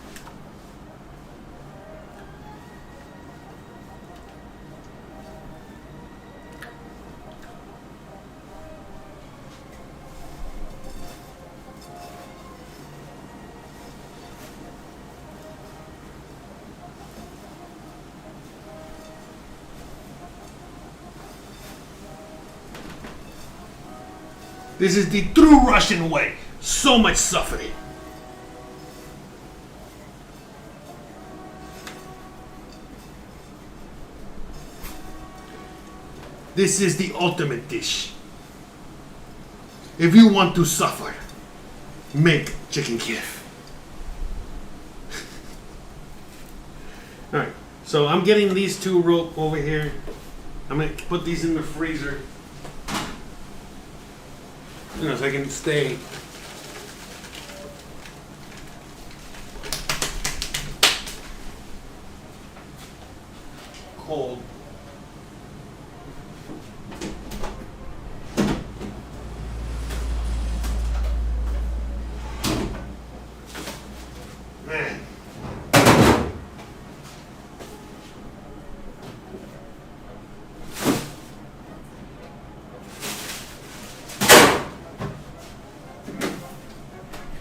Speaker 1: This is the true Russian way. So much suffering. This is the ultimate dish. If you want to suffer, make Chicken Kiev. Alright, so I'm getting these two over here. I'm going to put these in the freezer. So I can stay cold. Man.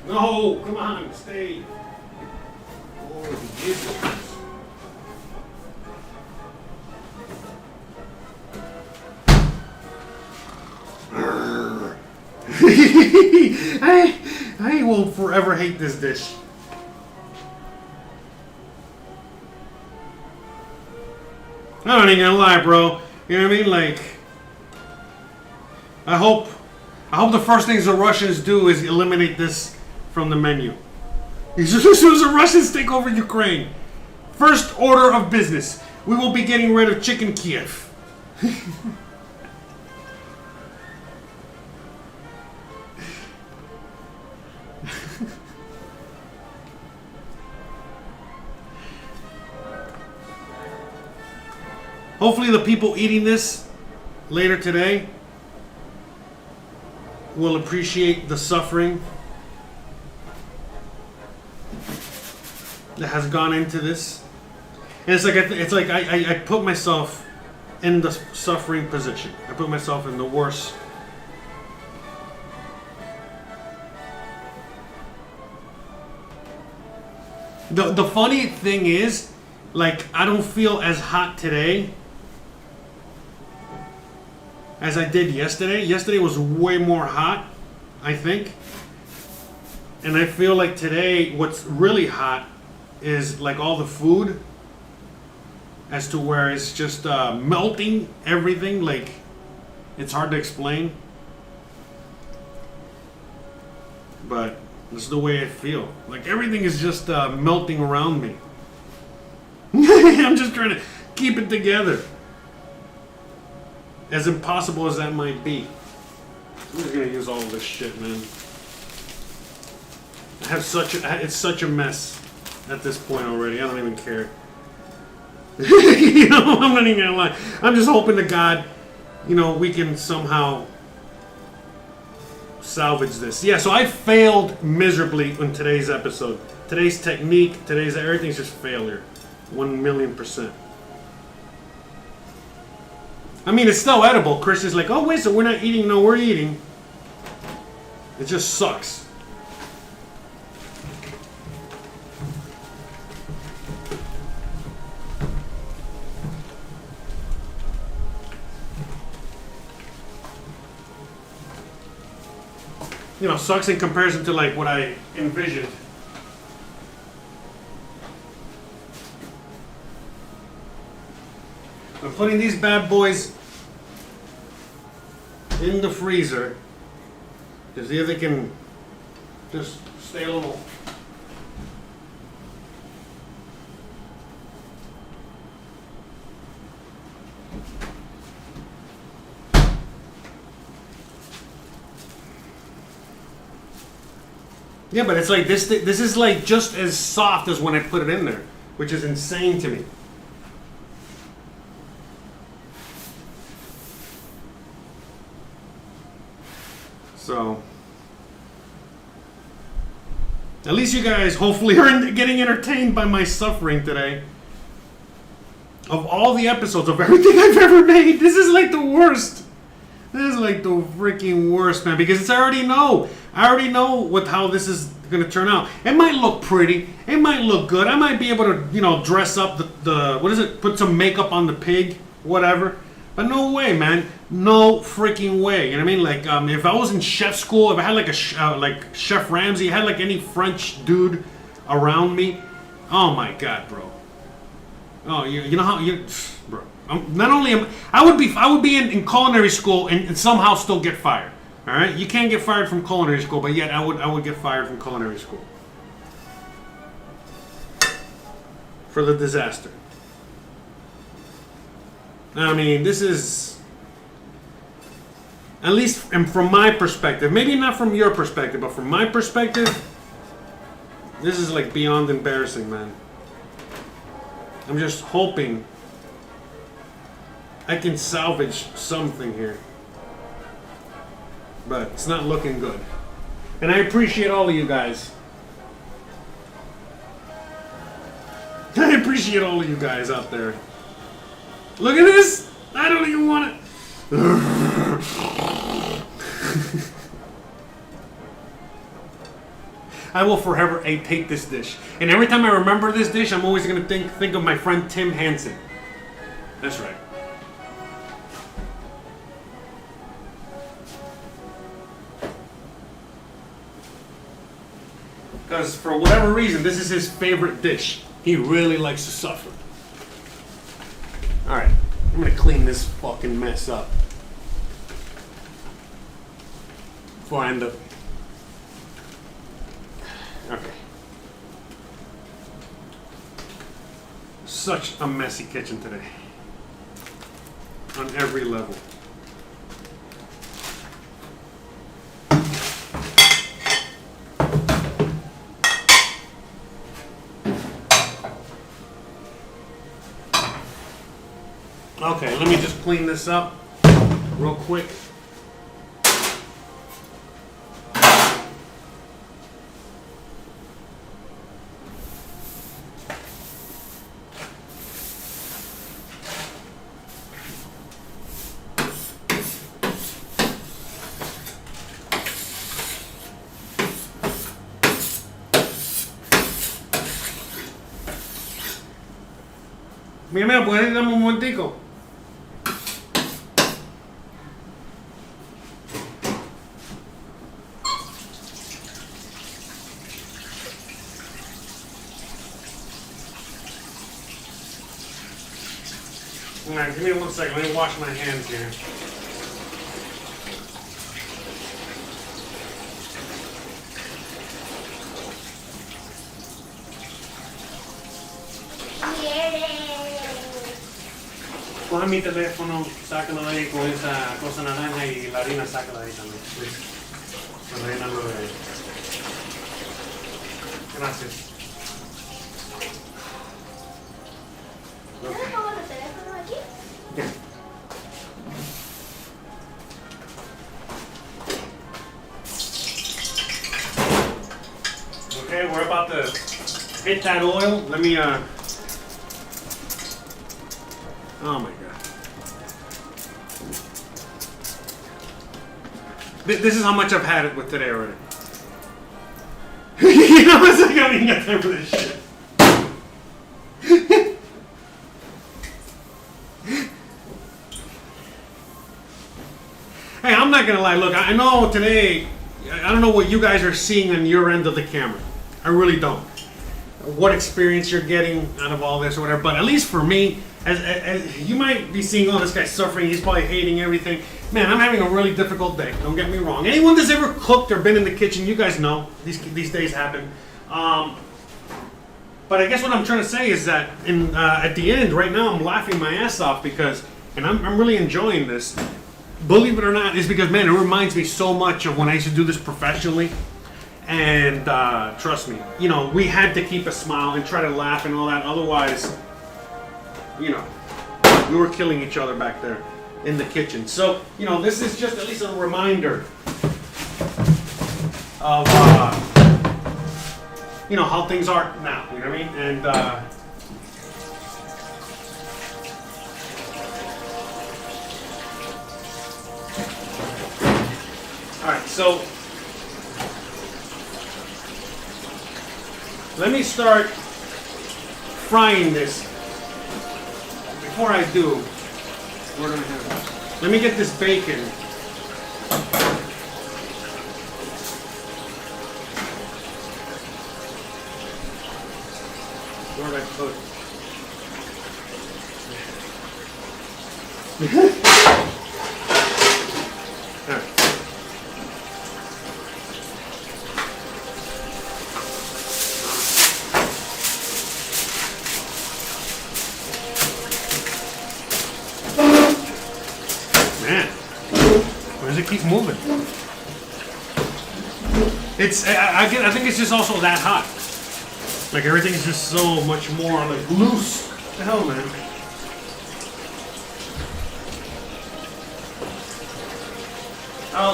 Speaker 1: No, come on, stay. Oh, Jesus. I will forever hate this dish. I don't even gonna lie, bro. You know what I mean? Like, I hope the first things the Russians do is eliminate this from the menu. As soon as the Russians take over Ukraine, first order of business, we will be getting rid of Chicken Kiev. Hopefully the people eating this later today will appreciate the suffering that has gone into this. And it's like I put myself in the suffering position. I put myself in the worst. The funny thing is, like, I don't feel as hot today as I did yesterday. Yesterday was way more hot, I think. And I feel like today what's really hot is like all the food, as to where it's just melting everything. Like, it's hard to explain. But this is the way I feel. Like everything is just melting around me. I'm just trying to keep it together. As impossible as that might be. I'm just gonna use all of this shit, man. It's such a mess at this point already. I don't even care. You know, I'm not even gonna lie. I'm just hoping to God, you know, we can somehow salvage this. Yeah, so I failed miserably in today's episode. Today's technique, today's everything's just failure. 1,000,000%. I mean, it's still edible. Chris is like, oh, wait, so we're not eating? No, we're eating. It just sucks. You know, sucks in comparison to like what I envisioned. I'm putting these bad boys in the freezer to see if they can just stay a little. Yeah, but it's like this is like just as soft as when I put it in there, which is insane to me. So, at least you guys hopefully are getting entertained by my suffering today. Of all the episodes of everything I've ever made, this is like the worst. This is like the freaking worst, man, because I already know how this is going to turn out. It might look pretty. It might look good. I might be able to, you know, dress up the what is it? Put some makeup on the pig, whatever. But no way, man. No freaking way. You know what I mean? Like, if I was in chef school, if I had like like Chef Ramsay, had like any French dude around me, oh my God, bro. Oh, you know how you, bro. Not only I would be in culinary school and somehow still get fired. All right, you can't get fired from culinary school, but yet I would get fired from culinary school for the disaster. I mean, this is, at least from my perspective, maybe not from your perspective, but from my perspective, this is like beyond embarrassing, man. I'm just hoping I can salvage something here. But it's not looking good. And I appreciate all of you guys. I appreciate all of you guys out there. Look at this! I don't even want it. I will forever hate this dish. And every time I remember this dish, I'm always going to think of my friend Tim Hansen. That's right. Because for whatever reason, this is his favorite dish. He really likes to suffer. Alright, I'm gonna clean this fucking mess up before I end up. Okay. Such a messy kitchen today. On every level. Okay, let me just clean this up real quick. Mira, ¿puedes darme un momentico? Alright, give me 1 second. Let me wash my hands here. Coge mi teléfono, sácalo de ahí con esa cosa naranja y la harina, sácala de ahí también. Rellénalo de ahí. Gracias.
Speaker 2: ¿Puedes poner el teléfono aquí?
Speaker 1: Okay. Okay, we're about to hit that oil. Let me, oh my God. This is how much I've had it with today already. You know, it's like I don't even got time for this shit. Hey, I'm not gonna lie. Look, I know today, I don't know what you guys are seeing on your end of the camera. I really don't. What experience you're getting out of all this or whatever, but at least for me, as you might be seeing, oh, this guy's suffering, he's probably hating everything. Man, I'm having a really difficult day. Don't get me wrong. Anyone that's ever cooked or been in the kitchen, you guys know these days happen. But I guess what I'm trying to say is that at the end, right now, I'm laughing my ass off because, and I'm really enjoying this. Believe it or not, it's because, man, it reminds me so much of when I used to do this professionally. And trust me, you know, we had to keep a smile and try to laugh and all that. Otherwise, you know, we were killing each other back there in the kitchen. So, you know, this is just at least a reminder of, you know, how things are now. You know what I mean? And, all right, so let me start frying this. Before I do, where do I have it? Let me get this bacon. Where did I put it? All right. Man, why does it keep moving? It's I think it's just also that hot. Like everything is just so much more like loose. What the hell, man?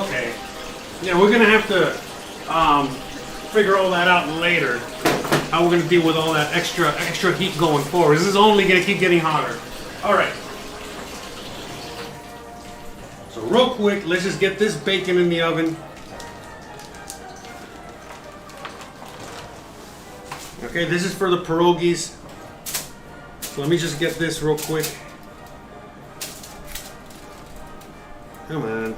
Speaker 1: Okay. Yeah, we're gonna have to figure all that out later. How we're gonna deal with all that extra heat going forward. This is only gonna keep getting hotter. All right. So real quick, let's just get this bacon in the oven. Okay, this is for the pierogis. So let me just get this real quick. Come on.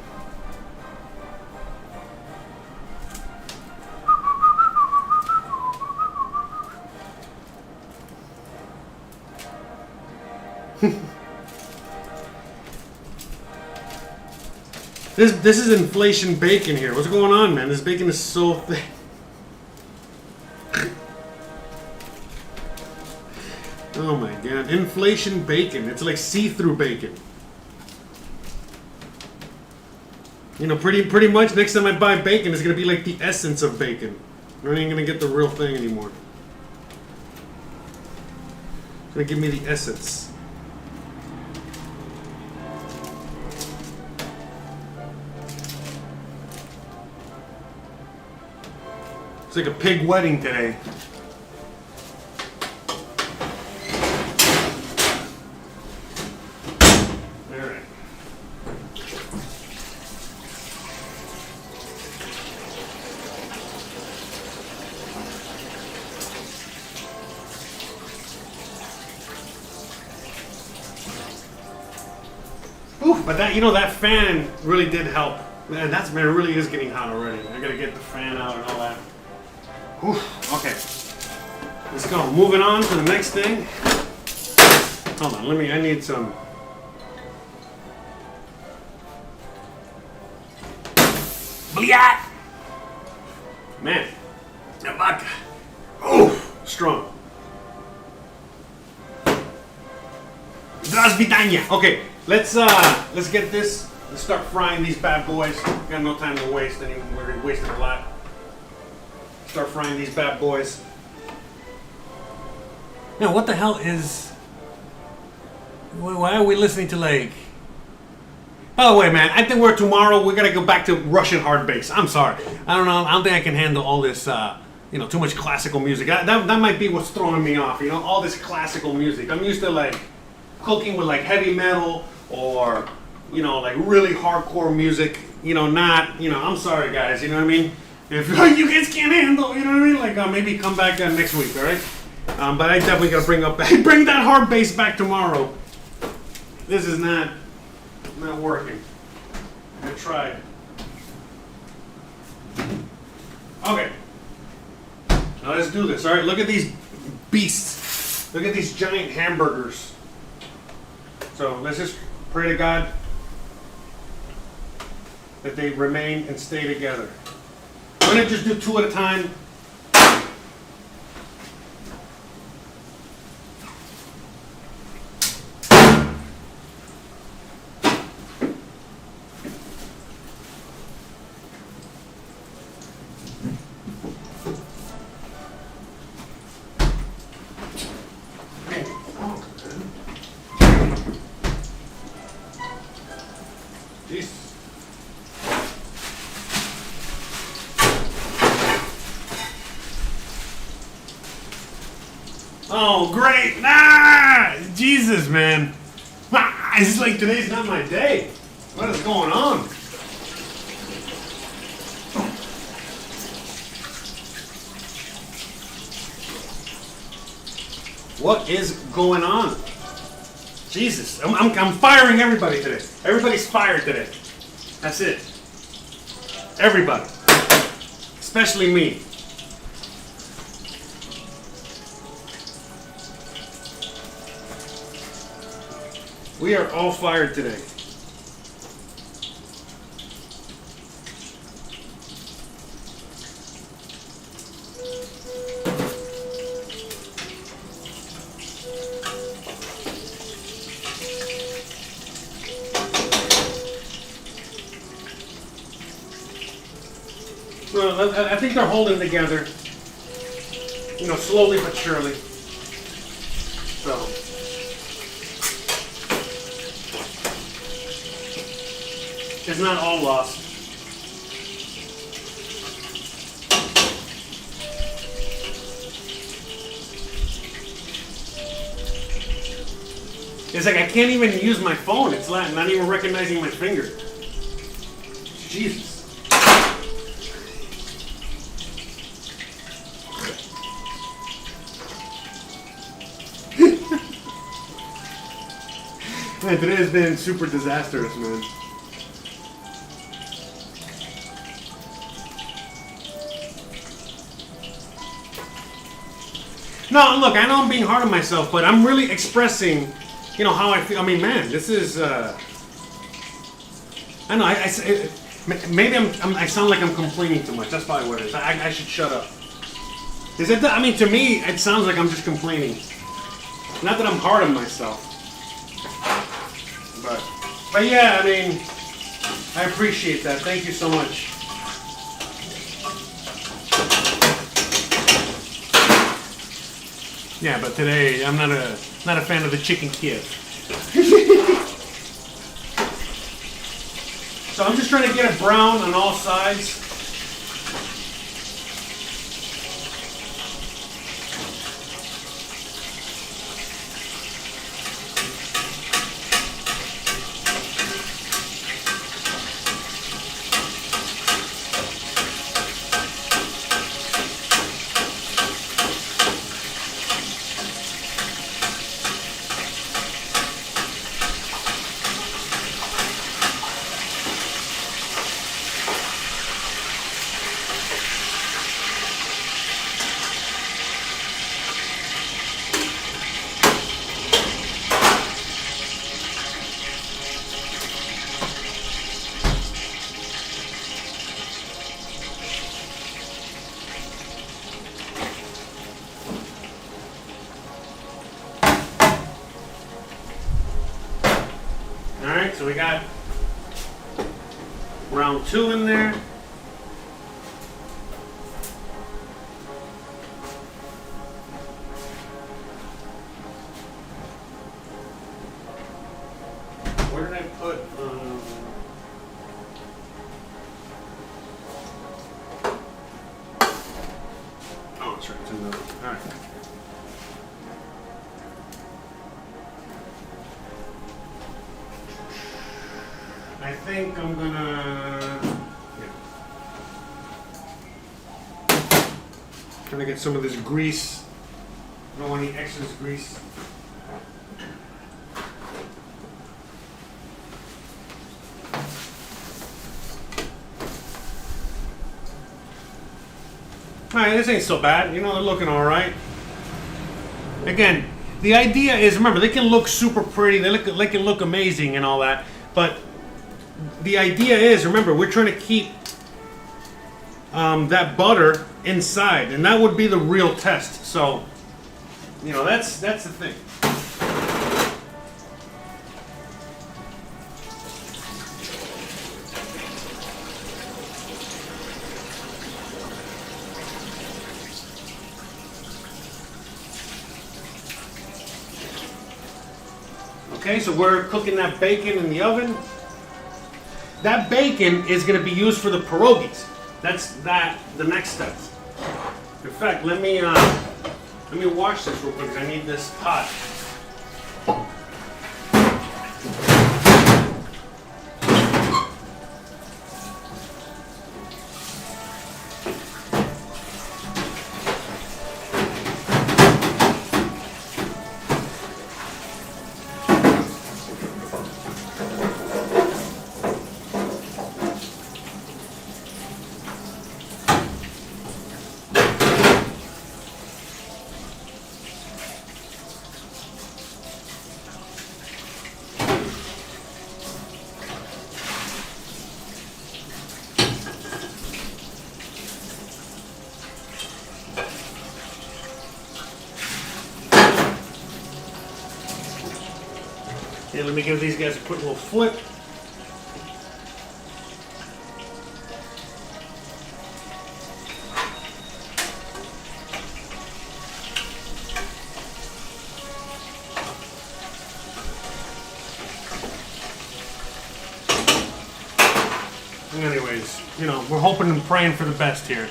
Speaker 1: This is inflation bacon here. What's going on, man? This bacon is so thick. Oh my god, inflation bacon. It's like see-through bacon. You know, pretty much next time I buy bacon, it's gonna be like the essence of bacon. I ain't gonna get the real thing anymore. It's gonna give me the essence. It's like a pig wedding today. Alright. Ooh, but that, you know, that fan really did help. Man, it really is getting hot already. I gotta get the fan out and all that. Whew, okay, let's go. Moving on to the next thing. Hold on, I need some. Bliat! Man, that vodka. Oh, strong. Zdravstvitanya. Okay, let's get this. Let's start frying these bad boys. We got no time to waste anymore. We're wasting a lot. Start frying these bad boys. Now, what the hell is... Why are we listening to like... By the way, man, I think tomorrow we're gonna go back to Russian hard bass. I'm sorry. I don't know. I don't think I can handle all this, too much classical music. That might be what's throwing me off, all this classical music. I'm used to like cooking with like heavy metal or, like really hardcore music. I'm sorry, guys, you know what I mean? If you guys can't handle, you know what I mean? Like, maybe come back next week, all right? But I definitely gotta bring that hard bass back tomorrow. This is not working. I tried. Okay. Now let's do this, all right? Look at these beasts. Look at these giant hamburgers. So let's just pray to God that they remain and stay together. I'm going to just do 2 at a time. Jesus. Oh, great. Jesus, man. It's like today's not my day. What is going on? What is going on? Jesus, I'm firing everybody today. Everybody's fired today. That's it. Everybody. Especially me. We are all fired today. Well, I think they're holding together, slowly but surely. So. It's not all lost. It's like I can't even use my phone. It's not even recognizing my finger. Jesus. Man, today has been super disastrous, man. No, look, I know I'm being hard on myself, but I'm really expressing, how I feel. I mean, man, this is, I know. Maybe I sound like I'm complaining too much. That's probably what it is. I should shut up. Is it? I mean, to me, it sounds like I'm just complaining. Not that I'm hard on myself. But yeah, I mean, I appreciate that. Thank you so much. Yeah, but today I'm not a fan of the Chicken Kiev. So I'm just trying to get it brown on all sides. Alright, so we got round 2 in there. Where did I put, oh, that's right, it's in the middle. Alright. I think I'm gonna, trying to get some of this grease. I don't want any excess grease. Alright, this ain't so bad. You know, they're looking alright. Again, the idea is, remember, they can look super pretty, they can look amazing and all that, but the idea is, remember, we're trying to keep that butter inside, and that would be the real test. So, you know, that's the thing. Okay, so we're cooking that bacon in the oven. That bacon is going to be used for the pierogis. That's the next step. In fact, let me wash this real quick because I need this pot. Okay, let me give these guys a quick little flip. Anyways, you know, we're hoping and praying for the best here.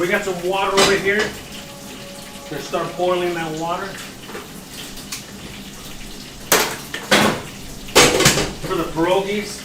Speaker 1: we got some water over here. Gonna start boiling that water. For the pierogis.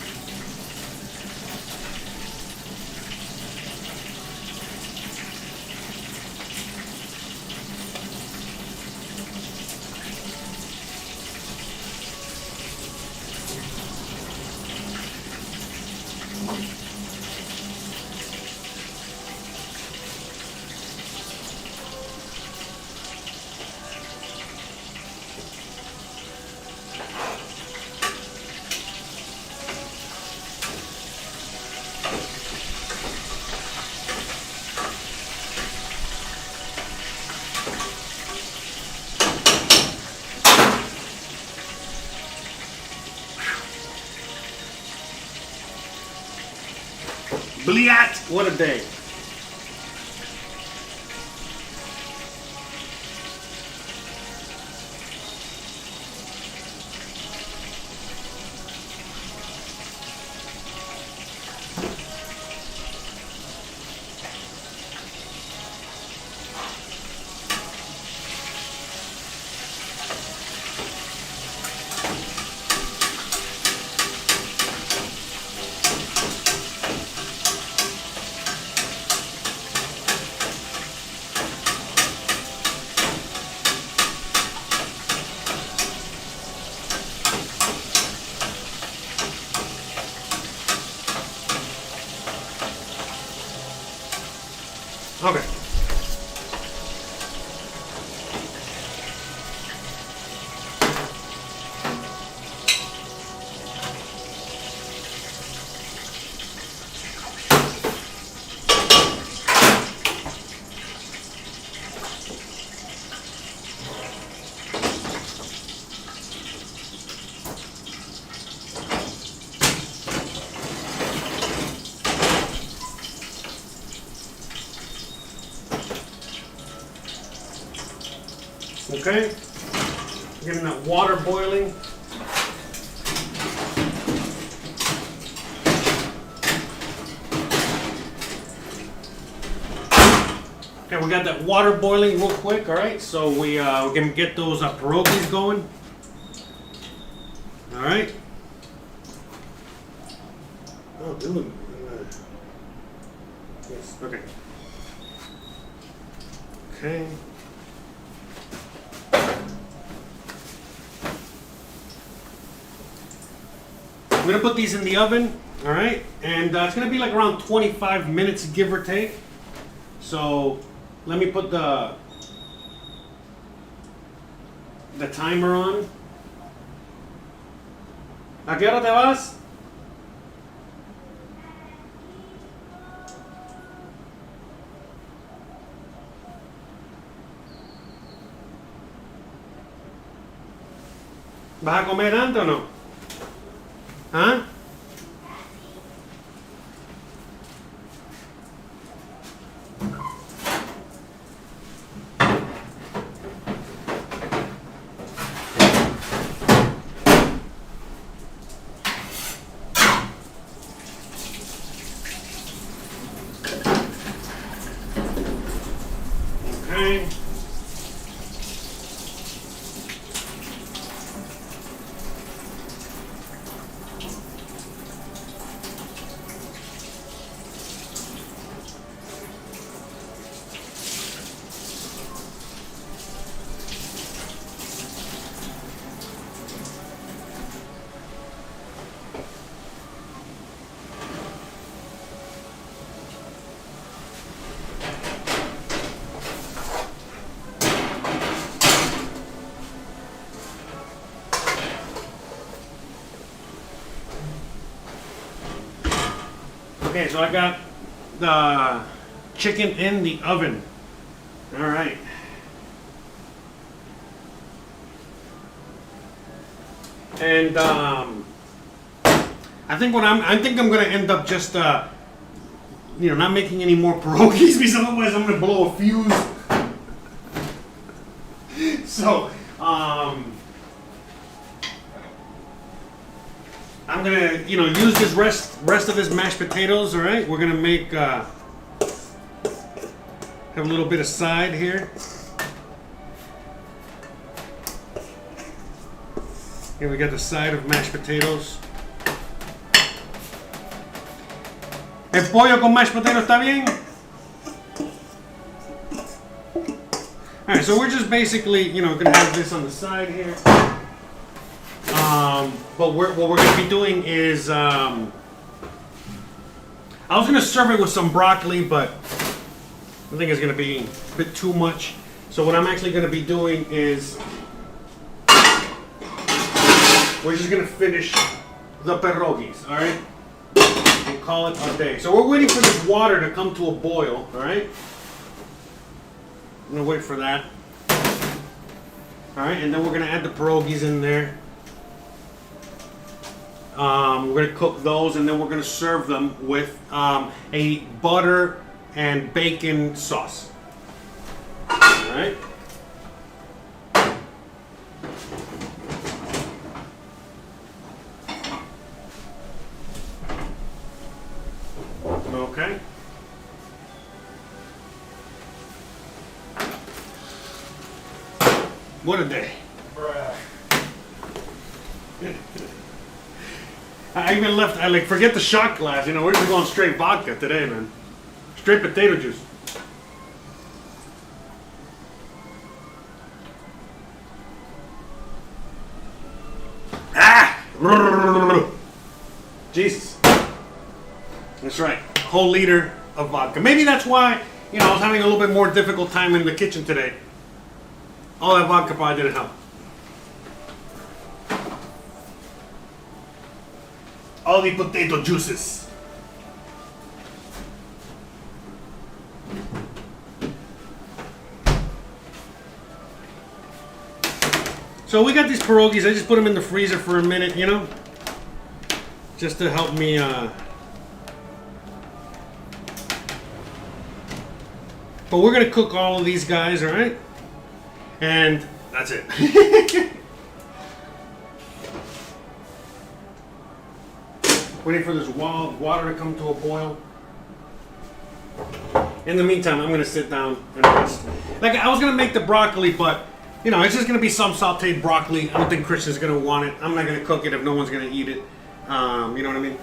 Speaker 1: Bliat! What a day. Okay. Okay, getting that water boiling. Okay, we got that water boiling real quick, all right? So we're gonna get those pierogis going. All right. Oh, dude. Yes, okay. Okay. I'm gonna put these in the oven, all right? And it's gonna be like around 25 minutes, give or take. So let me put the timer on. ¿A qué hora te vas? ¿Vas a comer antes o no? ¿Ah? Okay. Okay, so I got the chicken in the oven. All right. And I think I'm gonna end up just not making any more pierogis because otherwise I'm gonna blow a fuse. So I'm gonna use this rest of this mashed potatoes. All right, we're gonna make Have a little bit of side here. Here we got the side of mashed potatoes. El pollo con mashed potato está bien? Alright, so we're just basically, gonna have this on the side here. But what we're gonna be doing is, I was gonna serve it with some broccoli, but I think it's gonna be a bit too much. So what I'm actually gonna be doing is, we're just gonna finish the pierogis, alright? And call it a day. So we're waiting for this water to come to a boil, alright? I'm gonna wait for that. Alright, and then we're gonna add the pierogis in there. We're gonna cook those and then we're gonna serve them with a butter and bacon sauce. Alright? Okay. What a day. I even left, forget the shot glass, we're just going straight vodka today, man. Straight potato juice. Jesus. That's right. Whole liter of vodka. Maybe that's why, I was having a little bit more difficult time in the kitchen today. All that vodka probably didn't help. All the potato juices. So we got these pierogis. I just put them in the freezer for a minute, just to help me. But we're gonna cook all of these guys, all right? And that's it. Waiting for this water to come to a boil. In the meantime, I'm gonna sit down and rest. I was gonna make the broccoli, but it's just gonna be some sauteed broccoli. I don't think Christian's gonna want it. I'm not gonna cook it if no one's gonna eat it. You know what I mean?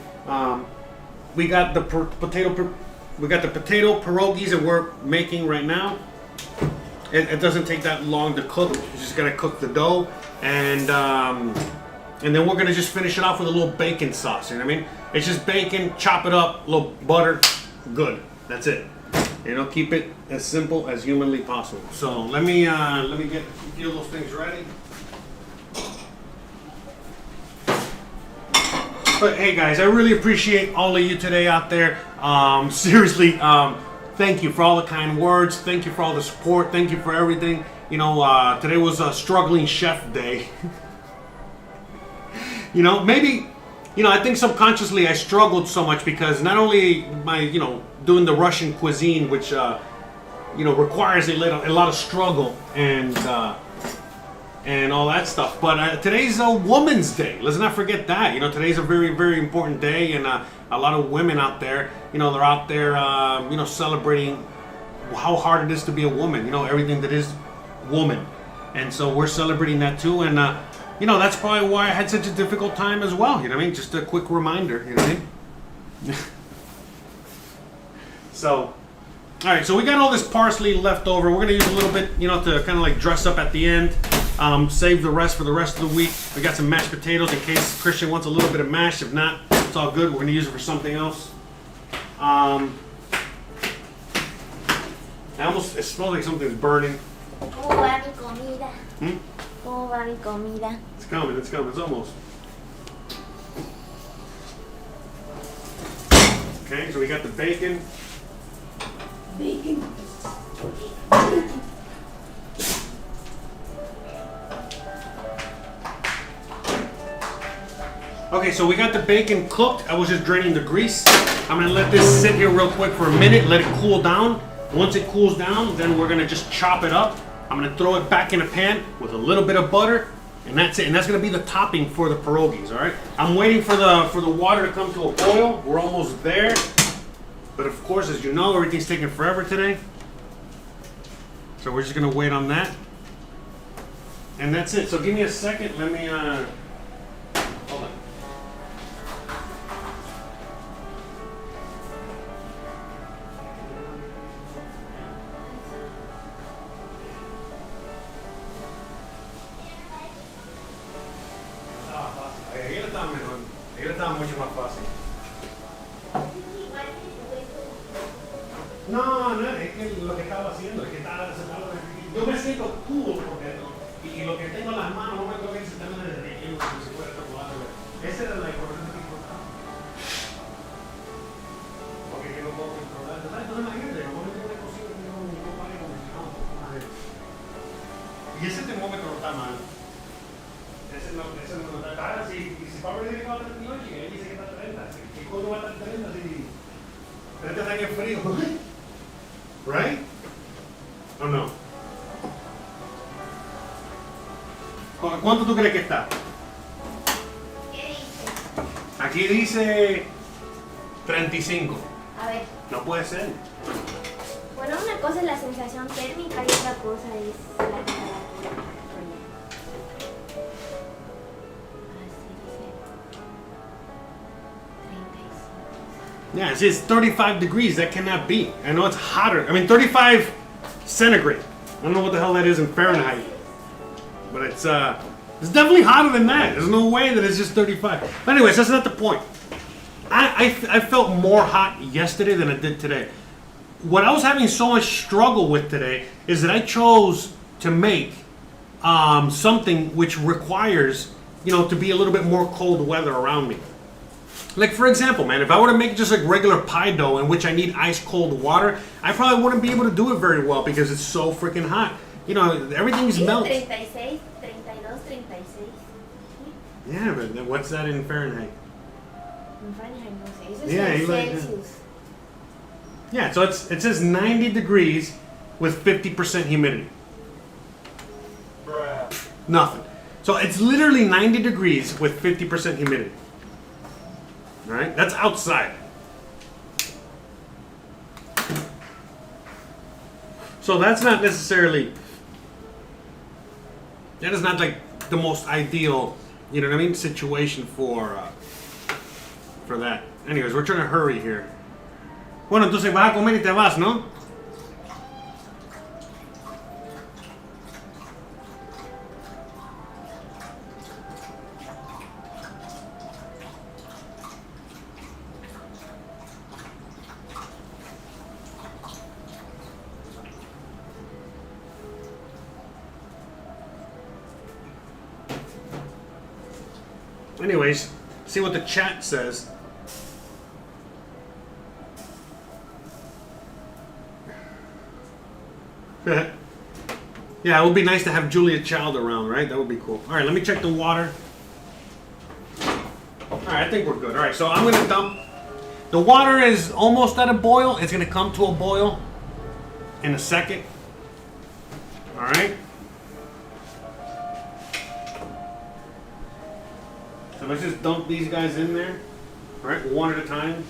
Speaker 1: We got the potato pierogis that we're making right now. It doesn't take that long to cook. You just gotta cook the dough, and then we're gonna just finish it off with a little bacon sauce. You know what I mean? It's just bacon, chop it up, a little butter, good. That's it. Keep it as simple as humanly possible. So let me get those things ready. But hey guys, I really appreciate all of you today out there. Seriously, thank you for all the kind words. Thank you for all the support. Thank you for everything. Today was a struggling chef day. Maybe, I think subconsciously I struggled so much because not only am I, doing the Russian cuisine, which, requires a lot of struggle and all that stuff. But today's a Woman's Day. Let's not forget that. Today's a very, very important day, and a lot of women out there, they're out there, celebrating how hard it is to be a woman. Everything that is woman, and so we're celebrating that too. And that's probably why I had such a difficult time as well. You know what I mean? Just a quick reminder. You know what I mean? So. All right, so we got all this parsley left over. We're gonna use a little bit, to kind of dress up at the end. Save the rest for the rest of the week. We got some mashed potatoes in case Christian wants a little bit of mash. If not, it's all good. We're gonna use it for something else. It smells like something's burning.
Speaker 2: ¿Cómo va mi comida?
Speaker 1: Hmm?
Speaker 2: ¿Cómo va mi comida?
Speaker 1: It's coming. It's almost. Okay, so we got the bacon.
Speaker 2: Bacon.
Speaker 1: Okay, so we got the bacon cooked. I was just draining the grease. I'm gonna let this sit here real quick for a minute, let it cool down. Once it cools down, then we're gonna just chop it up. I'm gonna throw it back in a pan with a little bit of butter, and that's it. And that's gonna be the topping for the pierogis, all right? I'm waiting for the water to come to a boil. We're almost there. But of course, as you know, everything's taking forever today. So we're just gonna wait on that. And that's it. So give me a second. Let me hold on. Ayer estaba mejor. Ayer estaba mucho más fácil. No, es que lo que estaba haciendo, es que yo me siento cool porque y lo que tengo en las manos no me toca sentarme de relleno como si fuera chocolate. Esa era la importancia que importaba. Porque yo no puedo controlar. Entonces imagínate, normalmente una cocina tiene un poco más acondicionado, un poco más de... Y ese termómetro no está mal. Ese no está. Ahora si Pablo dice que va a 38 y él dice que está a 30, ¿qué coño va a estar 30 si 30 está en el frío? Right? ¿O no? ¿Cuánto tú crees que está?
Speaker 2: ¿Qué dice?
Speaker 1: Aquí dice 35.
Speaker 2: A ver.
Speaker 1: No puede ser.
Speaker 2: Bueno, una cosa es la sensación térmica y otra cosa es la temperatura. Así dice 35.
Speaker 1: Yeah, it says 35 degrees. That cannot be. I know it's hotter. I mean, 35 centigrade. I don't know what the hell that is in Fahrenheit. But it's definitely hotter than that. There's no way that it's just 35. But anyways, that's not the point. I felt more hot yesterday than I did today. What I was having so much struggle with today is that I chose to make something which requires, to be a little bit more cold weather around me. Like, for example, man, if I were to make just like regular pie dough in which I need ice cold water, I probably wouldn't be able to do it very well because it's so freaking hot. Everything's melting.
Speaker 2: 36, 32, 36.
Speaker 1: Yeah, but then what's that in Fahrenheit?
Speaker 2: En Fahrenheit no sé. Eso
Speaker 1: Yeah,
Speaker 2: es
Speaker 1: you like
Speaker 2: Celsius.
Speaker 1: Yeah, so it says 90 degrees with 50% humidity. Nothing. So it's literally 90 degrees with 50% humidity. All right, that's outside. So that's not necessarily. That is not like the most ideal, situation for that. Anyways, we're trying to hurry here. Bueno, entonces vas a comer y te vas, ¿no? Anyways, see what the chat says. Yeah, it would be nice to have Julia Child around, right? That would be cool. All right, let me check the water. All right, I think we're good. All right, so I'm going to dump. The water is almost at a boil. It's going to come to a boil in a second. All right. So let's just dump these guys in there. All right, one at a time.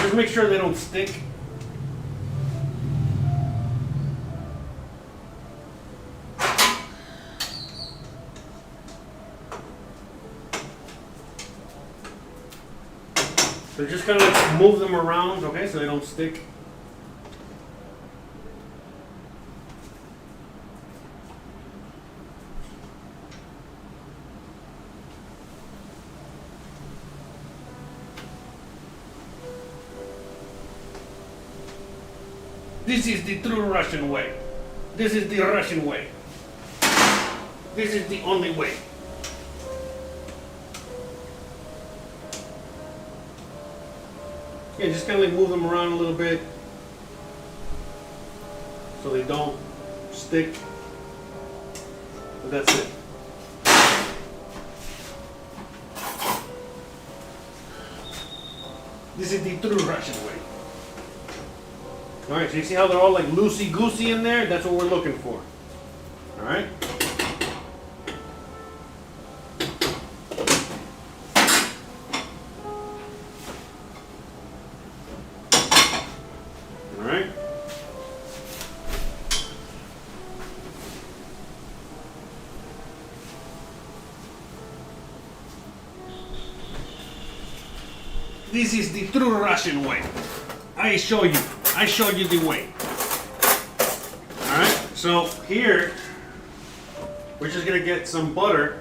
Speaker 1: Just make sure they don't stick. So just kind of like move them around, okay, so they don't stick. This is the true Russian way. This is the Russian way. This is the only way. Yeah, just kind of like move them around a little bit so they don't stick. But that's it. This is the true Russian way. Alright, so you see how they're all like loosey-goosey in there? That's what we're looking for. Alright? All right. This is the true Russian way. I show you the way. All right. So here, we're just gonna get some butter.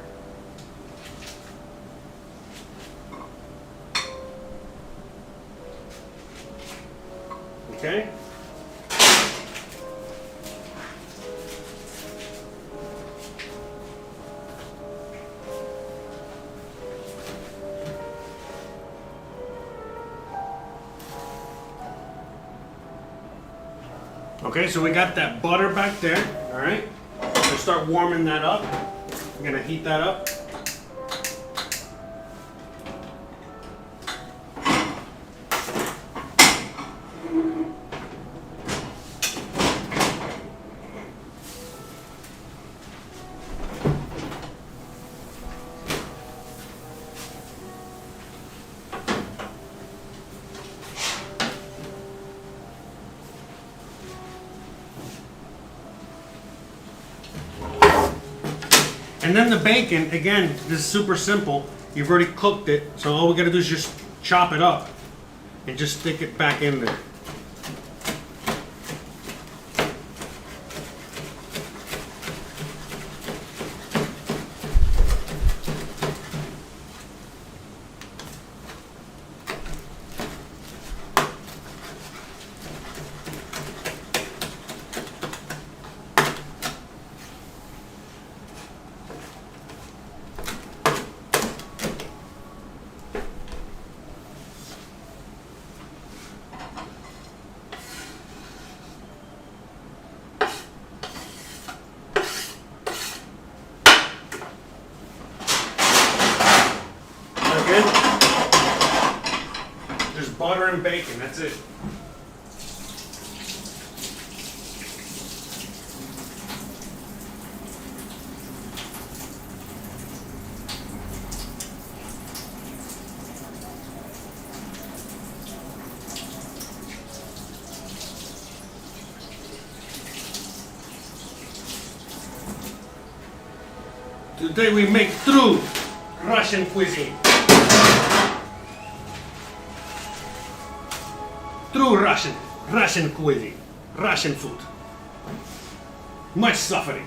Speaker 1: Okay. Okay, so we got that butter back there, all right? We'll start warming that up. I'm gonna heat that up. And then the bacon, again, this is super simple. You've already cooked it, so all we gotta do is just chop it up and just stick it back in there. Just butter and bacon, that's it. Today we make true Russian cuisine. True Russian cuisine, Russian food. Much suffering.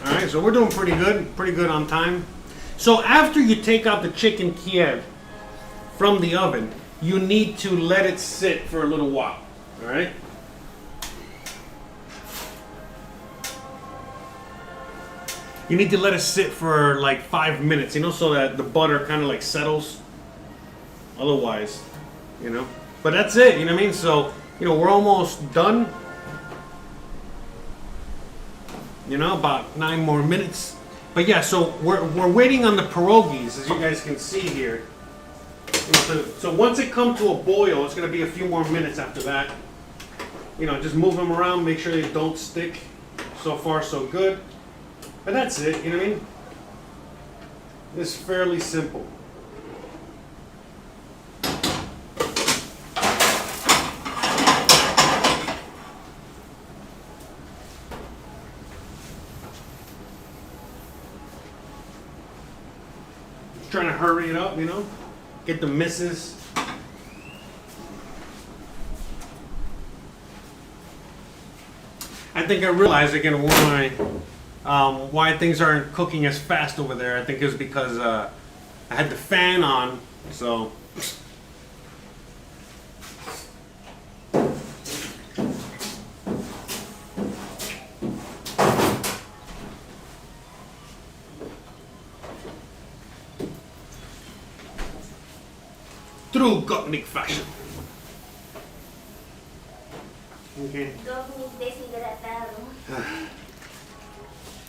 Speaker 1: All right, so we're doing pretty good on time. So after you take out the chicken Kiev from the oven, you need to let it sit for a little while. All right. You need to let it sit for like 5 minutes, you know, so that the butter kind of like settles. Otherwise, you know. But that's it, you know what I mean? So, you know, we're almost done. You know, about 9 more minutes. But yeah, so we're waiting on the pierogis, as you guys can see here. So once it comes to a boil, it's going to be a few more minutes after that. You know, just move them around, make sure they don't stick. So far, so good. But that's it, you know what I mean? It's fairly simple. Just trying to hurry it up, you know? Get the misses. I think I realized again why things aren't cooking as fast over there. I think it was because I had the fan on, so. True Gopnik fashion. Okay.
Speaker 2: Gopnik deshidratado.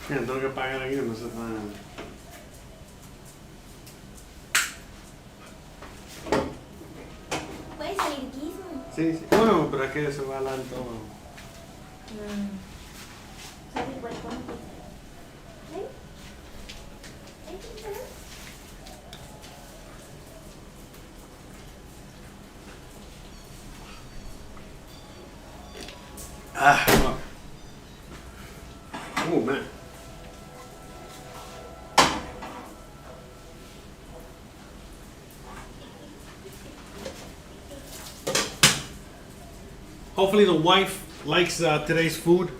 Speaker 1: Mira, tengo que apagar aquí, no se está.
Speaker 2: Puede salir guismo.
Speaker 1: Sí, sí. Bueno, pero es que se va a hablar todo.
Speaker 2: Sorry, what one? Right?
Speaker 1: Ah, oh man. Hopefully the wife likes today's food.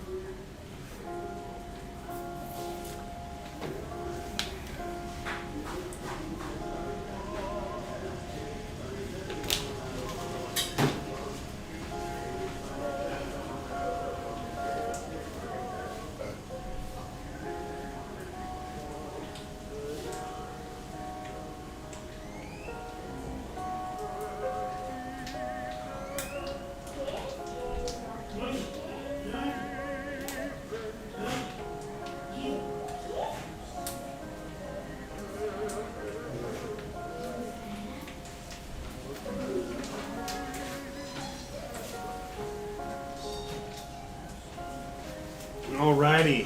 Speaker 1: Alrighty.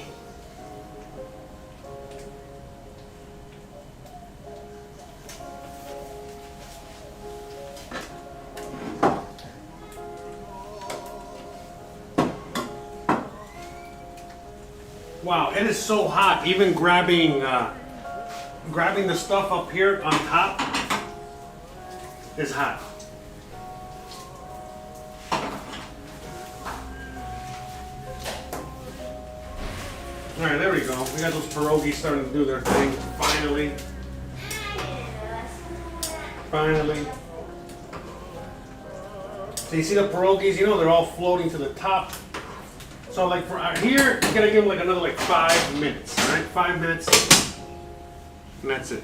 Speaker 1: Wow, it is so hot. Even grabbing the stuff up here on top is hot. All right, there we go. We got those pierogies starting to do their thing. Finally. Finally. So you see the pierogies, you know, they're all floating to the top. So like for out here, you gotta give them like another like 5 minutes, all right? 5 minutes, and that's it.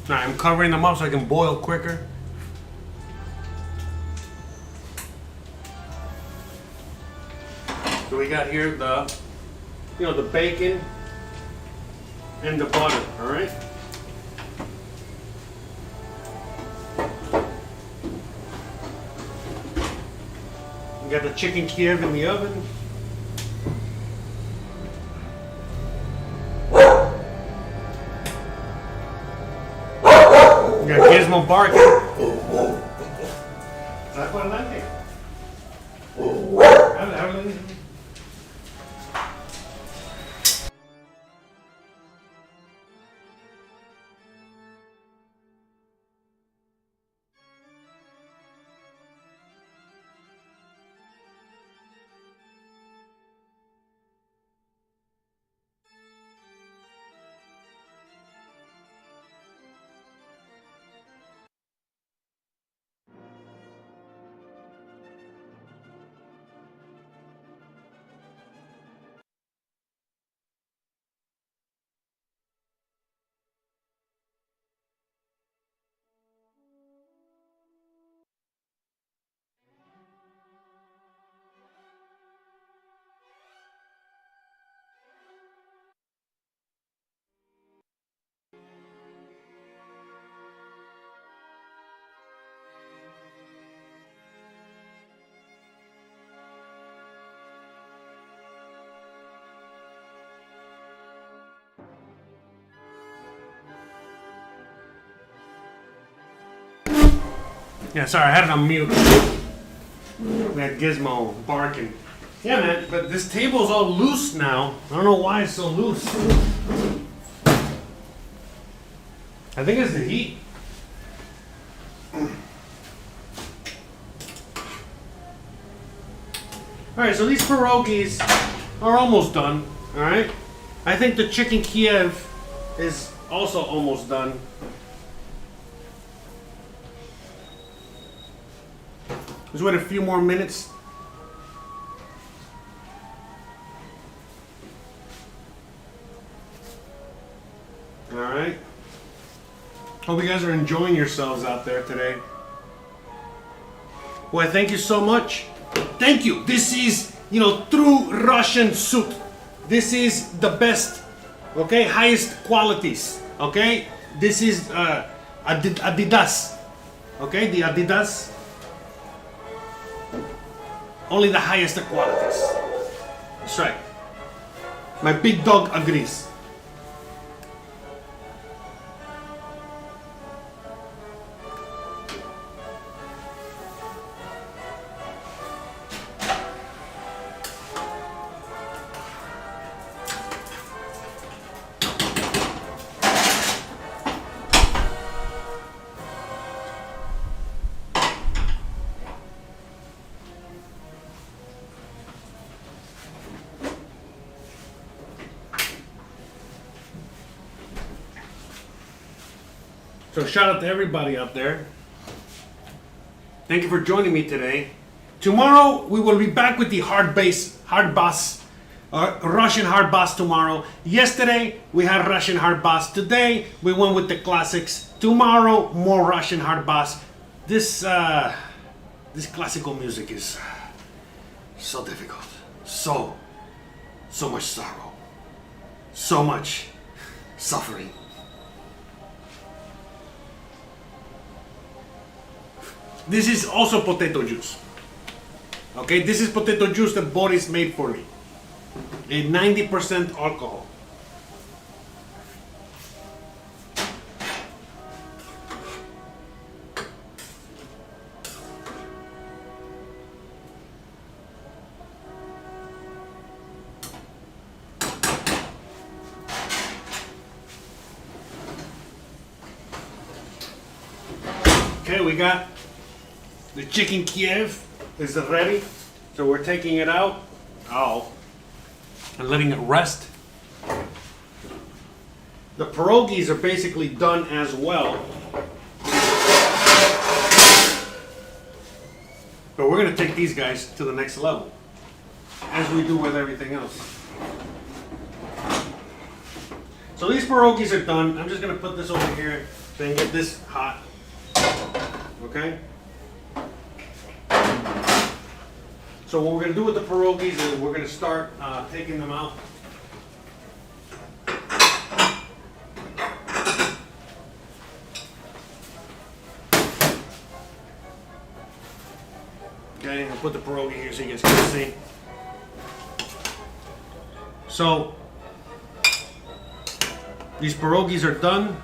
Speaker 1: All right, I'm covering them up so I can boil quicker. So we got here the, the bacon and the butter, all right? We got the Chicken Kiev in the oven. We got Gizmo barking. Adelante. Yeah, sorry, I had it on mute. We had Gizmo barking. Yeah, man, but this table's all loose now. I don't know why it's so loose. I think it's the heat. Alright, so these pierogies are almost done, alright? I think the Chicken Kiev is also almost done. Just wait a few more minutes. Alright. Hope you guys are enjoying yourselves out there today. Well, thank you so much. Thank you. This is, true Russian soup. This is the best, okay? Highest qualities, okay? This is Adidas. Okay, the Adidas. Only the highest qualities. That's right. My big dog agrees. So shout out to everybody out there. Thank you for joining me today. Tomorrow we will be back with the hard bass, Russian hard bass tomorrow. Yesterday we had Russian hard bass. Today we went with the classics. Tomorrow more Russian hard bass. This classical music is so difficult. So much sorrow. So much suffering. This is also potato juice. Okay, this is potato juice that Boris made for me. A 90% alcohol. Okay, we got the Chicken Kiev is ready. So we're taking it out. And letting it rest. The pierogis are basically done as well. But we're going to take these guys to the next level, as we do with everything else. So these pierogis are done. I'm just going to put this over here and get this hot. Okay? So what we're going to do with the pierogis is we're going to start taking them out. Okay, I'll put the pierogi here so you guys can see. So these pierogis are done.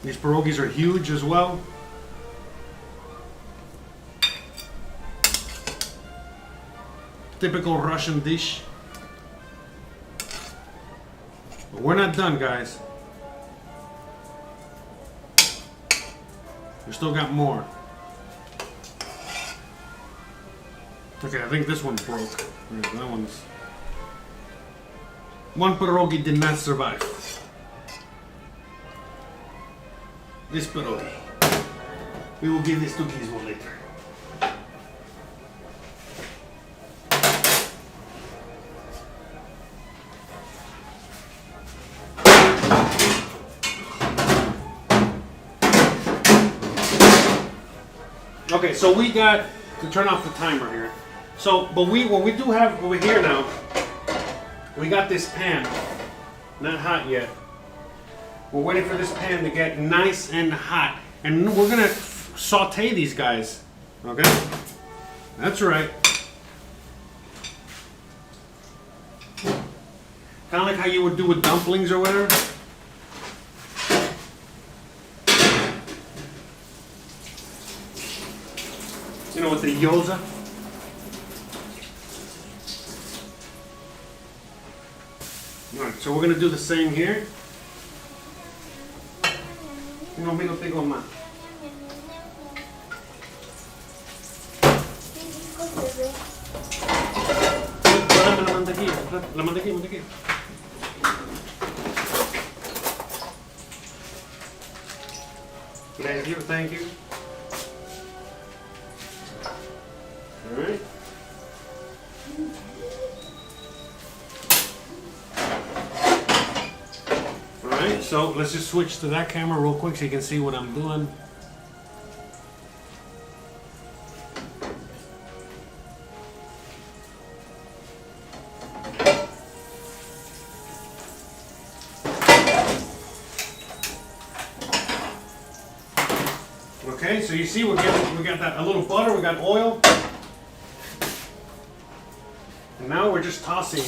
Speaker 1: These pierogis are huge as well. Typical Russian dish. But we're not done, guys. We still got more. Okay, I think this one broke. That one's... One pierogi did not survive. This pierogi. We will give this to Gizmo later. Okay, so we got to turn off the timer here. So, but what we do have over here now, we got this pan, not hot yet. We're waiting for this pan to get nice and hot. And we're gonna saute these guys, okay? That's right. Kind of like how you would do with dumplings or whatever. You know, with the gyoza. All right, so we're gonna do the same here. No me lo tengo más. Dame la mantequilla, mantequilla. Thank you. All right. Alright, so let's just switch to that camera real quick so you can see what I'm doing. Okay, so you see we got that a little butter, we got oil. And now we're just tossing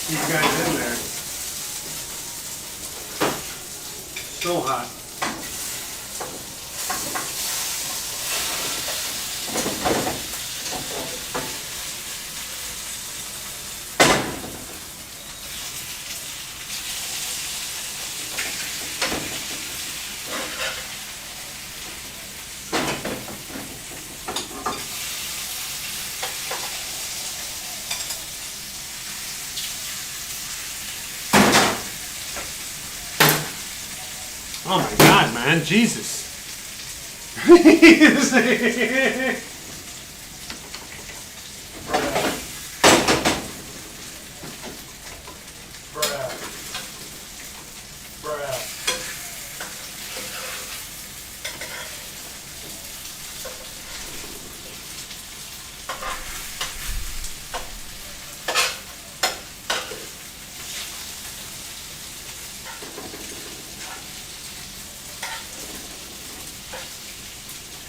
Speaker 1: these guys in there. So hot. Oh my God, man, Jesus.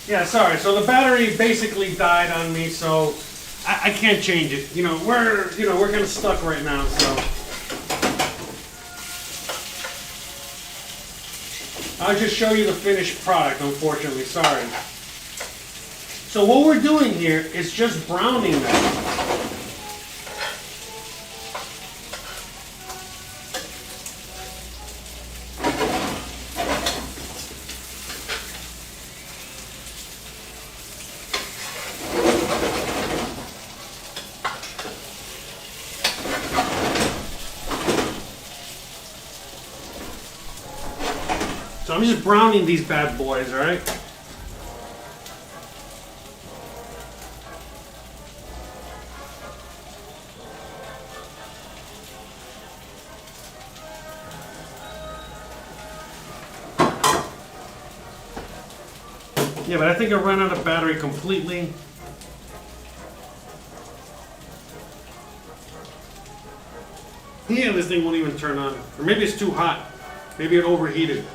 Speaker 1: Yeah, sorry. So the battery basically died on me, so I can't change it. We're kind of stuck right now. So I'll just show you the finished product. Unfortunately, sorry. So what we're doing here is just browning them. So I'm just browning these bad boys, all right? Yeah, but I think I ran out of battery completely. Yeah, this thing won't even turn on. Or maybe it's too hot. Maybe it overheated.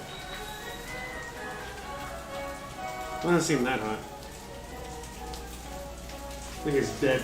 Speaker 1: It doesn't seem that hot. I think it's dead.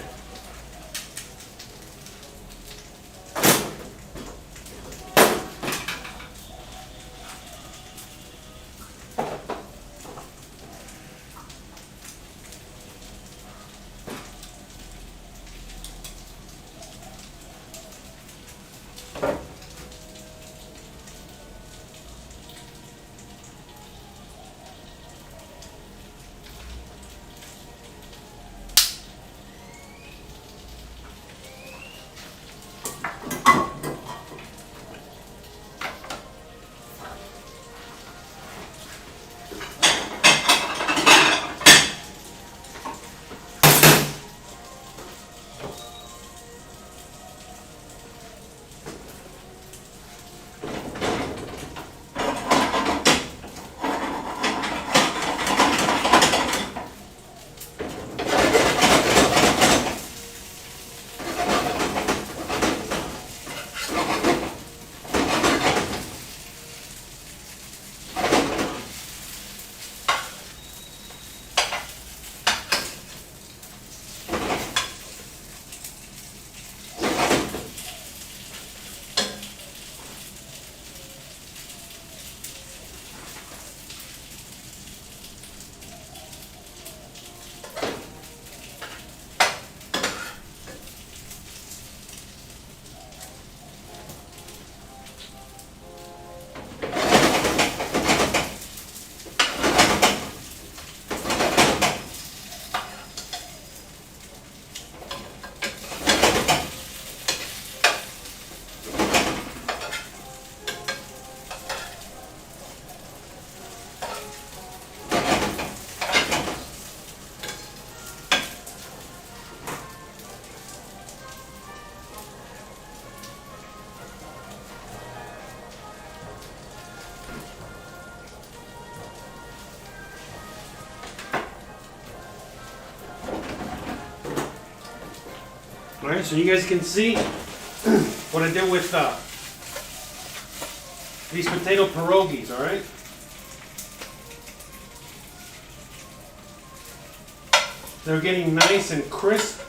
Speaker 1: Alright, so you guys can see what I did with these potato pierogis, alright? They're getting nice and crisp.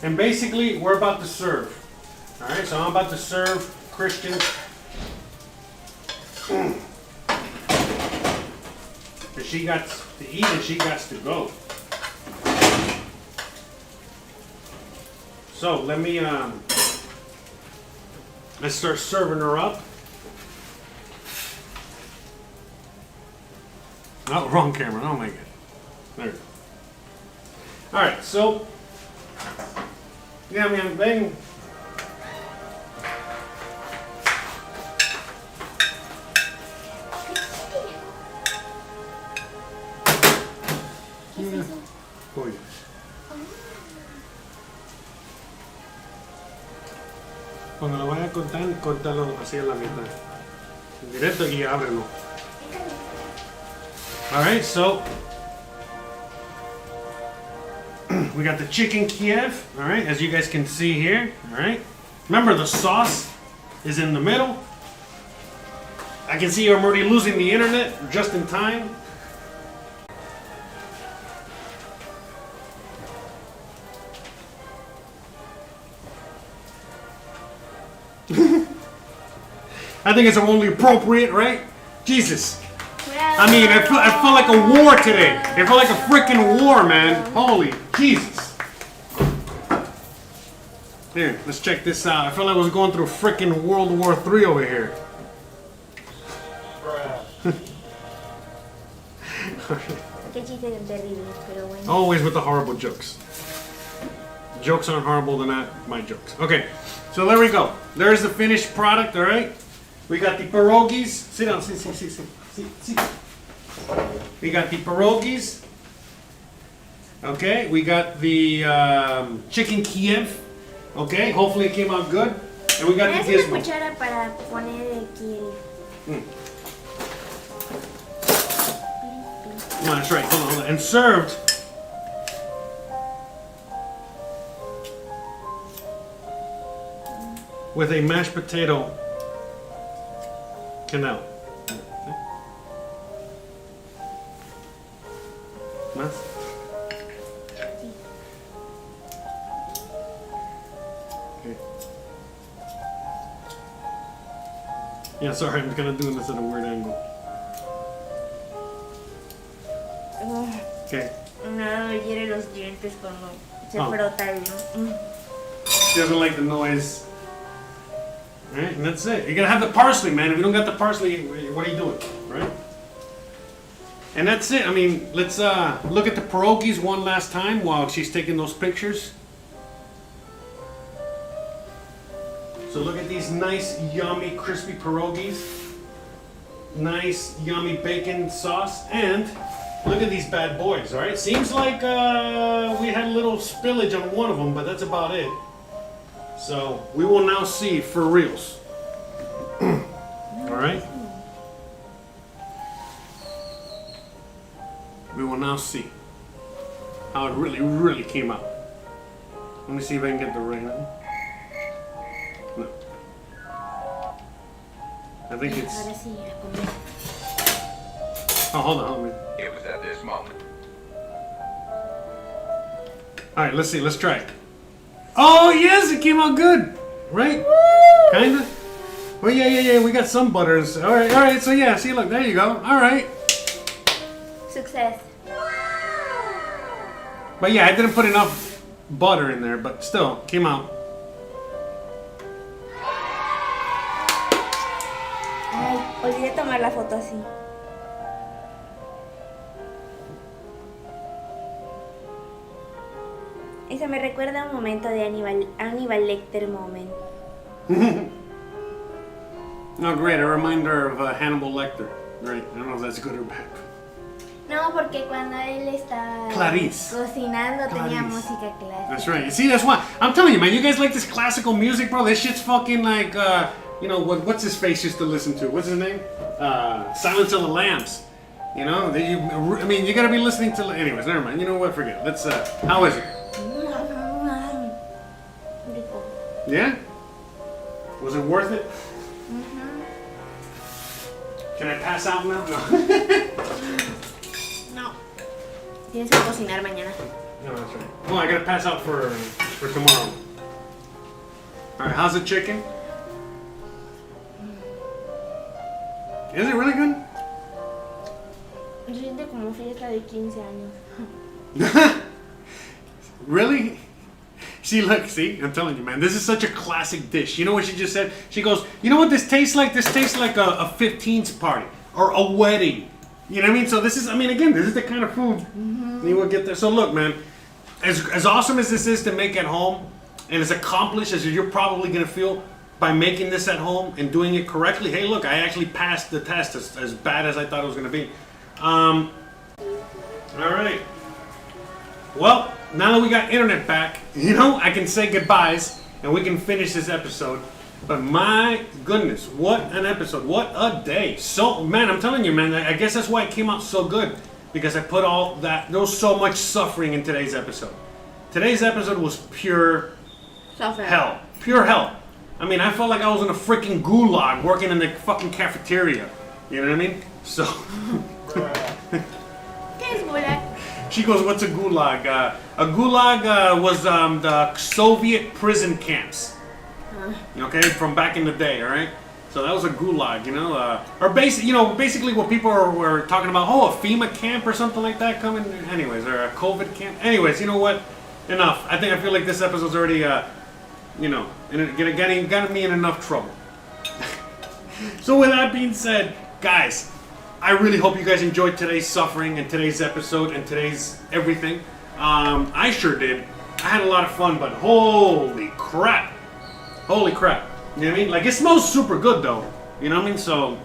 Speaker 1: And basically, we're about to serve. All right, so I'm about to serve Christian. She got to eat and she got to go. So let me let's start serving her up. Oh, wrong camera. Oh my god. There we go. All right, so yeah, man, bang. Oye. Cuando lo vayas a cortar, córtalo así a la mitad. Directo y ábrelo. Alright, so we got the Chicken Kiev, alright, as you guys can see here, alright. Remember, the sauce is in the middle. I can see I'm already losing the internet just in time. I think it's only appropriate, right? Jesus. I mean, I felt like a war today. It felt like a freaking war, man. Holy Jesus. Here, let's check this out. I felt like I was going through freaking World War III over here. Always with the horrible jokes. Jokes aren't horrible, they're not my jokes. Okay, so there we go. There's the finished product, all right? We got the pierogis. Sit down, sit. We got the pierogis. Okay, we got the Chicken Kiev. Okay, hopefully it came out good. And we got the gizmo.
Speaker 2: Cuchara para poner aquí el...
Speaker 1: No, that's right. Hold on. And served with a mashed potato canal. Más? Okay. Yeah, sorry, I'm kind of doing this at a weird angle. Okay.
Speaker 2: No, me hiere los dientes cuando se frota uno.
Speaker 1: She doesn't like the noise. Alright, and that's it. You gotta have the parsley, man. If you don't got the parsley, what are you doing? Right? And that's it. I mean, let's look at the pierogis one last time while she's taking those pictures. So look at these nice, yummy, crispy pierogis. Nice, yummy bacon sauce. And look at these bad boys, alright? Seems like we had a little spillage on one of them, but that's about it. So we will now see for reals. Alright? We will now see how it really came out. Let me see if I can get the ring on. No. I think it's... Oh, hold on.
Speaker 3: It was at this moment.
Speaker 1: Alright, let's see. Let's try it. Oh, yes, it came out good. Right? Kinda? Well, yeah. We got some butters. Alright. So, yeah, see, look, there you go. Alright.
Speaker 2: Success.
Speaker 1: But, yeah, I didn't put enough butter in there, but still, came out.
Speaker 2: Ay, olvidé tomar la foto así. Eso me recuerda a un momento de Hannibal Lecter moment.
Speaker 1: Oh, great. A reminder of Hannibal Lecter. Great. I don't know if that's good or bad.
Speaker 2: No, porque cuando él está cocinando tenía música clásica.
Speaker 1: That's right. You see, that's why. I'm telling you, man, you guys like this classical music, bro? This shit's fucking like, you know, what's his face used to listen to? What's his name? Silence of the Lambs. You know? I mean, you gotta be listening to... Anyways, never mind. You know what? Forget it. Let's, how is it? Yeah? Was it worth it?
Speaker 2: Mm-hmm.
Speaker 1: Can I pass out now? No.
Speaker 2: No. Tienes que cocinar mañana.
Speaker 1: No, that's right. Oh, I gotta pass out for tomorrow. All right, how's the chicken? Is it really good?
Speaker 2: Se siente como fiesta de 15 años.
Speaker 1: Really? See, look, see? I'm telling you, man. This is such a classic dish. You know what she just said? She goes, you know what this tastes like? This tastes like a 15th party or a wedding. You know what I mean? So this is, I mean, again, this is the kind of food you will get there. So look, man, as awesome as this is to make at home and as accomplished as you're probably going to feel by making this at home and doing it correctly, hey, look, I actually passed the test as bad as I thought it was going to be. All right. Well, now that we got internet back, you know, I can say goodbyes and we can finish this episode. But my goodness, what an episode. What a day. So, man, I'm telling you, man, I guess that's why it came out so good. Because I put all that, there was so much suffering in today's episode. Today's episode was pure hell. Pure hell. I mean, I felt like I was in a freaking gulag working in the fucking cafeteria. You know what I mean? So.
Speaker 2: ¿Qué es gulag?
Speaker 1: She goes, what's a gulag? A gulag was the Soviet prison camps. Okay, from back in the day, all right? So that was a gulag, you know? Or basically what people were talking about, oh, a FEMA camp or something like that coming. Anyways, or a COVID camp. Anyways, you know what? Enough. I feel like this episode's already, getting me in enough trouble. So with that being said, guys, I really hope you guys enjoyed today's suffering and today's episode and today's everything. I sure did. I had a lot of fun, but holy crap. Holy crap. You know what I mean? Like, it smells super good, though. You know what I mean? So,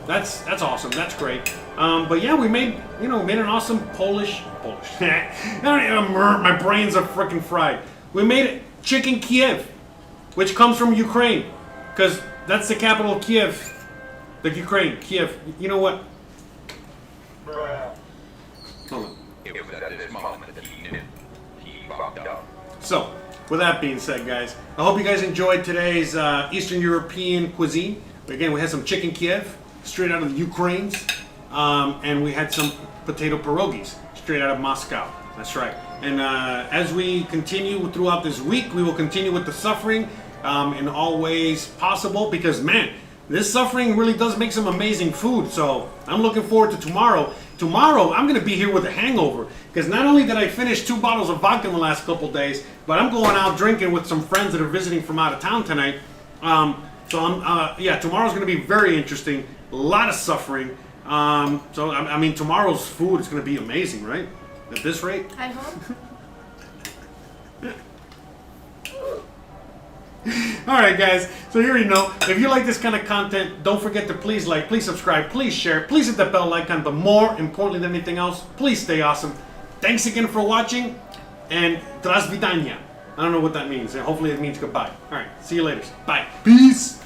Speaker 1: that's awesome. That's great. But yeah, we made an awesome Polish. My brains are freaking fried. We made it Chicken Kiev, which comes from Ukraine. Because that's the capital of Kiev. The Ukraine, Kiev. You know what? Hold on.
Speaker 3: It was at this moment that he knew he fucked up.
Speaker 1: So, with that being said, guys, I hope you guys enjoyed today's Eastern European cuisine. Again, we had some Chicken Kiev, straight out of the Ukraines, and we had some potato pierogis, straight out of Moscow. That's right. And as we continue throughout this week, we will continue with the suffering in all ways possible, because, man, this suffering really does make some amazing food. So I'm looking forward to tomorrow. Tomorrow, I'm going to be here with a hangover. Because not only did I finish 2 bottles of vodka in the last couple days, but I'm going out drinking with some friends that are visiting from out of town tonight. Tomorrow's going to be very interesting. A lot of suffering. Tomorrow's food is going to be amazing, right? At this rate?
Speaker 2: I hope.
Speaker 1: Alright, guys, so you already know, if you like this kind of content, don't forget to please like, please subscribe, please share, please hit the bell icon, but more importantly than anything else, please stay awesome. Thanks again for watching, and Drasvidanya. I don't know what that means, and hopefully it means goodbye. Alright, see you later. Bye. Peace!